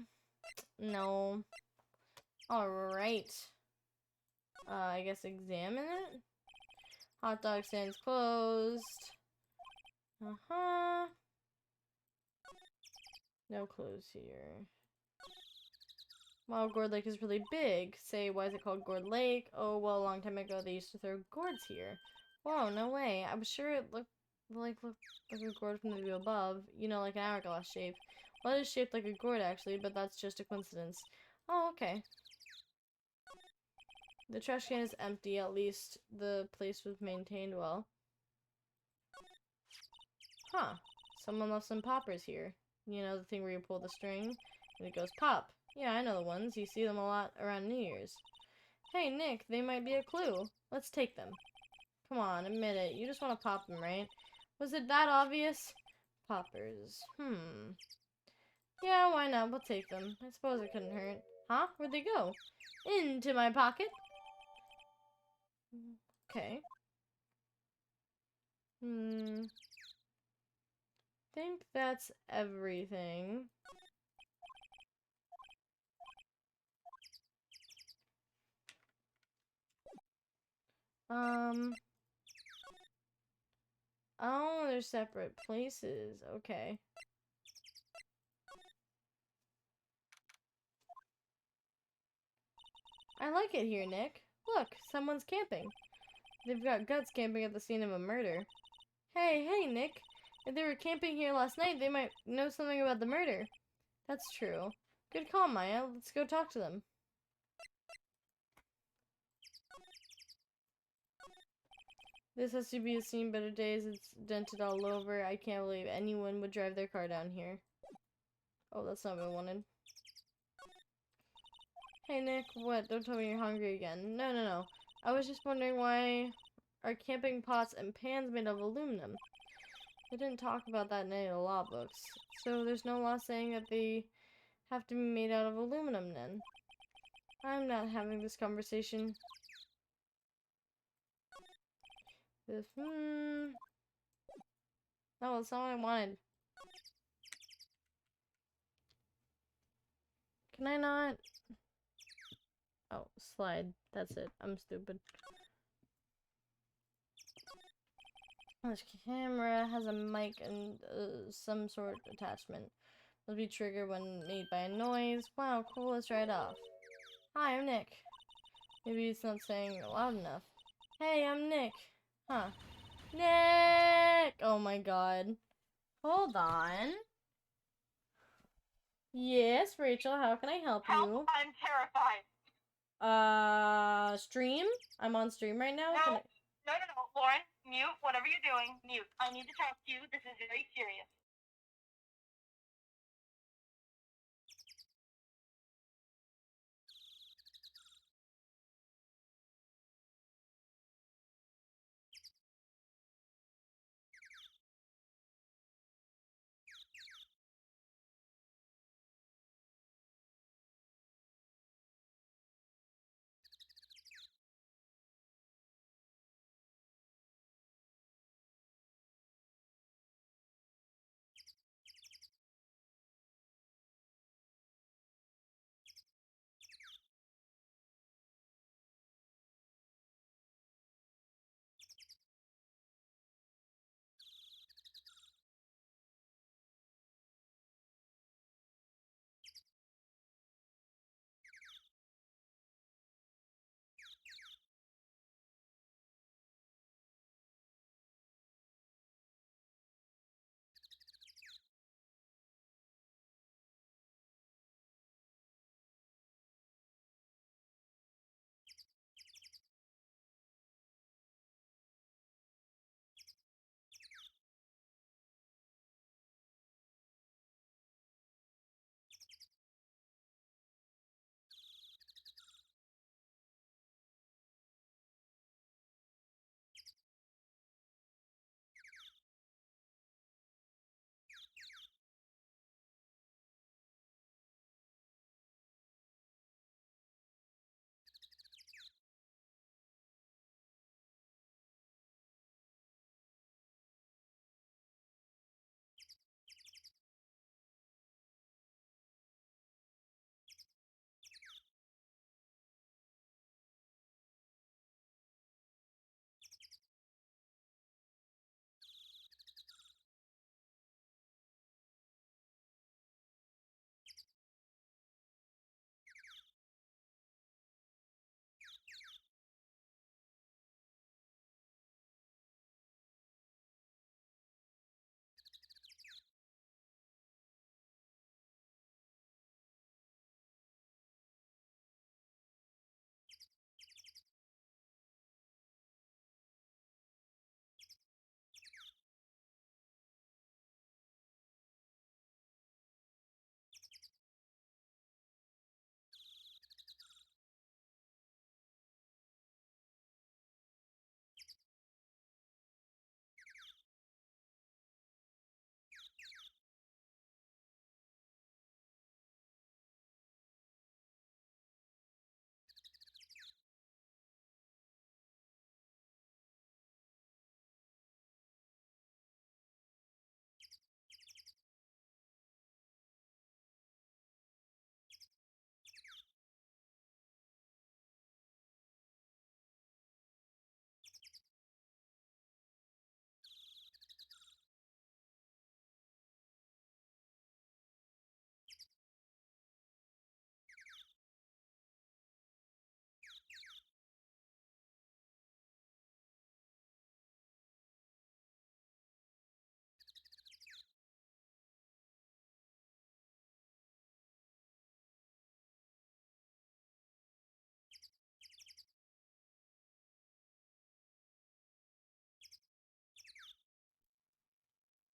No. Alright. I guess examine it? Hot dog stand's closed. Uh-huh. No clues here. Wow, Gourd Lake is really big. Say, why is it called Gourd Lake? Oh, well, a long time ago they used to throw gourds here. Whoa, no way. I was sure it looked like a gourd from the view above. You know, like an hourglass shape. Well, it is shaped like a gourd, actually, but that's just a coincidence. Oh, okay. The trash can is empty. At least the place was maintained well. Huh. Someone left some poppers here. You know, the thing where you pull the string and it goes pop. Yeah, I know the ones. You see them a lot around New Year's. Hey, Nick, they might be a clue. Let's take them. Come on, admit it. You just want to pop them, right? Was it that obvious? Poppers. Yeah, why not? We'll take them. I suppose it couldn't hurt. Huh? Where'd they go? Into my pocket. Okay. Think that's everything. Oh, they're separate places. Okay. I like it here, Nick. Look, someone's camping. They've got guts camping at the scene of a murder. Hey, Nick. If they were camping here last night, they might know something about the murder. That's true. Good call, Maya. Let's go talk to them. This has to be a scene better days. It's dented all over. I can't believe anyone would drive their car down here. Oh, that's not what I wanted. Hey, Nick. What? Don't tell me you're hungry again. No, no, no. I was just wondering why are camping pots and pans made of aluminum? They didn't talk about that in any of the law books. So there's no law saying that they have to be made out of aluminum then. I'm not having this conversation. This, No, that's not what I wanted. Can I not? Oh, slide. That's it. I'm stupid. This camera has a mic and some sort of attachment. Will be triggered when made by a noise. Wow, cool. Let's try it off. Hi, I'm Nick. Maybe it's not saying it loud enough. Hey, I'm Nick. Huh. Nick! Oh my god. Hold on. Yes, Rachel, how can I help you? I'm terrified. Stream? I'm on stream right now? No, no, Lauren, mute whatever you're doing. Mute. I need to talk to you. This is very serious.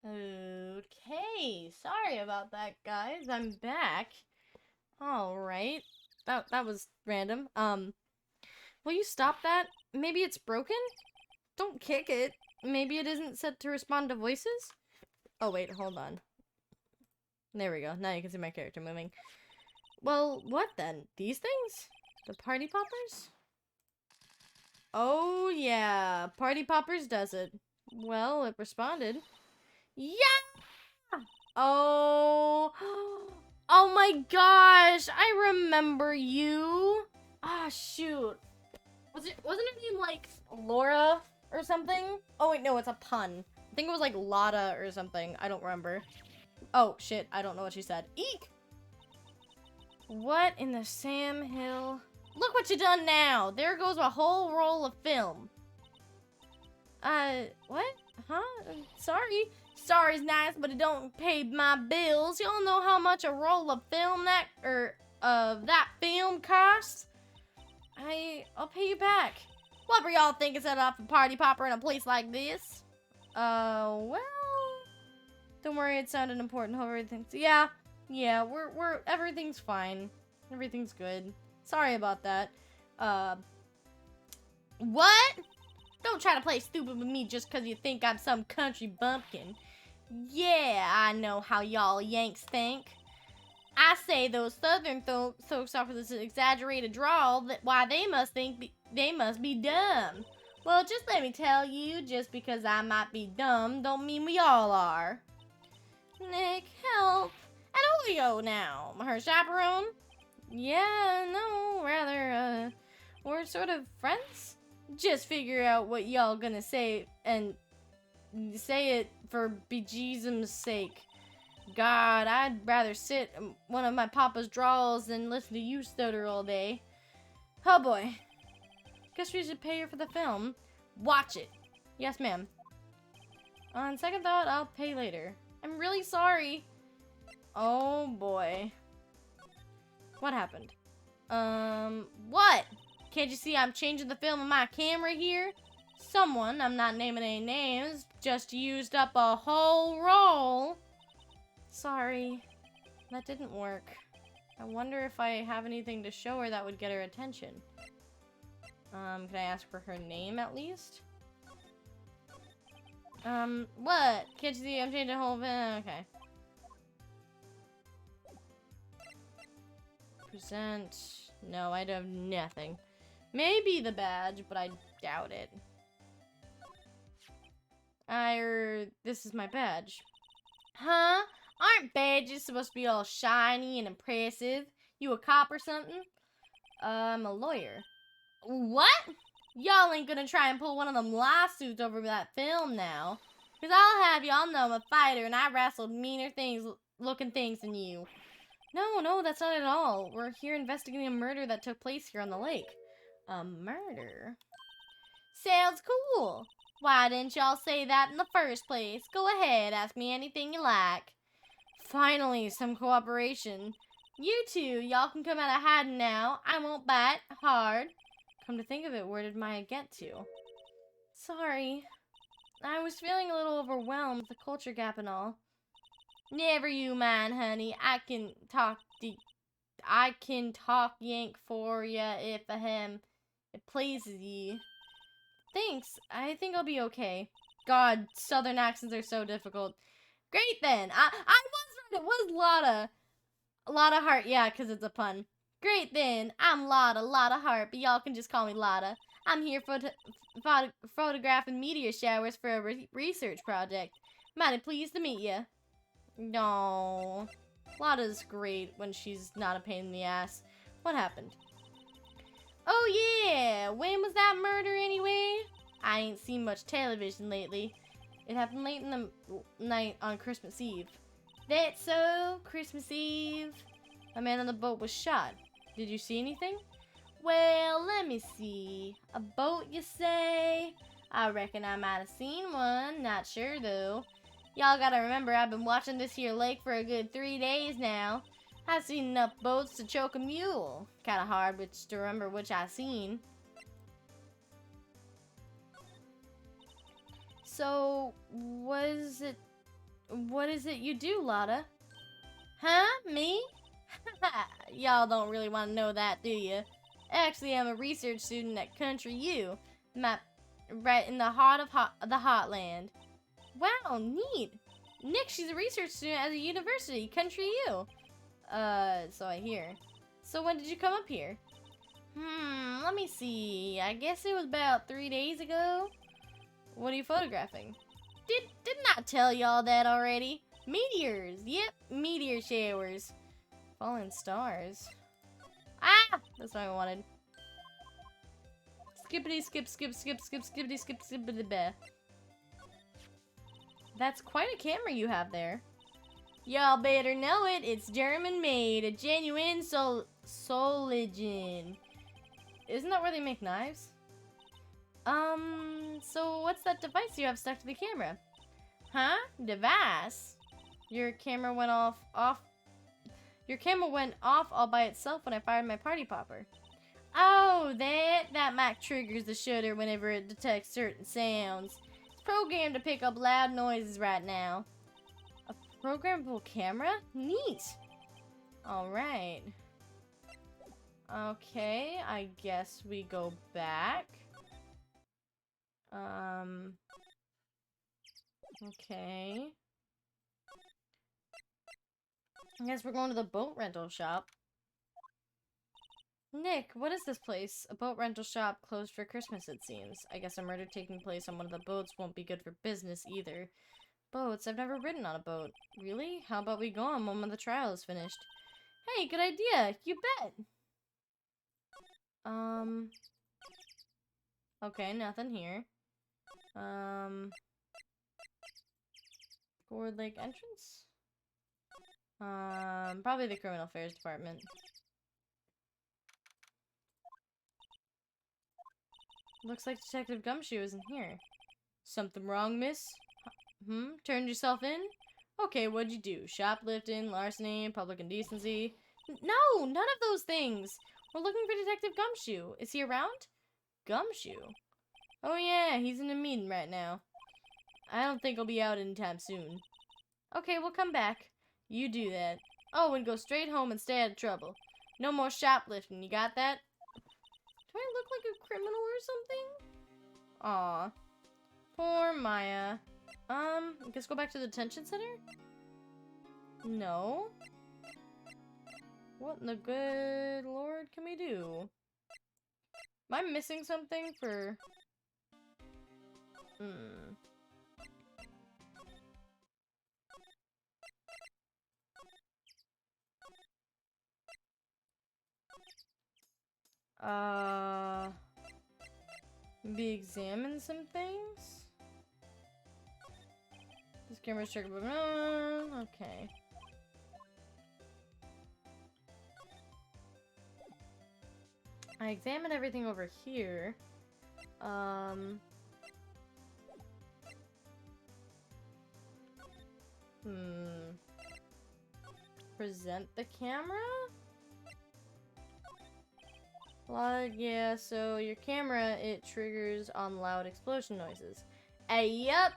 Okay, sorry about that, guys. I'm back. All right. That was random. Will you stop that? Maybe it's broken? Don't kick it. Maybe it isn't set to respond to voices? Oh, wait, hold on. There we go. Now you can see my character moving. Well, what then? These things? The party poppers? Oh, yeah. Party poppers does it. Well, it responded. Yeah! Oh. Oh my gosh. I remember you. Ah, shoot. Wasn't her name like Laura or something? Oh wait, no, it's a pun. I think it was like Lotta or something. I don't remember. Oh shit, I don't know what she said. Eek! What in the Sam Hill? Look what you done now! There goes a whole roll of film. What? Huh? Sorry. Sorry's nice, but it don't pay my bills. Y'all know how much a roll of film that film costs? I'll pay you back. What were y'all thinking set up a party popper in a place like this? Well, don't worry, it sounded important. Hope everything's, yeah, everything's fine. Everything's good. Sorry about that. What? Don't try to play stupid with me just because you think I'm some country bumpkin. Yeah, I know how y'all Yanks think. I say those southern folks offer this exaggerated drawl that why they must think they must be dumb. Well, just let me tell you, just because I might be dumb don't mean we all are. Nick, help. And who are you now? Her chaperone? Yeah, no, rather, we're sort of friends. Just figure out what y'all gonna say and say it for bejesusum's sake. God, I'd rather sit in one of my papa's drawers than listen to you stutter all day. Oh boy. Guess we should pay her for the film. Watch it. Yes, ma'am. On second thought, I'll pay later. I'm really sorry. Oh boy. What happened? What? Can't you see I'm changing the film on my camera here? Someone, I'm not naming any names, just used up a whole roll. Sorry, that didn't work. I wonder if I have anything to show her that would get her attention. Can I ask for her name at least? What? Can't you see I'm changing the whole thing? Okay. Present. No, I have nothing. Maybe the badge, but I doubt it. This is my badge. Huh? Aren't badges supposed to be all shiny and impressive? You a cop or something? I'm a lawyer. What? Y'all ain't gonna try and pull one of them lawsuits over that film now. Cause I'll have y'all know I'm a fighter and I wrestled meaner looking things than you. No, that's not at all. We're here investigating a murder that took place here on the lake. A murder? Sounds cool. Why didn't y'all say that in the first place? Go ahead, ask me anything you like. Finally, some cooperation. You two, y'all can come out of hiding now. I won't bite hard. Come to think of it, where did Maya get to? Sorry. I was feeling a little overwhelmed with the culture gap and all. Never you mind, honey. I can talk Yank for ya if it pleases ye. Thanks. I think I'll be okay. God, southern accents are so difficult. Great then. I was right. It was Lotta. Lotta Hart. Yeah, because it's a pun. Great then. I'm Lotta Hart, but y'all can just call me Lotta. I'm here photographing meteor showers for a research project. Mighty pleased to meet ya. No. Lotta's great when she's not a pain in the ass. What happened? Oh yeah, when was that murder anyway? I ain't seen much television lately. It happened late in the night on Christmas Eve. That's so, Christmas Eve. A man on the boat was shot. Did you see anything? Well, let me see. A boat, you say? I reckon I might have seen one. Not sure, though. Y'all gotta remember, I've been watching this here lake for a good 3 days now. I've seen enough boats to choke a mule. Kinda hard to remember which I seen. So, was it What is it you do, Lotta? Huh? Me? Y'all don't really want to know that, do you? Actually, I'm a research student at Country U, right in the heart of the Heartland. Wow, neat. Nick, she's a research student at the university, Country U. So I hear. So when did you come up here? Let me see. I guess it was about 3 days ago. What are you photographing? Didn't I tell y'all that already? Meteors. Yep, meteor showers. Falling stars. Ah! That's what I wanted. Skippity skip skip skip skip skippity skip skippity bear. That's quite a camera you have there. Y'all better know it. It's German made. A genuine Soligen. Isn't that where they make knives? So what's that device you have stuck to the camera? Huh? Device? Your camera went off all by itself when I fired my party popper. Oh, that mic triggers the shutter whenever it detects certain sounds. It's programmed to pick up loud noises right now. A programmable camera? Neat. Alright. Okay, I guess we go back. Okay. I guess we're going to the boat rental shop. Nick, what is this place? A boat rental shop closed for Christmas, it seems. I guess a murder taking place on one of the boats won't be good for business either. Boats? I've never ridden on a boat. Really? How about we go on when the trial is finished? Hey, good idea! You bet! Okay, nothing here. Forward Lake entrance? Probably the Criminal Affairs Department. Looks like Detective Gumshoe isn't here. Something wrong, miss? Turned yourself in? Okay, what'd you do? Shoplifting, larceny, public indecency? No, none of those things! We're looking for Detective Gumshoe. Is he around? Gumshoe? Oh yeah, he's in a meeting right now. I don't think he'll be out anytime soon. Okay, we'll come back. You do that. Oh, and go straight home and stay out of trouble. No more shoplifting, you got that? Do I look like a criminal or something? Aw. Poor Maya. I guess go back to the detention center? No. What in the good Lord can we do? Am I missing something for... Maybe examine some things? This camera's triggered. Okay. I examined everything over here. Present the camera? Yeah, so your camera, it triggers on loud explosion noises. Yep!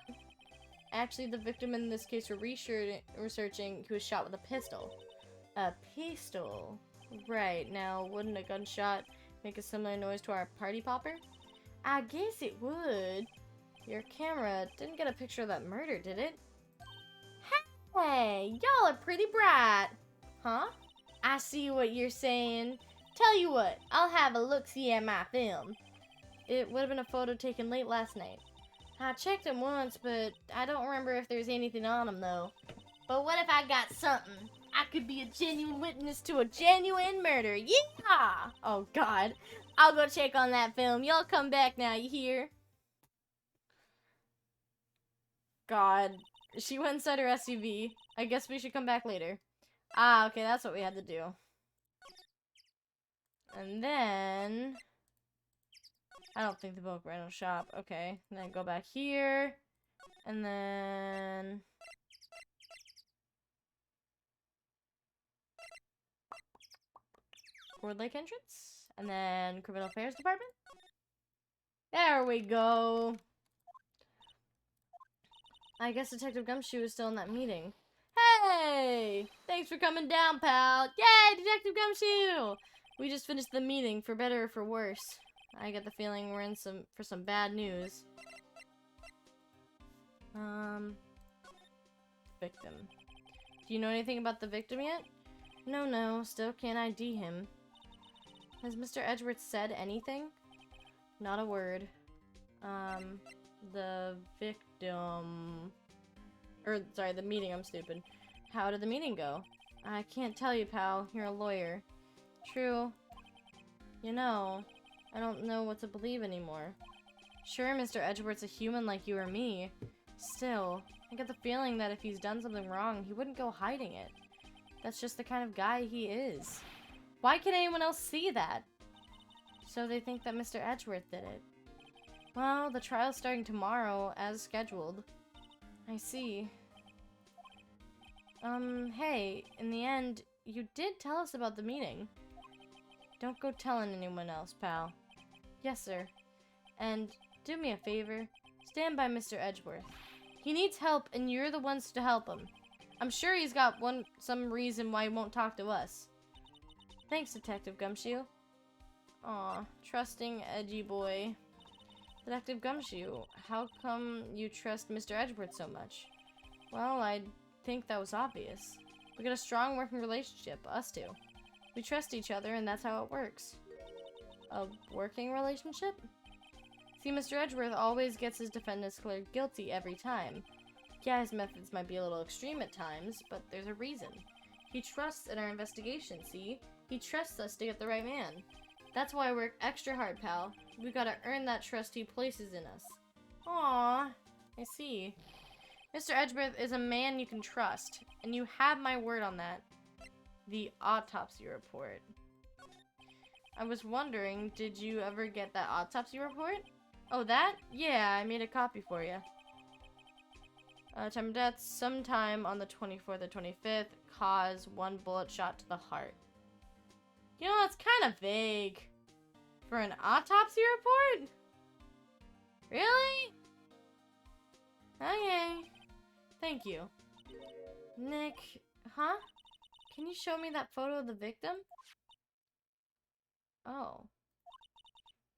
Actually, the victim in this case we're researching, who was shot with a pistol. A pistol? Right, now wouldn't a gunshot make a similar noise to our party popper? I guess it would. Your camera didn't get a picture of that murder, did it? Hey, y'all are pretty bright. Huh? I see what you're saying. Tell you what, I'll have a look-see at my film. It would have been a photo taken late last night. I checked them once, but I don't remember if there's anything on them, though. But what if I got something? I could be a genuine witness to a genuine murder. Yeehaw! Oh, God. I'll go check on that film. Y'all come back now, you hear? God. She went inside her SUV. I guess we should come back later. Ah, okay, that's what we had to do. And then... I don't think the boat rental shop. Okay, and then go back here. And then... Ford Lake entrance. And then Criminal Affairs Department. There we go. I guess Detective Gumshoe is still in that meeting. Hey! Thanks for coming down, pal. Yay, Detective Gumshoe! We just finished the meeting, for better or for worse. I get the feeling we're in for some bad news. Victim. Do you know anything about the victim yet? No, still can't ID him. Has Mr. Edgeworth said anything? Not a word. The victim... sorry, the meeting, I'm stupid. How did the meeting go? I can't tell you, pal. You're a lawyer. True. You know, I don't know what to believe anymore. Sure, Mr. Edgeworth's a human like you or me. Still, I get the feeling that if he's done something wrong, he wouldn't go hiding it. That's just the kind of guy he is. Why can't anyone else see that? So they think that Mr. Edgeworth did it. Well, the trial's starting tomorrow, as scheduled. I see. Hey, in the end, you did tell us about the meeting. Don't go telling anyone else, pal. Yes, sir. And do me a favor. Stand by Mr. Edgeworth. He needs help, and you're the ones to help him. I'm sure he's got some reason why he won't talk to us. Thanks, Detective Gumshoe. Aw, trusting, edgy boy. Detective Gumshoe, how come you trust Mr. Edgeworth so much? Well, I think that was obvious. We got a strong working relationship, us two. We trust each other, and that's how it works. A working relationship? See, Mr. Edgeworth always gets his defendants declared guilty every time. Yeah, his methods might be a little extreme at times, but there's a reason. He trusts in our investigation, see? He trusts us to get the right man. That's why I work extra hard, pal. We gotta earn that trust he places in us. Aww, I see. Mr. Edgeworth is a man you can trust, and you have my word on that. The autopsy report. I was wondering, did you ever get that autopsy report? Oh, that? Yeah, I made a copy for you. Time of death, sometime on the 24th or 25th. Cause, 1 bullet shot to the heart. You know, that's kind of vague. For an autopsy report? Really? Okay. Thank you. Nick, huh? Can you show me that photo of the victim? Oh.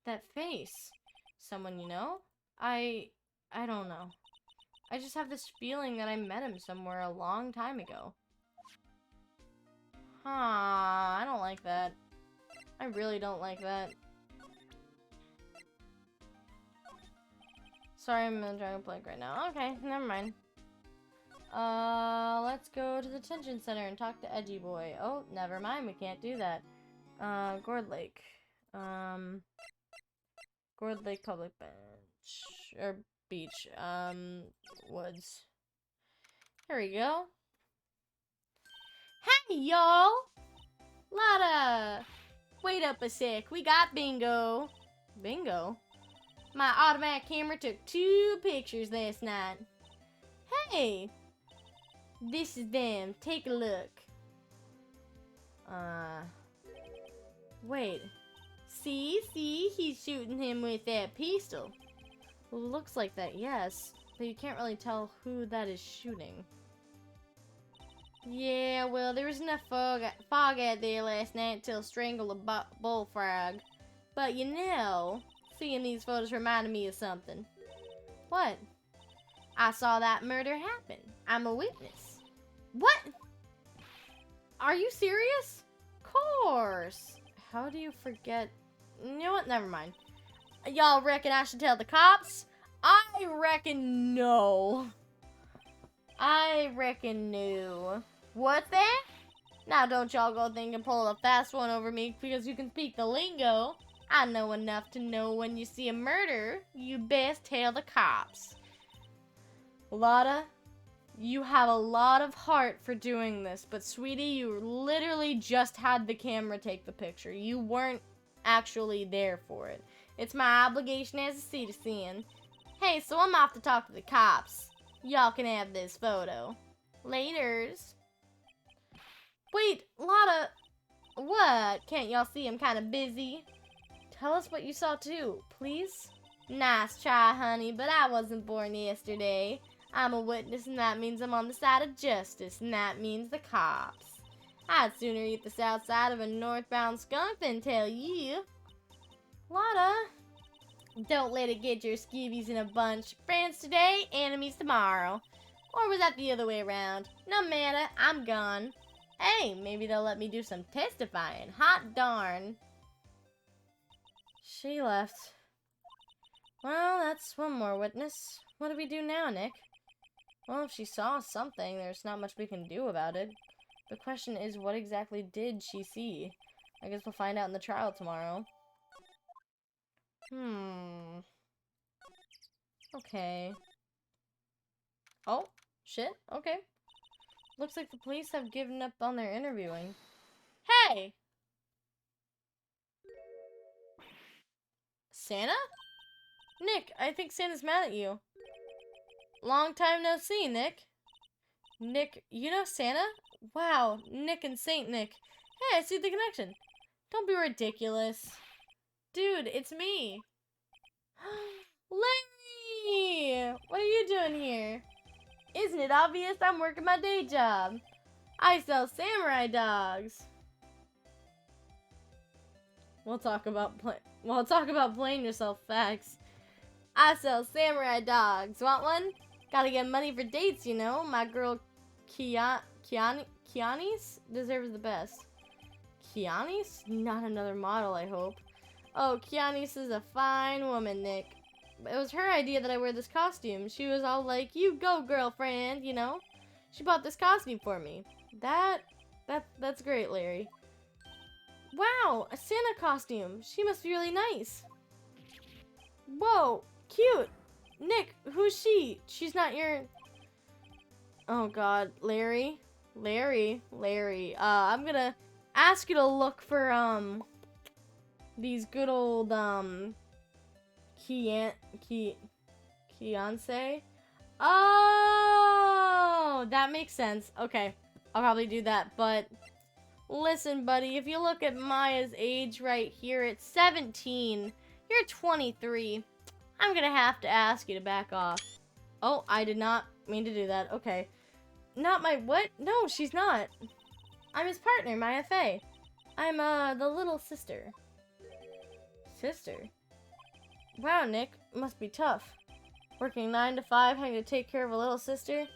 That face. Someone you know? I don't know. I just have this feeling that I met him somewhere a long time ago. Huh, I don't like that. I really don't like that. Sorry, I'm in Dragon Plague right now. Okay, never mind. Let's go to the detention center and talk to Edgy Boy. Oh, never mind, we can't do that. Gourd Lake. Gourd Lake Public Bench. Or beach. Woods. Here we go. Hey, y'all! Lotta! Wait up a sec, we got bingo. Bingo? My automatic camera took 2 pictures last night. Hey! This is them, take a look. Wait. See, he's shooting him with that pistol. Well, it looks like that, yes. But you can't really tell who that is shooting. Yeah, well, there was enough fog out there last night till strangle a bullfrog. But you know, seeing these photos reminded me of something. What? I saw that murder happen. I'm a witness. What? Are you serious? Course. How do you forget? You know what? Never mind. Y'all reckon I should tell the cops? I reckon no. I reckon no. What's that? Now don't y'all go think and pull a fast one over me because you can speak the lingo. I know enough to know when you see a murder, you best tell the cops. Lotta, you have a lot of heart for doing this, but sweetie, you literally just had the camera take the picture. You weren't actually there for it. It's my obligation as a citizen. Hey, so I'm off to talk to the cops. Y'all can have this photo. Laters. Wait, Lotta. What? Can't y'all see I'm kind of busy? Tell us what you saw too, please. Nice try, honey, but I wasn't born yesterday. I'm a witness, and that means I'm on the side of justice, and that means the cops. I'd sooner eat the south side of a northbound skunk than tell you. Lotta, don't let it get your skeevies in a bunch. Friends today, enemies tomorrow. Or was that the other way around? No matter, I'm gone. Hey, maybe they'll let me do some testifying. Hot darn. She left. Well, that's one more witness. What do we do now, Nick? Well, if she saw something, there's not much we can do about it. The question is, what exactly did she see? I guess we'll find out in the trial tomorrow. Okay. Oh, shit. Okay. Looks like the police have given up on their interviewing. Hey! Santa? Nick, I think Santa's mad at you. Long time no see, Nick. Nick, you know Santa? Wow, Nick and Saint Nick. Hey, I see the connection. Don't be ridiculous. Dude, it's me. Larry! What are you doing here? Isn't it obvious I'm working my day job? I sell samurai dogs. We'll talk about playing yourself facts. I sell samurai dogs. Want one? Gotta get money for dates, you know. My girl Kiani's deserves the best. Kiani's? Not another model, I hope. Oh, Kiani's is a fine woman, Nick. It was her idea that I wear this costume. She was all like, "You go, girlfriend," you know? She bought this costume for me. That's great, Larry. Wow, a Santa costume. She must be really nice. Whoa, cute. Nick, who's she? She's not your... Oh god, Larry. I'm gonna ask you to look for, these good old, Fiance. Oh, that makes sense. Okay, I'll probably do that, but... Listen, buddy, if you look at Maya's age right here, it's 17. You're 23. I'm gonna have to ask you to back off. Oh, I did not mean to do that. Okay. Not my what? No, she's not. I'm his partner, Maya Faye. I'm, the little sister. Sister? Wow, Nick. Must be tough. Working 9 to 5, having to take care of a little sister?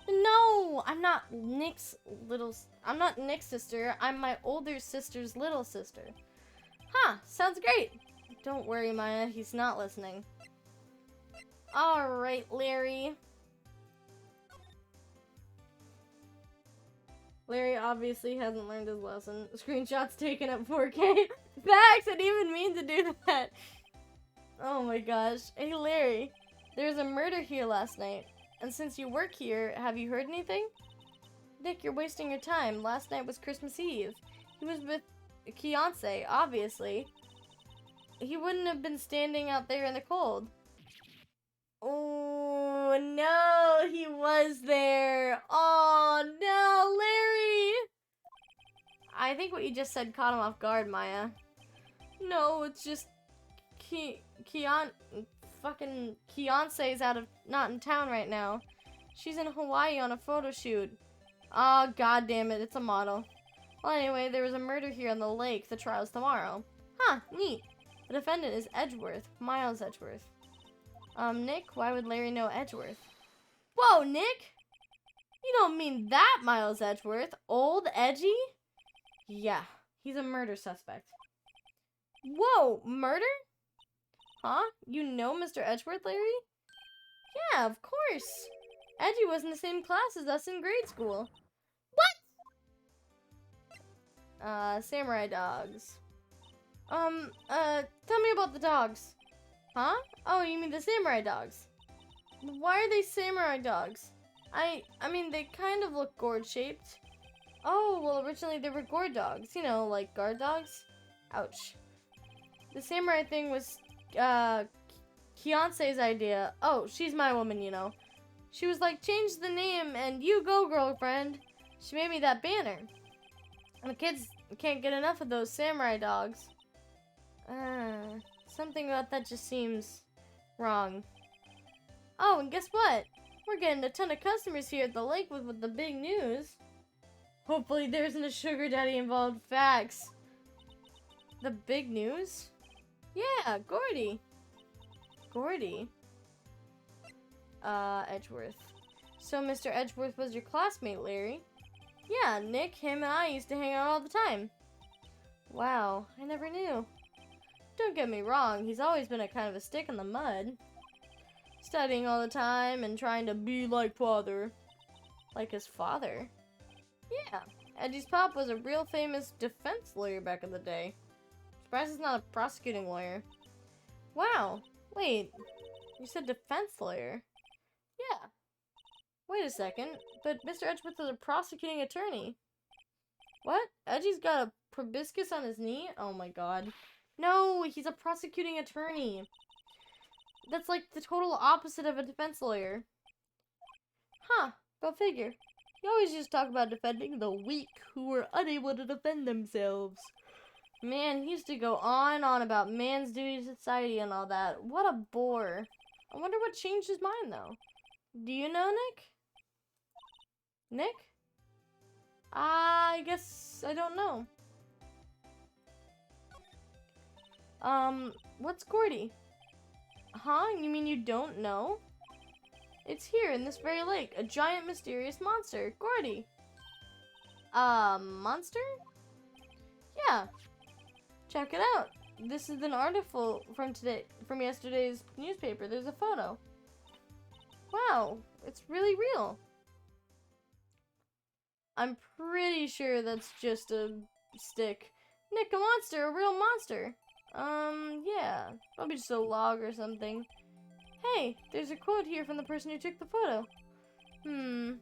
No, I'm not Nick's sister. I'm my older sister's little sister. Huh, sounds great. Don't worry, Maya, he's not listening. Alright, Larry. Larry obviously hasn't learned his lesson. Screenshots taken at 4K. Facts, I didn't even mean to do that. Oh my gosh. Hey, Larry. There was a murder here last night. And since you work here, have you heard anything? Nick, you're wasting your time. Last night was Christmas Eve. He was with Fiance, obviously. He wouldn't have been standing out there in the cold. Oh, no, he was there. Oh, no, Larry. I think what you just said caught him off guard, Maya. No, it's just fucking Fiance's not in town right now. She's in Hawaii on a photo shoot. Oh, god damn it, it's a model. Well, anyway, there was a murder here on the lake. The trial's tomorrow. Huh, neat. The defendant is Edgeworth, Miles Edgeworth. Nick, why would Larry know Edgeworth? Whoa, Nick! You don't mean that Miles Edgeworth? Old Edgy? Yeah, he's a murder suspect. Whoa, murder? Huh? You know Mr. Edgeworth, Larry? Yeah, of course. Edgy was in the same class as us in grade school. What? Samurai dogs. Tell me about the dogs. Huh? Oh, you mean the samurai dogs. Why are they samurai dogs? I mean, they kind of look gourd-shaped. Oh, well, originally they were gourd dogs. You know, like guard dogs. Ouch. The samurai thing was, Fiance's idea. Oh, she's my woman, you know. She was like, change the name and you go, girlfriend. She made me that banner. And the kids can't get enough of those samurai dogs. Something about that just seems wrong. Oh, and guess what? We're getting a ton of customers here at the lake with the big news. Hopefully there isn't a sugar daddy involved. Facts. The big news? Yeah, Gordy. Gordy. Edgeworth. So Mr. Edgeworth was your classmate, Larry? Yeah, Nick, him, and I used to hang out all the time. Wow, I never knew. Don't get me wrong, he's always been a kind of a stick in the mud. Studying all the time and trying to be like father. Like his father. Yeah, Edgy's pop was a real famous defense lawyer back in the day. Surprised he's not a prosecuting lawyer. Wow, wait, you said defense lawyer? Yeah. Wait a second, but Mr. Edgeworth is a prosecuting attorney. What? Edgy's got a proboscis on his knee? Oh my god. No, he's a prosecuting attorney. That's like the total opposite of a defense lawyer. Huh, go figure. You always just talk about defending the weak who were unable to defend themselves. Man, he used to go on and on about man's duty to society and all that. What a bore. I wonder what changed his mind, though. Do you know, Nick? Nick? I guess I don't know. What's Gordy? Huh? You mean you don't know? It's here in this very lake, a giant mysterious monster, Gordy. Monster? Yeah. Check it out. This is an article from yesterday's newspaper. There's a photo. Wow, it's really real. I'm pretty sure that's just a stick. Nick, a monster, a real monster. Yeah. Probably just a log or something. Hey, there's a quote here from the person who took the photo.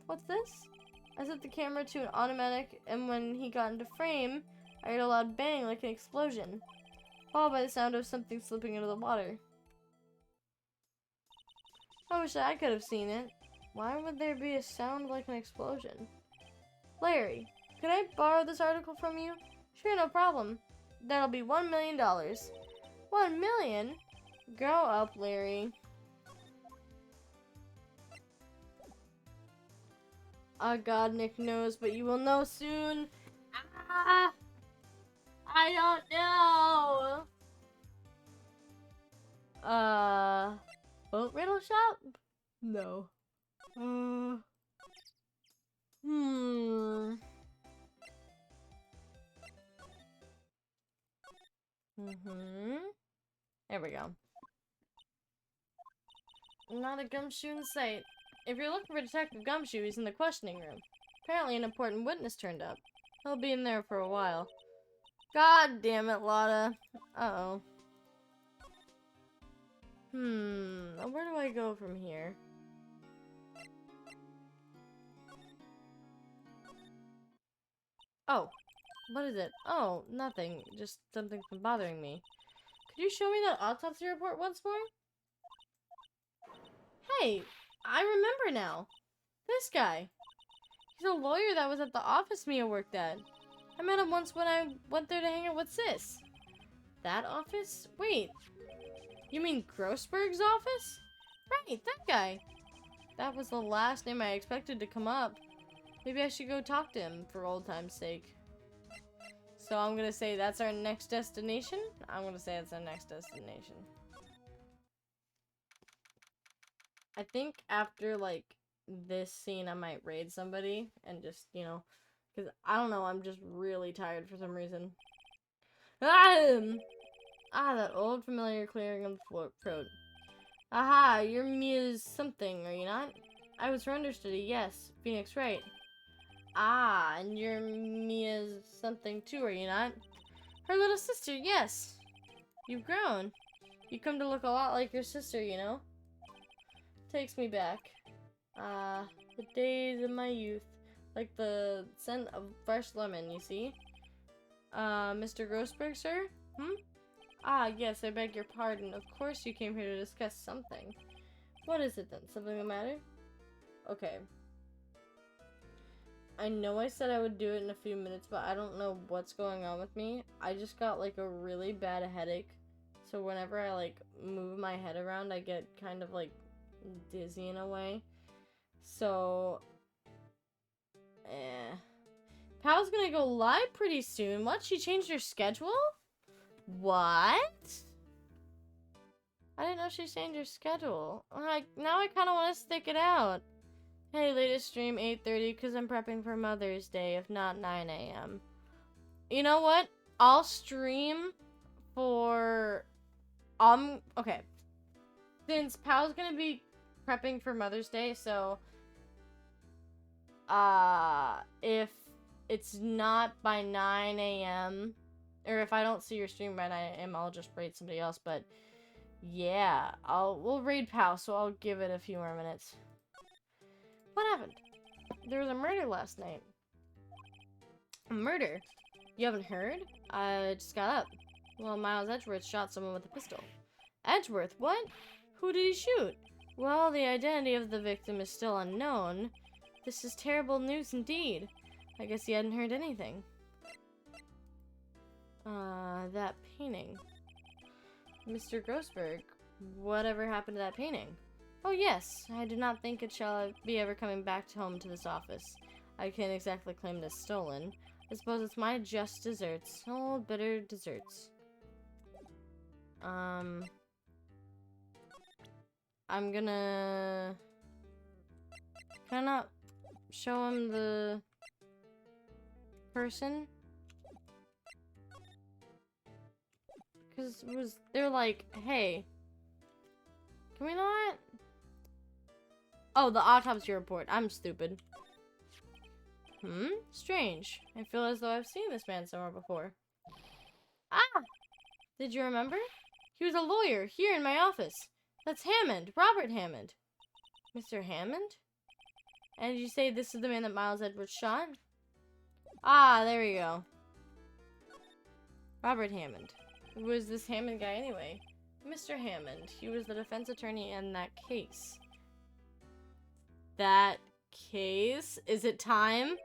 What's this? I set the camera to an automatic, and when he got into frame, I heard a loud bang like an explosion, followed by the sound of something slipping into the water. I wish I could have seen it. Why would there be a sound like an explosion? Larry, can I borrow this article from you? Sure, no problem. That'll be $1 million. $1 million? Grow up, Larry. Oh god, Nick knows, but you will know soon. Ah, I don't know. Boat riddle shop? No. There we go. Not a gumshoe in sight. If you're looking for Detective Gumshoe, he's in the questioning room. Apparently an important witness turned up. He'll be in there for a while. God damn it, Lotta. Uh-oh. Where do I go from here? Oh. What is it? Oh, nothing. Just something's been bothering me. Could you show me that autopsy report once more? Hey, I remember now. This guy. He's a lawyer that was at the office Mia worked at. I met him once when I went there to hang out with Sis. That office? Wait. You mean Grossberg's office? Right, that guy. That was the last name I expected to come up. Maybe I should go talk to him for old time's sake. So I'm gonna say that's our next destination? I'm gonna say it's our next destination. I think after, like, this scene, I might raid somebody and just, you know, because, I don't know, I'm just really tired for some reason. That old familiar clearing of the throat. Aha, you're Mia's something, are you not? I was her understudy, yes. Phoenix Wright. Ah, and you're Mia's something too, are you not? Her little sister, yes. You've grown. You come to look a lot like your sister, you know? Takes me back. The days of my youth. Like the scent of fresh lemon, you see? Mr. Grossberg, sir? Ah, yes, I beg your pardon. Of course you came here to discuss something. What is it then? Something the matter? Okay. I know I said I would do it in a few minutes, but I don't know what's going on with me. I just got, like, a really bad headache. So whenever I, like, move my head around, I get kind of, like, dizzy in a way. So, Pal's gonna go live pretty soon. What? She changed her schedule? What? I didn't know she changed her schedule. Like, now I kind of want to stick it out. Hey, latest stream 8:30 because I'm prepping for Mother's Day, if not 9 a.m. You know what? I'll stream for... okay. Since Pal's gonna be prepping for Mother's Day, so... if it's not by 9 a.m., or if I don't see your stream by 9 a.m., I'll just raid somebody else, but... yeah, we'll raid Pal, so I'll give it a few more minutes. What happened? There was a murder last night. A murder? You haven't heard? I just got up. Well, Miles Edgeworth shot someone with a pistol. Edgeworth? What? Who did he shoot? Well, the identity of the victim is still unknown. This is terrible news indeed. I guess he hadn't heard anything. That painting. Mr. Grossberg, whatever happened to that painting? Oh yes, I do not think it shall be ever coming back home to this office. I can't exactly claim it as stolen. I suppose it's my just desserts. Oh, bitter desserts. I'm gonna... can I not show him the person? Because they're like, hey, can we not? Oh, the autopsy report. I'm stupid. Strange. I feel as though I've seen this man somewhere before. Ah! Did you remember? He was a lawyer here in my office. That's Hammond. Robert Hammond. Mr. Hammond? And did you say this is the man that Miles Edwards shot? Ah, there we go. Robert Hammond. Who was this Hammond guy anyway? Mr. Hammond. He was the defense attorney in that case. That case? Is it time?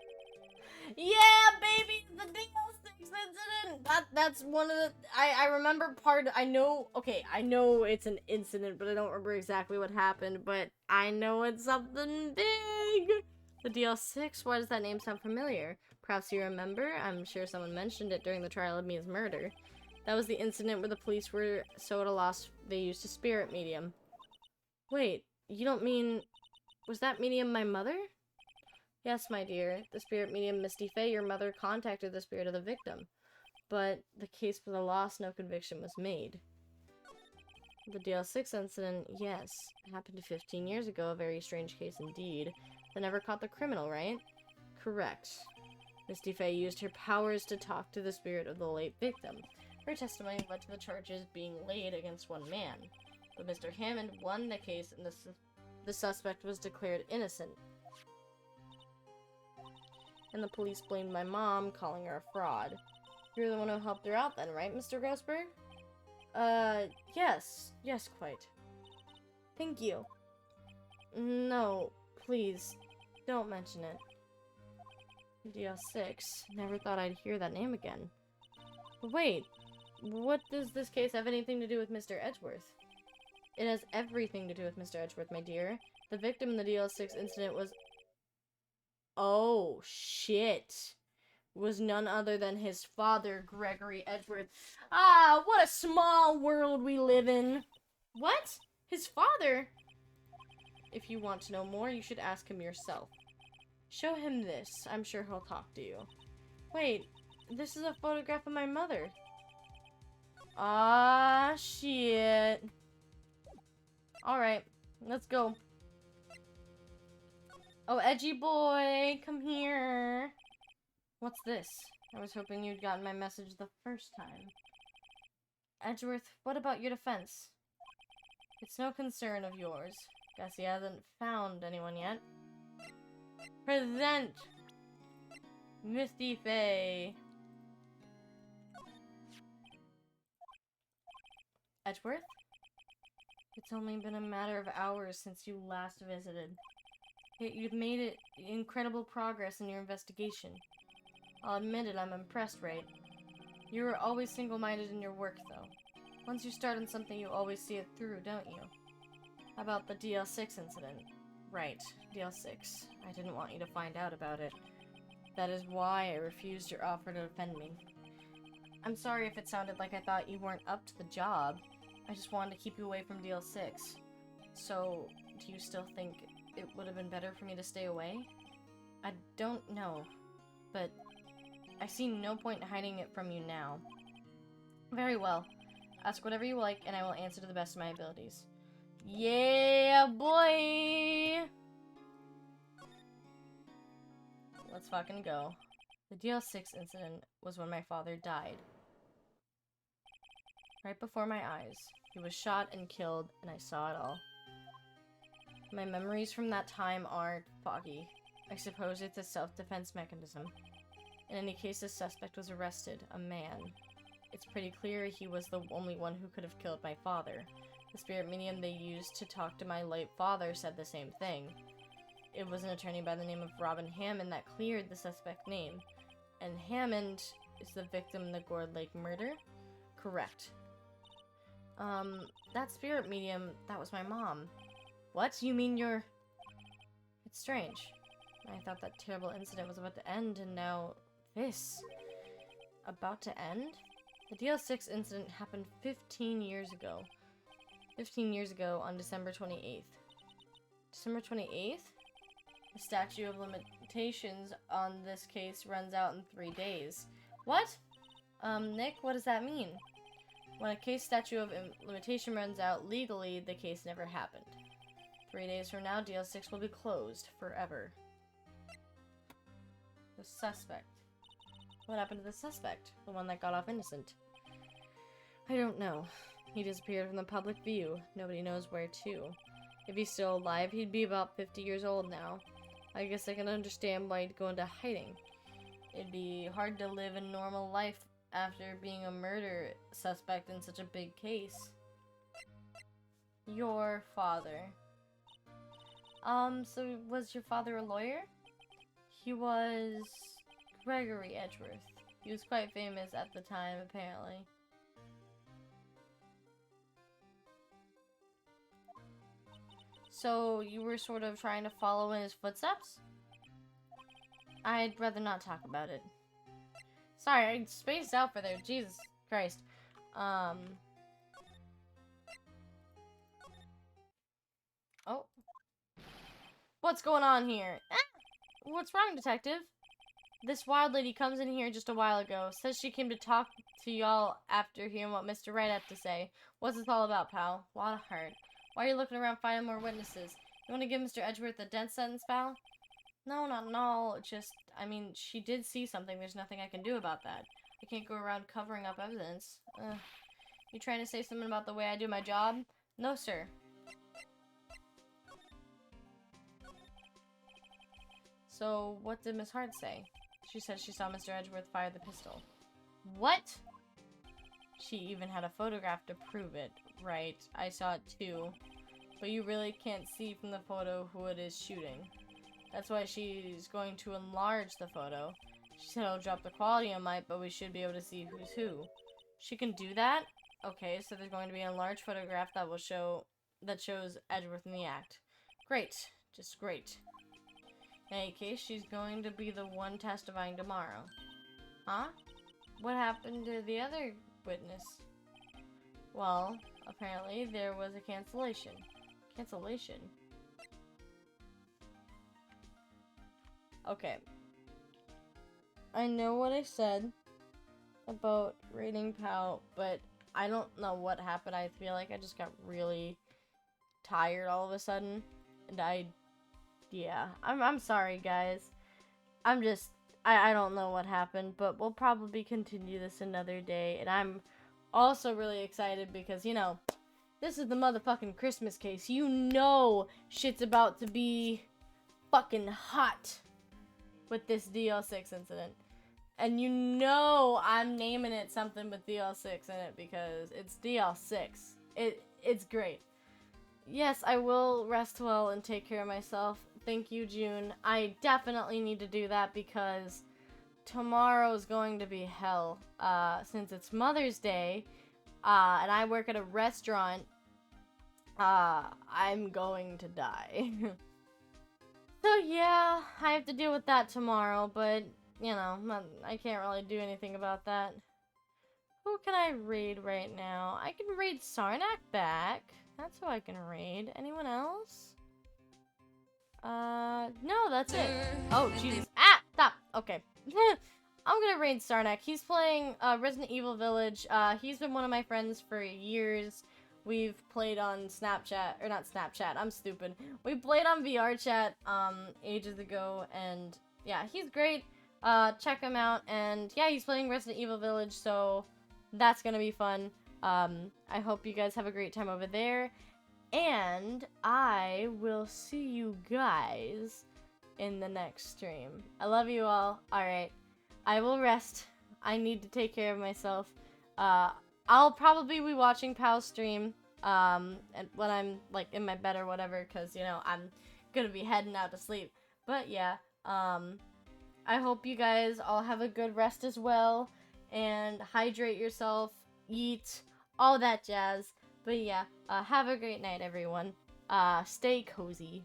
Yeah, baby! The DL6 incident! That's one of the... I remember I know it's an incident, but I don't remember exactly what happened, but I know it's something big! The DL6? Why does that name sound familiar? Perhaps you remember? I'm sure someone mentioned it during the trial of Mia's murder. That was the incident where the police were so at a loss they used a spirit medium. Wait, you don't mean... was that medium my mother? Yes, my dear. The spirit medium Misty Fey, your mother, contacted the spirit of the victim. But the case for the loss, no conviction was made. The DL6 incident, yes. It happened 15 years ago, a very strange case indeed. They never caught the criminal, right? Correct. Misty Fey used her powers to talk to the spirit of the late victim. Her testimony led to the charges being laid against one man. But Mr. Hammond won the case and the suspect was declared innocent. And the police blamed my mom, calling her a fraud. You're the one who helped her out then, right, Mr. Grossberg? Yes. Yes, quite. Thank you. No, please, don't mention it. DL6. Never thought I'd hear that name again. But wait, what does this case have anything to do with Mr. Edgeworth? It has everything to do with Mr. Edgeworth, my dear. The victim in the DL6 incident was... oh, shit. Was none other than his father, Gregory Edgeworth. Ah, what a small world we live in. What? His father? If you want to know more, you should ask him yourself. Show him this. I'm sure he'll talk to you. Wait, this is a photograph of my mother. Ah, shit. Alright, let's go. Oh, edgy boy, come here. What's this? I was hoping you'd gotten my message the first time. Edgeworth, what about your defense? It's no concern of yours. Guess he hasn't found anyone yet. Present! Misty Fey. Edgeworth? It's only been a matter of hours since you last visited. Yet you've made incredible progress in your investigation. I'll admit it, I'm impressed, Wright. You are always single-minded in your work, though. Once you start on something, you always see it through, don't you? How about the DL6 incident? Right, DL6. I didn't want you to find out about it. That is why I refused your offer to defend me. I'm sorry if it sounded like I thought you weren't up to the job. I just wanted to keep you away from DL6. So, do you still think it would have been better for me to stay away? I don't know, but I see no point in hiding it from you now. Very well. Ask whatever you like, and I will answer to the best of my abilities. Yeah, boy! Let's fucking go. The DL6 incident was when my father died. Right before my eyes. He was shot and killed, and I saw it all. My memories from that time are foggy. I suppose it's a self-defense mechanism. In any case, the suspect was arrested, a man. It's pretty clear he was the only one who could have killed my father. The spirit medium they used to talk to my late father said the same thing. It was an attorney by the name of Robin Hammond that cleared the suspect name. And Hammond is the victim in the Gourd Lake murder? Correct. That spirit medium, that was my mom. What? You mean you're... It's strange. I thought that terrible incident was about to end, and now this. About to end? The DL6 incident happened 15 years ago. 15 years ago on December 28th. December 28th? The statute of limitations on this case runs out in 3 days. What? Nick, what does that mean? When a case statute of limitation runs out legally, the case never happened. 3 days from now, DL6 will be closed forever. The suspect. What happened to the suspect? The one that got off innocent? I don't know. He disappeared from the public view. Nobody knows where to. If he's still alive, he'd be about 50 years old now. I guess I can understand why he'd go into hiding. It'd be hard to live a normal life after being a murder suspect in such a big case. Your father. So was your father a lawyer? He was Gregory Edgeworth. He was quite famous at the time, apparently. So you were sort of trying to follow in his footsteps? I'd rather not talk about it. Sorry, I spaced out for there. Jesus Christ. Oh. What's going on here? Ah! What's wrong, detective? This wild lady comes in here just a while ago. Says she came to talk to y'all after hearing what Mr. Wright had to say. What's this all about, pal? What a heart. Why are you looking around finding more witnesses? You want to give Mr. Edgeworth a death sentence, pal? No, not at all. Just, I mean, she did see something. There's nothing I can do about that. I can't go around covering up evidence. You trying to say something about the way I do my job? No, sir. So, what did Miss Hart say? She said she saw Mr. Edgeworth fire the pistol. What? She even had a photograph to prove it. Right, I saw it too. But you really can't see from the photo who it is shooting. That's why she's going to enlarge the photo. She said it'll drop the quality on might, but we should be able to see who's who. She can do that? Okay, so there's going to be a large photograph that shows Edgeworth in the act. Great. Just great. In any case, she's going to be the one testifying tomorrow. Huh? What happened to the other witness? Well, apparently there was a cancellation. Cancellation? Okay. I know what I said about rating POW, but I don't know what happened. I feel like I just got really tired all of a sudden. And yeah, I'm sorry, guys. I don't know what happened, but we'll probably continue this another day. And I'm also really excited because, you know, this is the motherfucking Christmas case. You know shit's about to be fucking hot with this DL6 incident. And you know I'm naming it something with DL6 in it because it's DL6. It's great. Yes, I will rest well and take care of myself. Thank you, June. I definitely need to do that because tomorrow's going to be hell. Since it's Mother's Day, and I work at a restaurant, I'm going to die. So yeah, I have to deal with that tomorrow, but, you know, I can't really do anything about that. Who can I raid right now? I can raid Sarnak back. That's who I can raid. Anyone else? No, that's it. Oh, Jesus. Ah! Stop! Okay. I'm gonna raid Sarnak. He's playing, Resident Evil Village. He's been one of my friends for years. We've played on Snapchat, or not Snapchat, I'm stupid. We played on VR chat, ages ago, and yeah, he's great. Check him out, and yeah, he's playing Resident Evil Village, so that's gonna be fun. I hope you guys have a great time over there. And I will see you guys in the next stream. I love you all. Alright. I will rest. I need to take care of myself. I'll probably be watching Pal's stream, and when I'm, like, in my bed or whatever, because, you know, I'm gonna be heading out to sleep. But, yeah, I hope you guys all have a good rest as well, and hydrate yourself, eat, all that jazz. But yeah, have a great night, everyone. Stay cozy.